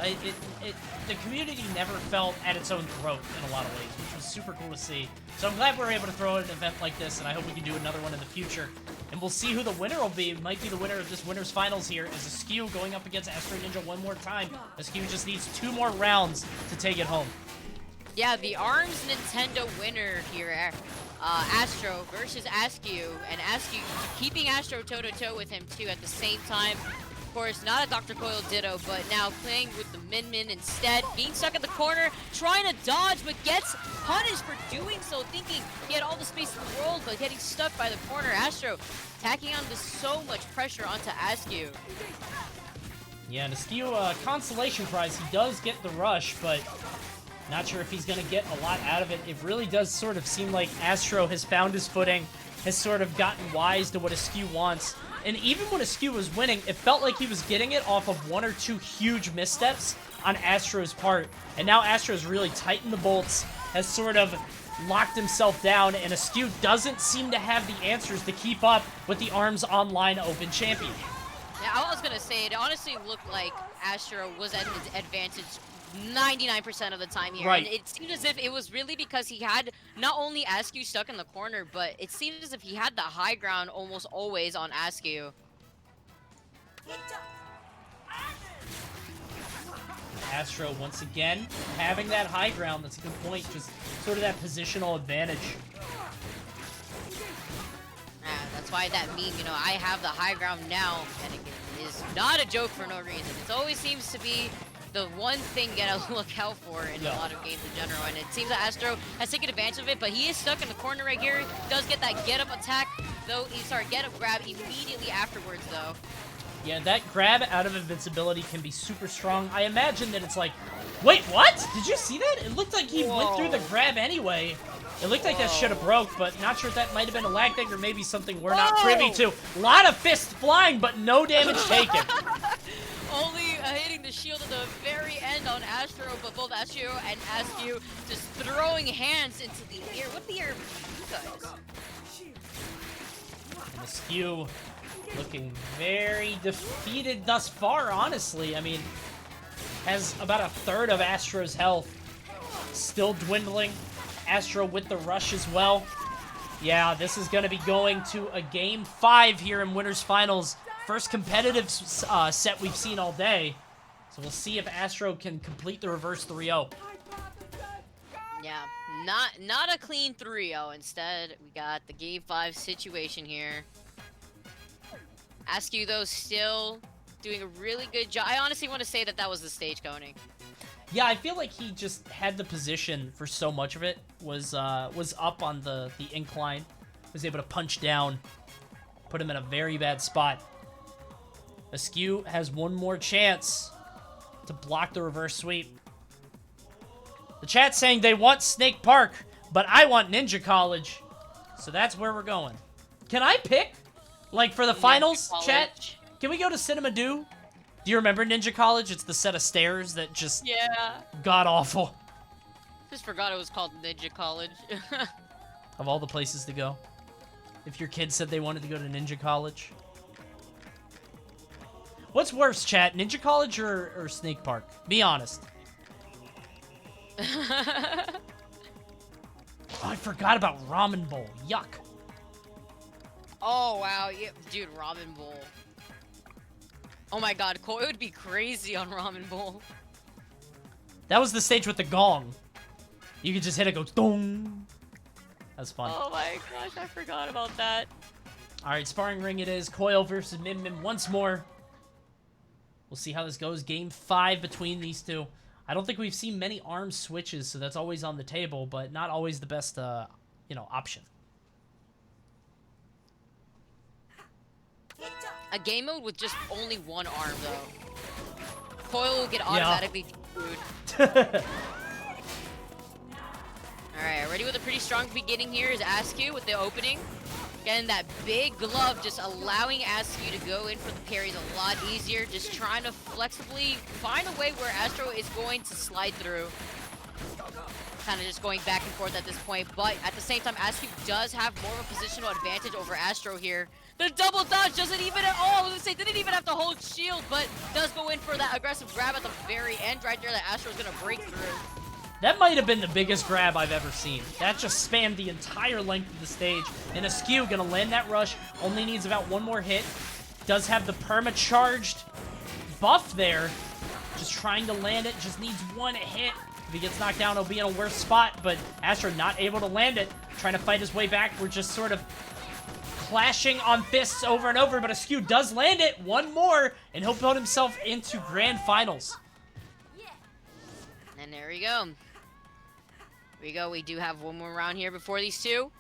the community never felt at its own throat in a lot of ways, which was super cool to see. So I'm glad we're able to throw an event like this, and I hope we can do another one in the future. And we'll see who the winner will be. It might be the winner of this winner's finals here, is Asqew going up against Astro Ninja one more time. Asqew just needs 2 more rounds to take it home. Yeah, the ARMS Nintendo winner here, Astro versus Asqew, and Asqew keeping Astro toe-to-toe with him too at the same time. course, not a Dr. Coil Ditto, but now playing with the Min Min instead, being stuck in the corner, trying to dodge, but gets punished for doing so, thinking he had all the space in the world, but getting stuck by the corner. Astro tacking on with so much pressure onto Asqew. Yeah, and Asqew, consolation prize, he does get the rush, but not sure if he's going to get a lot out of it. It really does sort of seem like Astro has found his footing, has sort of gotten wise to what Asqew wants. And even when Asqew was winning, it felt like he was getting it off of 1 or 2 huge missteps on Astro's part. And now Astro's really tightened the bolts, has sort of locked himself down, and Asqew doesn't seem to have the answers to keep up with the ARMS Online Open champion. Yeah, I was gonna say, it honestly looked like Astro was at his advantage 99% of the time here. Right. And it seemed as if it was really because he had not only Asqew stuck in the corner, but it seemed as if he had the high ground almost always on Asqew. Astro, once again, having that high ground. That's a good point. Just sort of that positional advantage. Yeah, that's why that meme, you know, I have the high ground now, and it is not a joke for no reason. It always seems to be the one thing you gotta look out for in a lot of games in general, and it seems that Astro has taken advantage of it, but he is stuck in the corner right here. Does get that get-up attack, though, get-up grab immediately afterwards, though. Yeah, that grab out of invincibility can be super strong. I imagine that it's like, wait, what? Did you see that? It looked like he went through the grab anyway. It looked like that should have broke, but not sure if that might have been a lag thing or maybe something we're not privy to. A lot of fists flying, but no damage taken. Only hitting the shield at the very end on Astro, but both Asqew and Asqew just throwing hands into the air. What the air guys? And Asqew looking very defeated thus far, honestly. I mean, has about a third of Astro's health. Still dwindling. Astro with the rush as well. Yeah, this is going to be going to a Game 5 here in Winners Finals. First competitive set we've seen all day. So we'll see if Astro can complete the reverse 3-0. Yeah, not a clean 3-0. Instead, we got the Game 5 situation here. Asqew, though, still doing a really good job. I honestly want to say that that was the stage coning. Yeah, I feel like he just had the position for so much of it. Was up on the incline. Was able to punch down. Put him in a very bad spot. Asqew has one more chance to block the reverse sweep. The chat's saying they want Snake Park, but I want Ninja College. So that's where we're going. Can I pick? Like, for the finals, chat? Can we go to Cinema Do? Do you remember Ninja College? It's the set of stairs that just god awful. Just forgot it was called Ninja College. Of all the places to go. If your kid said they wanted to go to Ninja College. What's worse, chat? Ninja College or Snake Park? Be honest. Oh, I forgot about Ramen Bowl. Yuck. Oh, wow. Yeah, dude, Ramen Bowl. Oh my god, Koi would be crazy on Ramen Bowl. That was the stage with the gong. You could just hit it, go dong. That's fun. Oh my gosh, I forgot about that. Alright, sparring ring it is. Coil versus Min Min once more. We'll see how this goes. Game 5 between these two. I don't think we've seen many arms switches, so that's always on the table, but not always the best, option. A game mode with just only one arm, though. Coil will get automatically DQ'd. Alright, ready with a pretty strong beginning here is Asqew with the opening. Again, that big glove just allowing Asqew to go in for the parries a lot easier. Just trying to flexibly find a way where Astro is going to slide through. Kind of just going back and forth at this point, but at the same time, Asqew does have more of a positional advantage over Astro here. The double dodge doesn't even at all. I was gonna say, didn't even have to hold shield, but does go in for that aggressive grab at the very end right there that Astro's gonna break through. That might have been the biggest grab I've ever seen. That just spanned the entire length of the stage. And Asqew gonna land that rush. Only needs about one more hit. Does have the perma-charged buff there. Just trying to land it. Just needs one hit. If he gets knocked down, he'll be in a worse spot. But Astro not able to land it. Trying to fight his way back. We're just sort of clashing on fists over and over, but Asqew does land it. One more, and he'll put himself into grand finals. And there we go. Here we go. We do have one more round here before these two.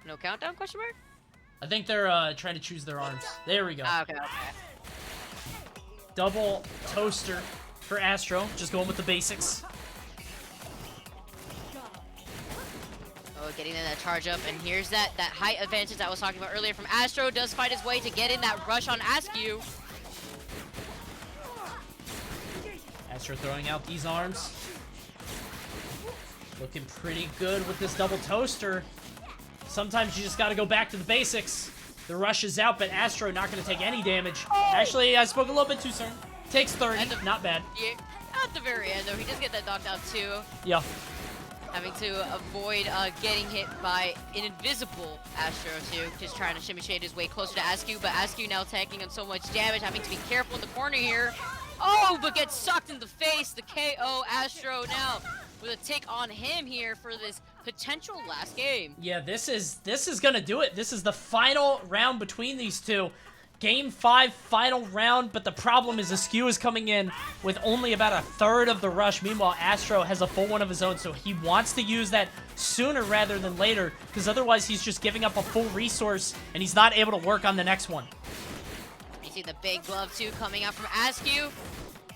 No countdown, question mark? I think they're trying to choose their arms. There we go. Okay. Double toaster for Astro. Just going with the basics. Oh, getting in that charge up, and here's that height advantage I was talking about earlier from Astro. Does fight his way to get in that rush on Asqew. Astro throwing out these arms. Looking pretty good with this double toaster. Sometimes you just got to go back to the basics. The rush is out, but Astro not going to take any damage. Actually, I spoke a little bit too soon. Takes 30, not bad. Yeah, at the very end, though, he does get that knocked out too. Yeah. Having to avoid getting hit by an invisible Astro too. Just trying to shimmy shade his way closer to Asqew, but Asqew now taking on so much damage, having to be careful in the corner here. Oh, but gets sucked in the face. The KO Astro now with a take on him here for this potential last game. Yeah, this is gonna do it. This is the final round between these two. Game 5, final round, but the problem is Asqew is coming in with only about a third of the rush. Meanwhile, Astro has a full one of his own, so he wants to use that sooner rather than later, because otherwise he's just giving up a full resource, and he's not able to work on the next one. You see the big glove, too, coming out from Asqew.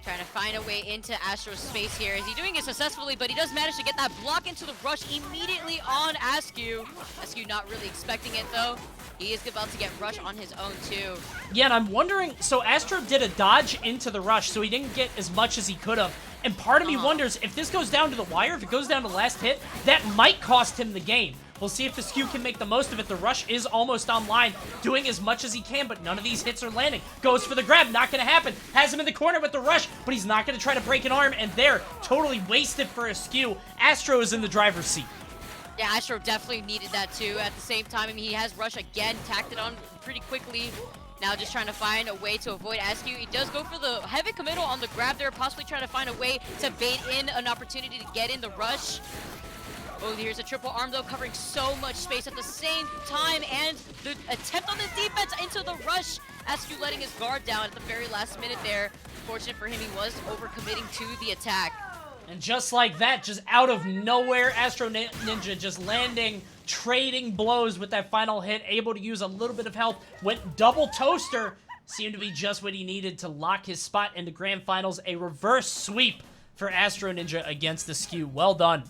Trying to find a way into Astro's space here. Is he doing it successfully? But he does manage to get that block into the rush immediately on Asqew. Asqew not really expecting it, though. He is about to get rush on his own, too. Yeah, and I'm wondering, so Astro did a dodge into the rush, so he didn't get as much as he could have. And part of me wonders, if this goes down to the wire, if it goes down to last hit, that might cost him the game. We'll see if Asqew can make the most of it. The rush is almost online, doing as much as he can, but none of these hits are landing. Goes for the grab, not going to happen. Has him in the corner with the rush, but he's not going to try to break an arm, and there, totally wasted for Asqew. Astro is in the driver's seat. Yeah, Astro definitely needed that too. At the same time, I mean, he has rush again, tacked it on pretty quickly. Now just trying to find a way to avoid Asqew. He does go for the heavy committal on the grab there, possibly trying to find a way to bait in an opportunity to get in the rush. Oh, here's a triple arm though, covering so much space at the same time, and the attempt on the defense into the rush. Asqew letting his guard down at the very last minute there. Fortunate for him, he was overcommitting to the attack. And just like that, just out of nowhere, Astro Ninja just landing, trading blows with that final hit, able to use a little bit of health, went double toaster, seemed to be just what he needed to lock his spot into grand finals. A reverse sweep for Astro Ninja against Asqew. Well done.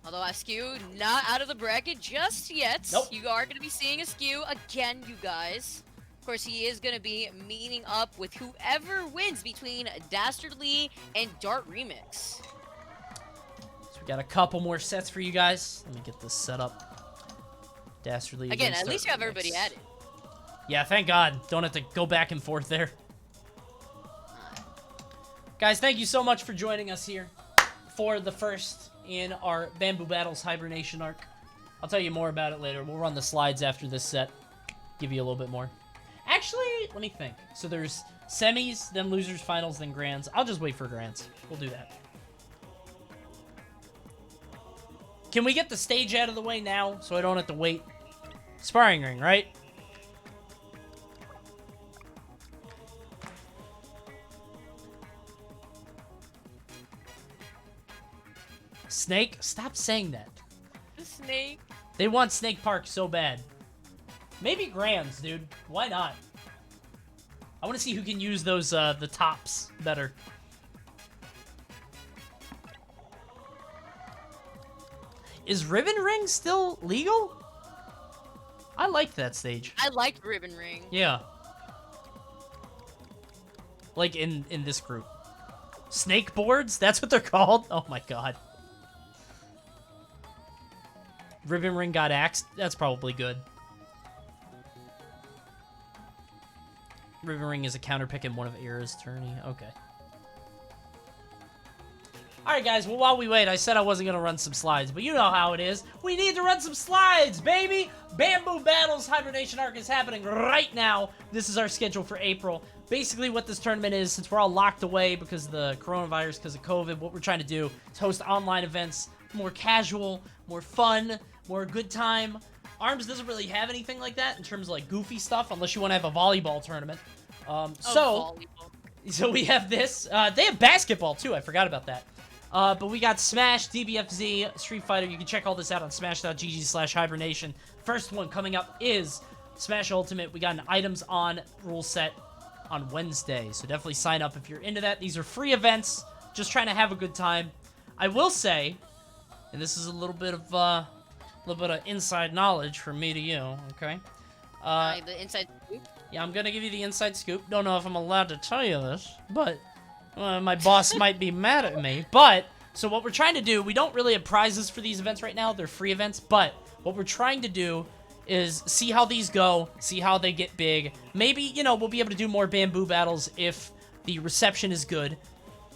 Although Asqew not out of the bracket just yet. Nope. You are going to be seeing Asqew again, you guys. Of course, he is going to be meeting up with whoever wins between Dastardly and Dartremix. So we got a couple more sets for you guys. Let me get this set up. Dastardly Again, against at least you have Dartremix. everybody at it. Yeah, thank God. Don't have to go back and forth there. Guys, thank you so much for joining us here for the first in our Bamboo Battles Hibernation arc. I'll tell you more about it later. We'll run the slides after this set. Give you a little bit more. Actually, let me think. So there's semis, then losers, finals, then grands. I'll just wait for grands. We'll do that. Can we get the stage out of the way now so I don't have to wait? Sparring ring, right? Snake? Stop saying that. The snake. They want Snake Park so bad. Maybe grands, dude. Why not? I want to see who can use those, the tops better. Is Ribbon Ring still legal? I liked that stage. I liked Ribbon Ring. Yeah. Like in this group. Snake boards? That's what they're called? Oh my god. Ribbon Ring got axed? That's probably good. Ribbon Ring is a counter pick in one of Era's tourney. Okay. Alright guys, well while we wait, I said I wasn't going to run some slides, but you know how it is. We need to run some slides, baby! Bamboo Battles Hibernation Arc is happening right now. This is our schedule for April. Basically what this tournament is, since we're all locked away because of the coronavirus, because of COVID, what we're trying to do is host online events, more casual, more fun, more a good time. Arms doesn't really have anything like that in terms of like goofy stuff, unless you want to have a volleyball tournament. So we have this. They have basketball too. I forgot about that. But we got Smash, DBFZ, Street Fighter. You can check all this out on smash.gg/hibernation. First one coming up is Smash Ultimate. We got an items on rule set on Wednesday, so definitely sign up if you're into that. These are free events, just trying to have a good time. I will say, and this is a little bit of inside knowledge from me to you, okay? The inside scoop? Yeah, I'm gonna give you the inside scoop. Don't know if I'm allowed to tell you this, but my boss might be mad at me. But, so what we're trying to do, we don't really have prizes for these events right now. They're free events, but what we're trying to do is see how these go, see how they get big. Maybe, you know, we'll be able to do more bamboo battles if the reception is good.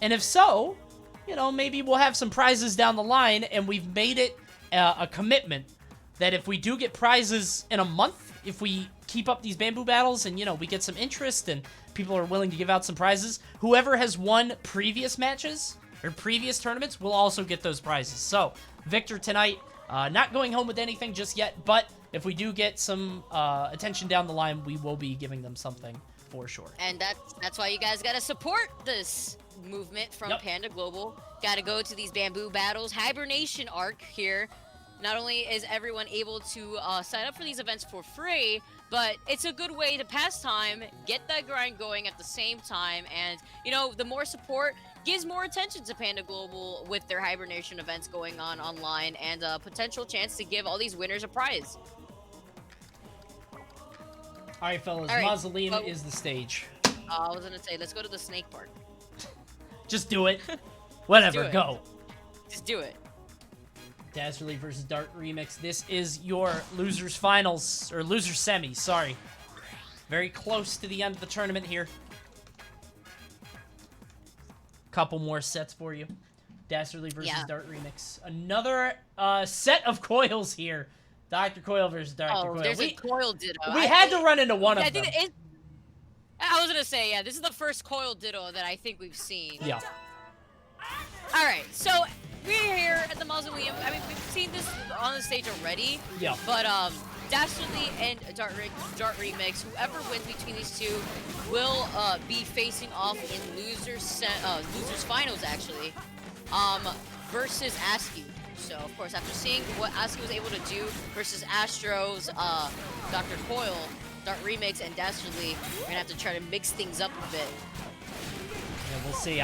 And if so, you know, maybe we'll have some prizes down the line, and we've made it a commitment that if we do get prizes in a month, if we keep up these bamboo battles and, you know, we get some interest and people are willing to give out some prizes, whoever has won previous matches or previous tournaments will also get those prizes. So, Victor tonight, not going home with anything just yet, but if we do get some attention down the line, we will be giving them something for sure. And that's why you guys gotta support this movement from Panda Global. Gotta go to these bamboo battles. Hibernation arc here. Not only is everyone able to sign up for these events for free, but it's a good way to pass time, get that grind going at the same time, and, you know, the more support gives more attention to Panda Global with their Hibernation events going on online, and a potential chance to give all these winners a prize. All right, fellas, All right, Mausoleum is the stage. I was gonna say, let's go to the snake park. Just do it. Whatever, do it. go. Just do it. Dastardly versus Dartremix. This is your losers finals, or losers semis, sorry. Very close to the end of the tournament here. Couple more sets for you. Dastardly versus Dartremix. Another set of coils here. Dr. Coil versus Dr. Coil. There's a coil ditto. We had to run into one of them. I was gonna say, yeah, this is the first coil ditto that I think we've seen. Yeah. Alright, so we're here at the Mausoleum. I mean, we've seen this on the stage already. Yeah. But Dastardly and Dartremix, whoever wins between these two, will be facing off in losers finals actually, versus Asqew. So of course, after seeing what Asqew was able to do versus Astro's Dr. Coil, Dartremix and Dastardly, we're gonna have to try to mix things up a bit. Yeah, we'll see.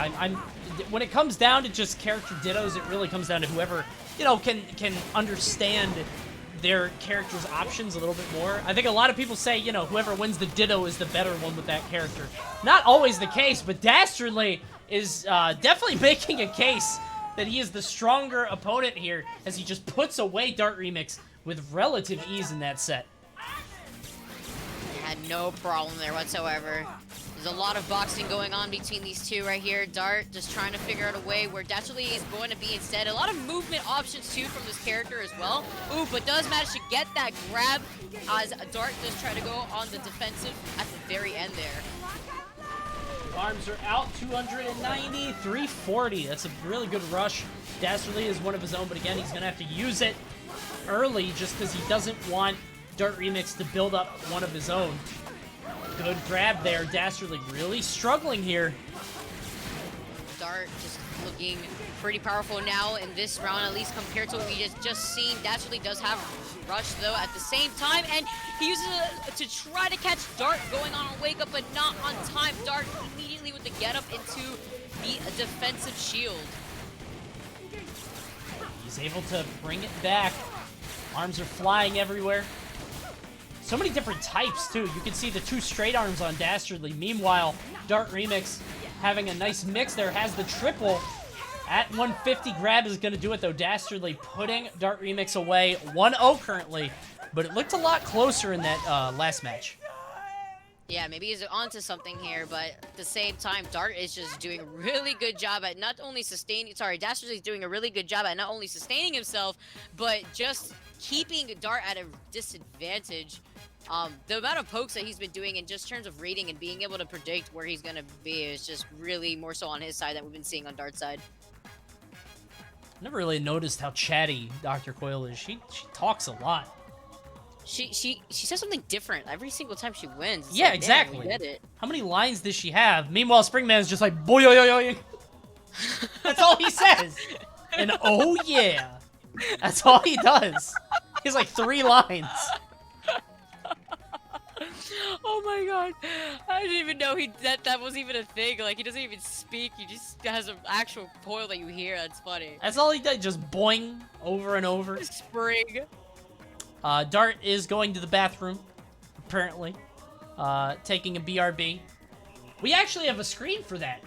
When it comes down to just character dittos, it really comes down to whoever, you know, can understand their character's options a little bit more. I think a lot of people say, you know, whoever wins the ditto is the better one with that character. Not always the case, but Dastardly is definitely making a case that he is the stronger opponent here, as he just puts away Dartremix with relative ease in that set. Had no problem there whatsoever. There's a lot of boxing going on between these two right here. Dart just trying to figure out a way where Dastardly is going to be instead. A lot of movement options too from this character as well. Ooh, but does manage to get that grab as Dart does try to go on the defensive at the very end there. Arms are out, 290, 340. That's a really good rush. Dastardly is one of his own, but again, he's going to have to use it early just because he doesn't want Dartremix to build up one of his own. Good grab there. Dastardly really struggling here. Dart just looking pretty powerful now in this round, at least compared to what we just seen. Dastardly does have rush though at the same time, and he uses it to try to catch Dart going on a wake up, but not on time. Dart immediately with the get up into the defensive shield. He's able to bring it back. Arms are flying everywhere. So many different types, too. You can see the two straight arms on Dastardly. Meanwhile, Dartremix having a nice mix there, has the triple. At 150, grab is going to do it, though. Dastardly putting Dartremix away. 1-0 currently, but it looked a lot closer in that last match. Yeah, maybe he's onto something here, but at the same time, Dart is just doing a really good job at not only sustaining... Sorry, Dastardly's doing a really good job at not only sustaining himself, but just keeping Dart at a disadvantage. The amount of pokes that he's been doing in just terms of reading and being able to predict where he's going to be is just really more so on his side than we've been seeing on Dart's side. Never really noticed how chatty Dr. Coil is. She talks a lot. She says something different every single time she wins. It's Yeah, like, exactly. Damn, we get it. How many lines does she have? Meanwhile, Springman's just like, boy, yo, yo, yo. That's all he says. And oh yeah. That's all he does. He has like 3 lines. Oh my god. I didn't even know that was even a thing. Like, he doesn't even speak. He just has an actual coil that you hear. That's funny. That's all he does, just boing over and over. Spring. Dart is going to the bathroom, apparently. Taking a BRB. We actually have a screen for that.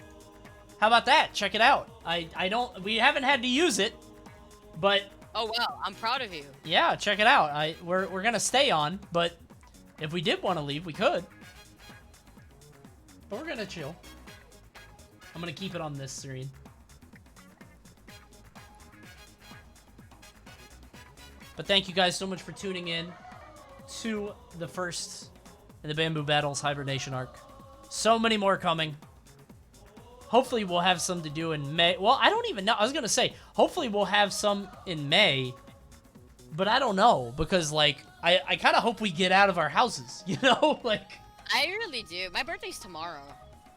How about that? Check it out. We haven't had to use it, but... Oh wow, I'm proud of you. Yeah, check it out. We're gonna stay on, but if we did want to leave, we could. But we're gonna chill. I'm gonna keep it on this screen. But thank you guys so much for tuning in to the first in the Bamboo Battles Hibernation arc. So many more coming. Hopefully we'll have some to do in May. Well, I don't even know. I was going to say, hopefully we'll have some in May. But I don't know. Because, like, I kind of hope we get out of our houses. You know? Like... I really do. My birthday's tomorrow.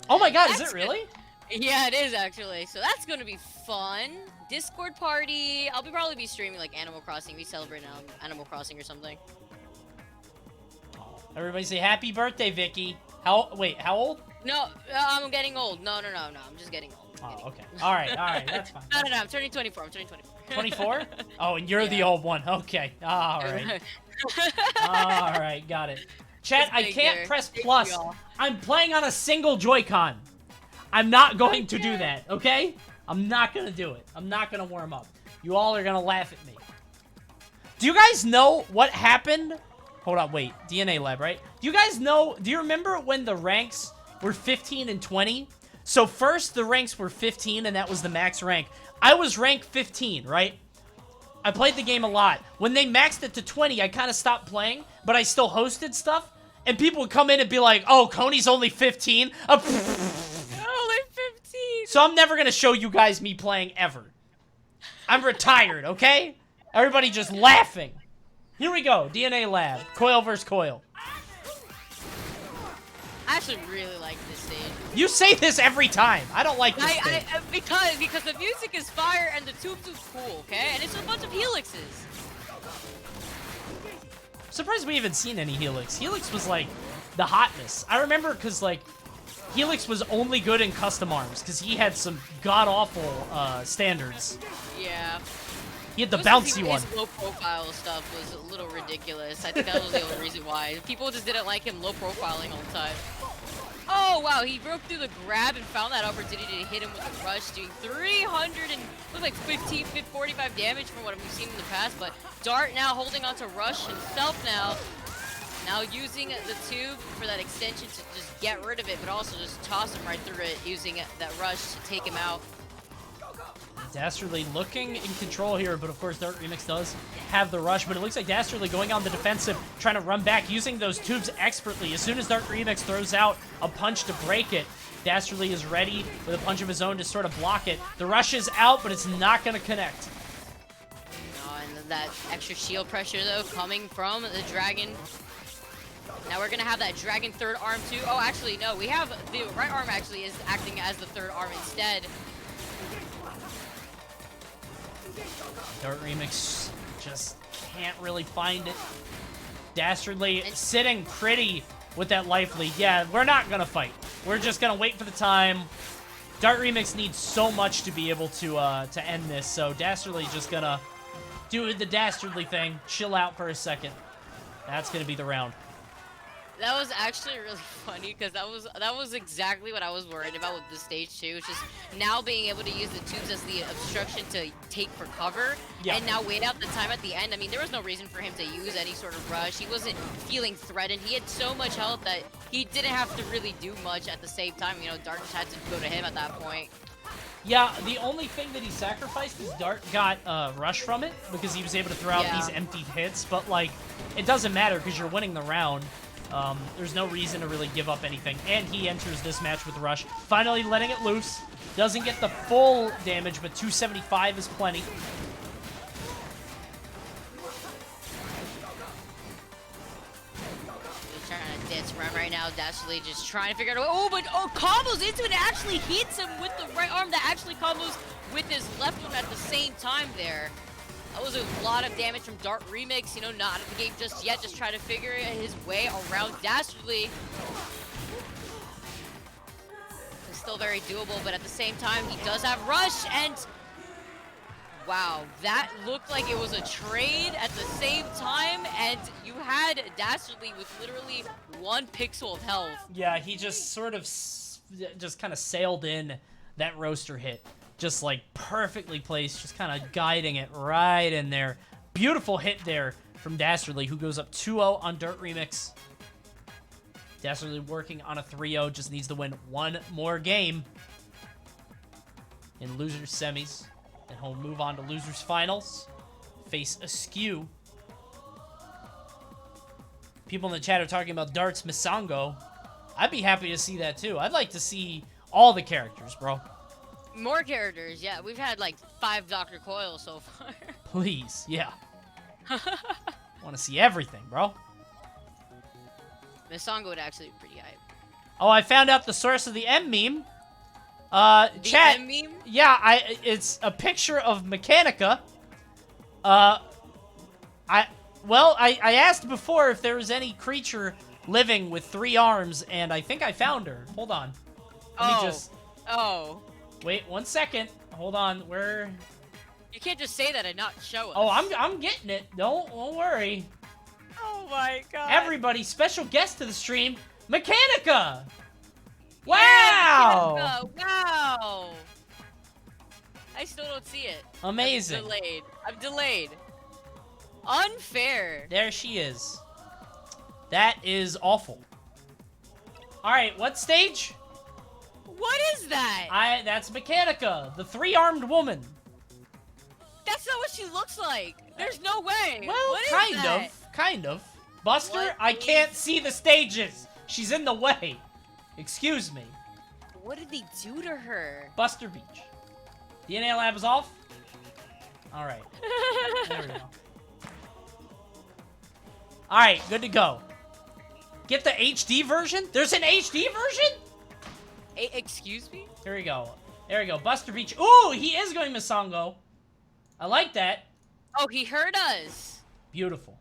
Oh my god, That's is it really? Yeah, it is actually. So that's going to be fun. Discord party. I'll probably be streaming, like, Animal Crossing. We celebrate Animal Crossing or something. Everybody say happy birthday, Vicky. Wait, how old? No, I'm getting old. No. I'm just getting old. Oh, okay. All right, that's fine. No. I'm turning 24. I'm turning 24. 24? Oh, and you're the old one. Okay. All right. All right, got it. Chat, I can't press plus. I'm playing on a single Joy-Con. I'm not going to do that, okay? I'm not going to do it. I'm not going to warm up. You all are going to laugh at me. Do you guys know what happened? Hold on, wait. DNA lab, right? Do you remember when the ranks were 15 and 20? So first, the ranks were 15, and that was the max rank. I was rank 15, right? I played the game a lot. When they maxed it to 20, I kind of stopped playing, but I still hosted stuff. And people would come in and be like, oh, Coney's only 15? Only 15! So I'm never going to show you guys me playing ever. I'm retired, okay? Everybody just laughing. Here we go. DNA lab. Coil versus coil. I actually really like this stage. You say this every time. I don't like this stage. Because the music is fire and the tubes is cool, okay? And it's a bunch of helixes. Surprised we haven't seen any Helix. Helix was, like, the hotness. I remember because, like, Helix was only good in custom arms because he had some god-awful standards. Yeah. He had the bouncy one. His low-profile stuff was a little ridiculous. I think that was the only reason why. People just didn't like him low-profiling all the time. Oh, wow, he broke through the grab and found that opportunity to hit him with a rush, doing 300 and, looks like 45 damage from what we've seen in the past, but Dart now holding on to Rush himself now. Now using the tube for that extension to just get rid of it, but also just toss him right through it, using that rush to take him out. Dastardly looking in control here, but of course Dartremix does have the rush, but it looks like Dastardly going on the defensive, trying to run back, using those tubes expertly. As soon as Dartremix throws out a punch to break it, Dastardly is ready with a punch of his own to sort of block it. The rush is out, but it's not going to connect. And that extra shield pressure, though, coming from the Dragon. Now we're going to have that Dragon third arm, too. Oh, actually, no. We have the right arm actually is acting as the third arm instead. Dartremix just can't really find it. Dastardly sitting pretty with that life lead. Yeah, we're not going to fight. We're just going to wait for the time. Dartremix needs so much to be able to end this, so Dastardly just going to do the Dastardly thing, chill out for a second. That's going to be the round. That was actually really funny because that was exactly what I was worried about with the stage too. It's just now being able to use the tubes as the obstruction to take for cover, and now wait out the time at the end. I mean, there was no reason for him to use any sort of rush. He wasn't feeling threatened. He had so much health that he didn't have to really do much at the same time. You know, Dart just had to go to him at that point. Yeah, the only thing that he sacrificed is Dart got rush from it because he was able to throw out these empty hits. But like, it doesn't matter because you're winning the round. There's no reason to really give up anything. And he enters this match with Rush, finally letting it loose. Doesn't get the full damage, but 275 is plenty. Trying to dance around right now. Dastardly just trying to figure out. Oh, but combos into it and actually hits him with the right arm. That actually combos with his left one at the same time there. That was a lot of damage from Dartremix. You know, not at the game just yet. Just trying to figure his way around Dastardly. It's still very doable, but at the same time, he does have Rush and. Wow, that looked like it was a trade at the same time, and you had Dastardly with literally 1 pixel of health. Yeah, he just sort of just kind of sailed in that roaster hit. Just like perfectly placed, just kind of guiding it right in there. Beautiful hit there from Dastardly, who goes up 2-0 on Dartremix. Dastardly working on a 3-0, just needs to win 1 more game in losers semis. And he'll move on to losers finals. Face Asqew. People in the chat are talking about Dart's Misango. I'd be happy to see that too. I'd like to see all the characters, bro. More characters, yeah. We've had like 5 Dr. Coil so far. Please, yeah. Want to see everything, bro. Misango would actually be pretty hype. Oh, I found out the source of the M meme. The Chat. M meme? Yeah, it's a picture of Mechanica. I asked before if there was any creature living with 3 arms, and I think I found her. Hold on. Let me just... Oh. Wait 1 second. Hold on. Where... You can't just say that and not show us. Oh, I'm getting it. Don't worry. Oh my god. Everybody, special guest to the stream, Mechanica! Yeah, Wow! Mechanica, wow! I still don't see it. Amazing. I'm delayed. Unfair. There she is. That is awful. Alright, what stage? What is that? That's Mechanica, the 3-armed woman. That's not what she looks like. There's no way. Well, What is that? kind of. Buster, What I is- can't see the stages. She's in the way. Excuse me. What did they do to her? Buster Beach. DNA lab is off. Alright. There we go. Alright, good to go. Get the HD version? There's an HD version? Excuse me? Here we go. There we go. Buster Beach. Ooh, he is going Misango. I like that. Oh, he heard us. Beautiful.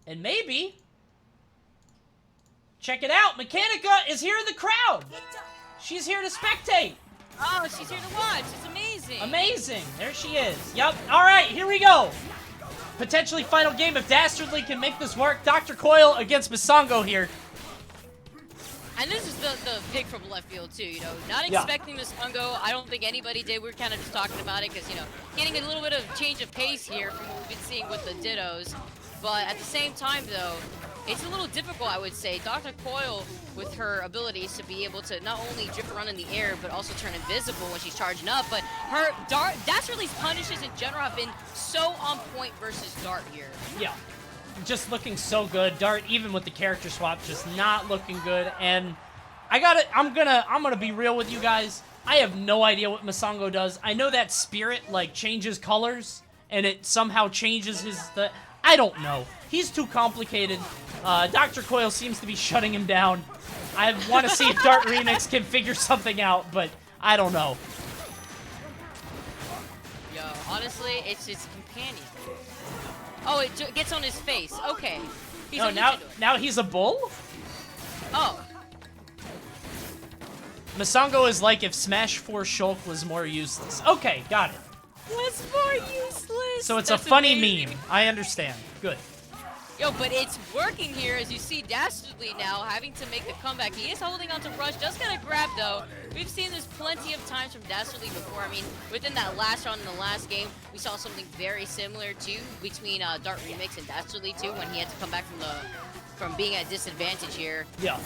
And maybe... Check it out. Mechanica is here in the crowd. She's here to spectate. Oh, she's here to watch. It's amazing. Amazing. There she is. Yup. All right, here we go. Potentially final game if Dastardly can make this work. Dr. Coil against Misango here. And this is the pick from left field too, you know. Not Yeah. expecting this Mungo. I don't think anybody did. We were kind of just talking about it because, you know, getting a little bit of change of pace here from what we've been seeing with the Dittos. But at the same time, though, it's a little difficult, I would say. Dr. Coil, with her abilities to be able to not only drift around in the air, but also turn invisible when she's charging up. But her Dastardly's punishes in general have been so on point versus Dart here. Yeah. Just looking so good. Dart, even with the character swap, just not looking good. And I'm gonna be real with you guys. I have no idea what Misango does. I know that spirit like changes colors and it somehow changes I don't know. He's too complicated. Dr. Coil seems to be shutting him down. I want to see if Dartremix can figure something out, but I don't know. Yo, honestly, it's his companion. Oh, it gets on his face. Okay. He's No, a now luchador. now he's a bull? Oh. Misango is like if Smash 4 Shulk was more useless. Okay, got it. What's more useless? So it's That's a funny amazing. meme. I understand. Good. Yo, but it's working here as you see Dastardly now having to make the comeback. He is holding on to Rush, just gonna grab though. We've seen this plenty of times from Dastardly before. I mean, within that last round in the last game, we saw something very similar too between Dartremix and Dastardly too when he had to come back from being at disadvantage here. Yeah.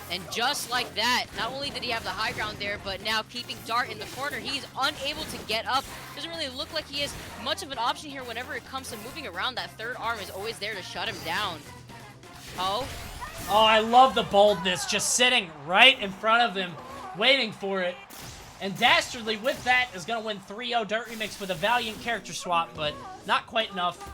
And just like that, not only did he have the high ground there, but now keeping Dart in the corner, he's unable to get up. Doesn't really look like he has much of an option here whenever it comes to moving around. That third arm is always there to shut him down. Oh. Oh, I love the boldness, just sitting right in front of him, waiting for it. And Dastardly, with that, is going to win 3-0 Dartremix with a valiant character swap, but not quite enough.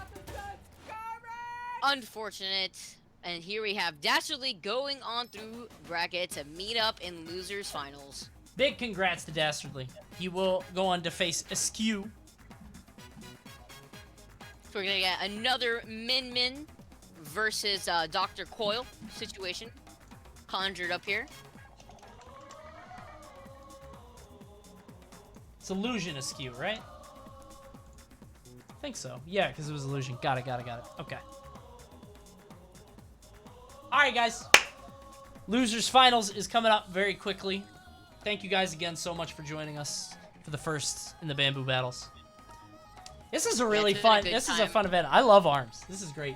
Unfortunate. And here we have Dastardly going on through bracket to meet up in losers finals. Big congrats to Dastardly. He will go on to face Asqew. So we're going to get another Min versus Dr. Coil situation conjured up here. It's Illusion Asqew, right? I think so. Yeah, because it was Illusion. Got it. Okay. Alright, guys. Losers Finals is coming up very quickly. Thank you guys again so much for joining us for the first in the Bamboo Battles. This is a really fun, this is a fun event. I love ARMS. This is great.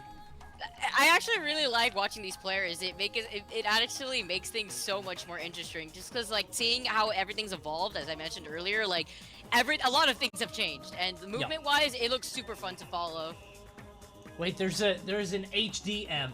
I actually really like watching these players. It actually makes things so much more interesting. Just because, like, seeing how everything's evolved, as I mentioned earlier, like, a lot of things have changed. And movement-wise, it looks super fun to follow. Wait, there's an HDM.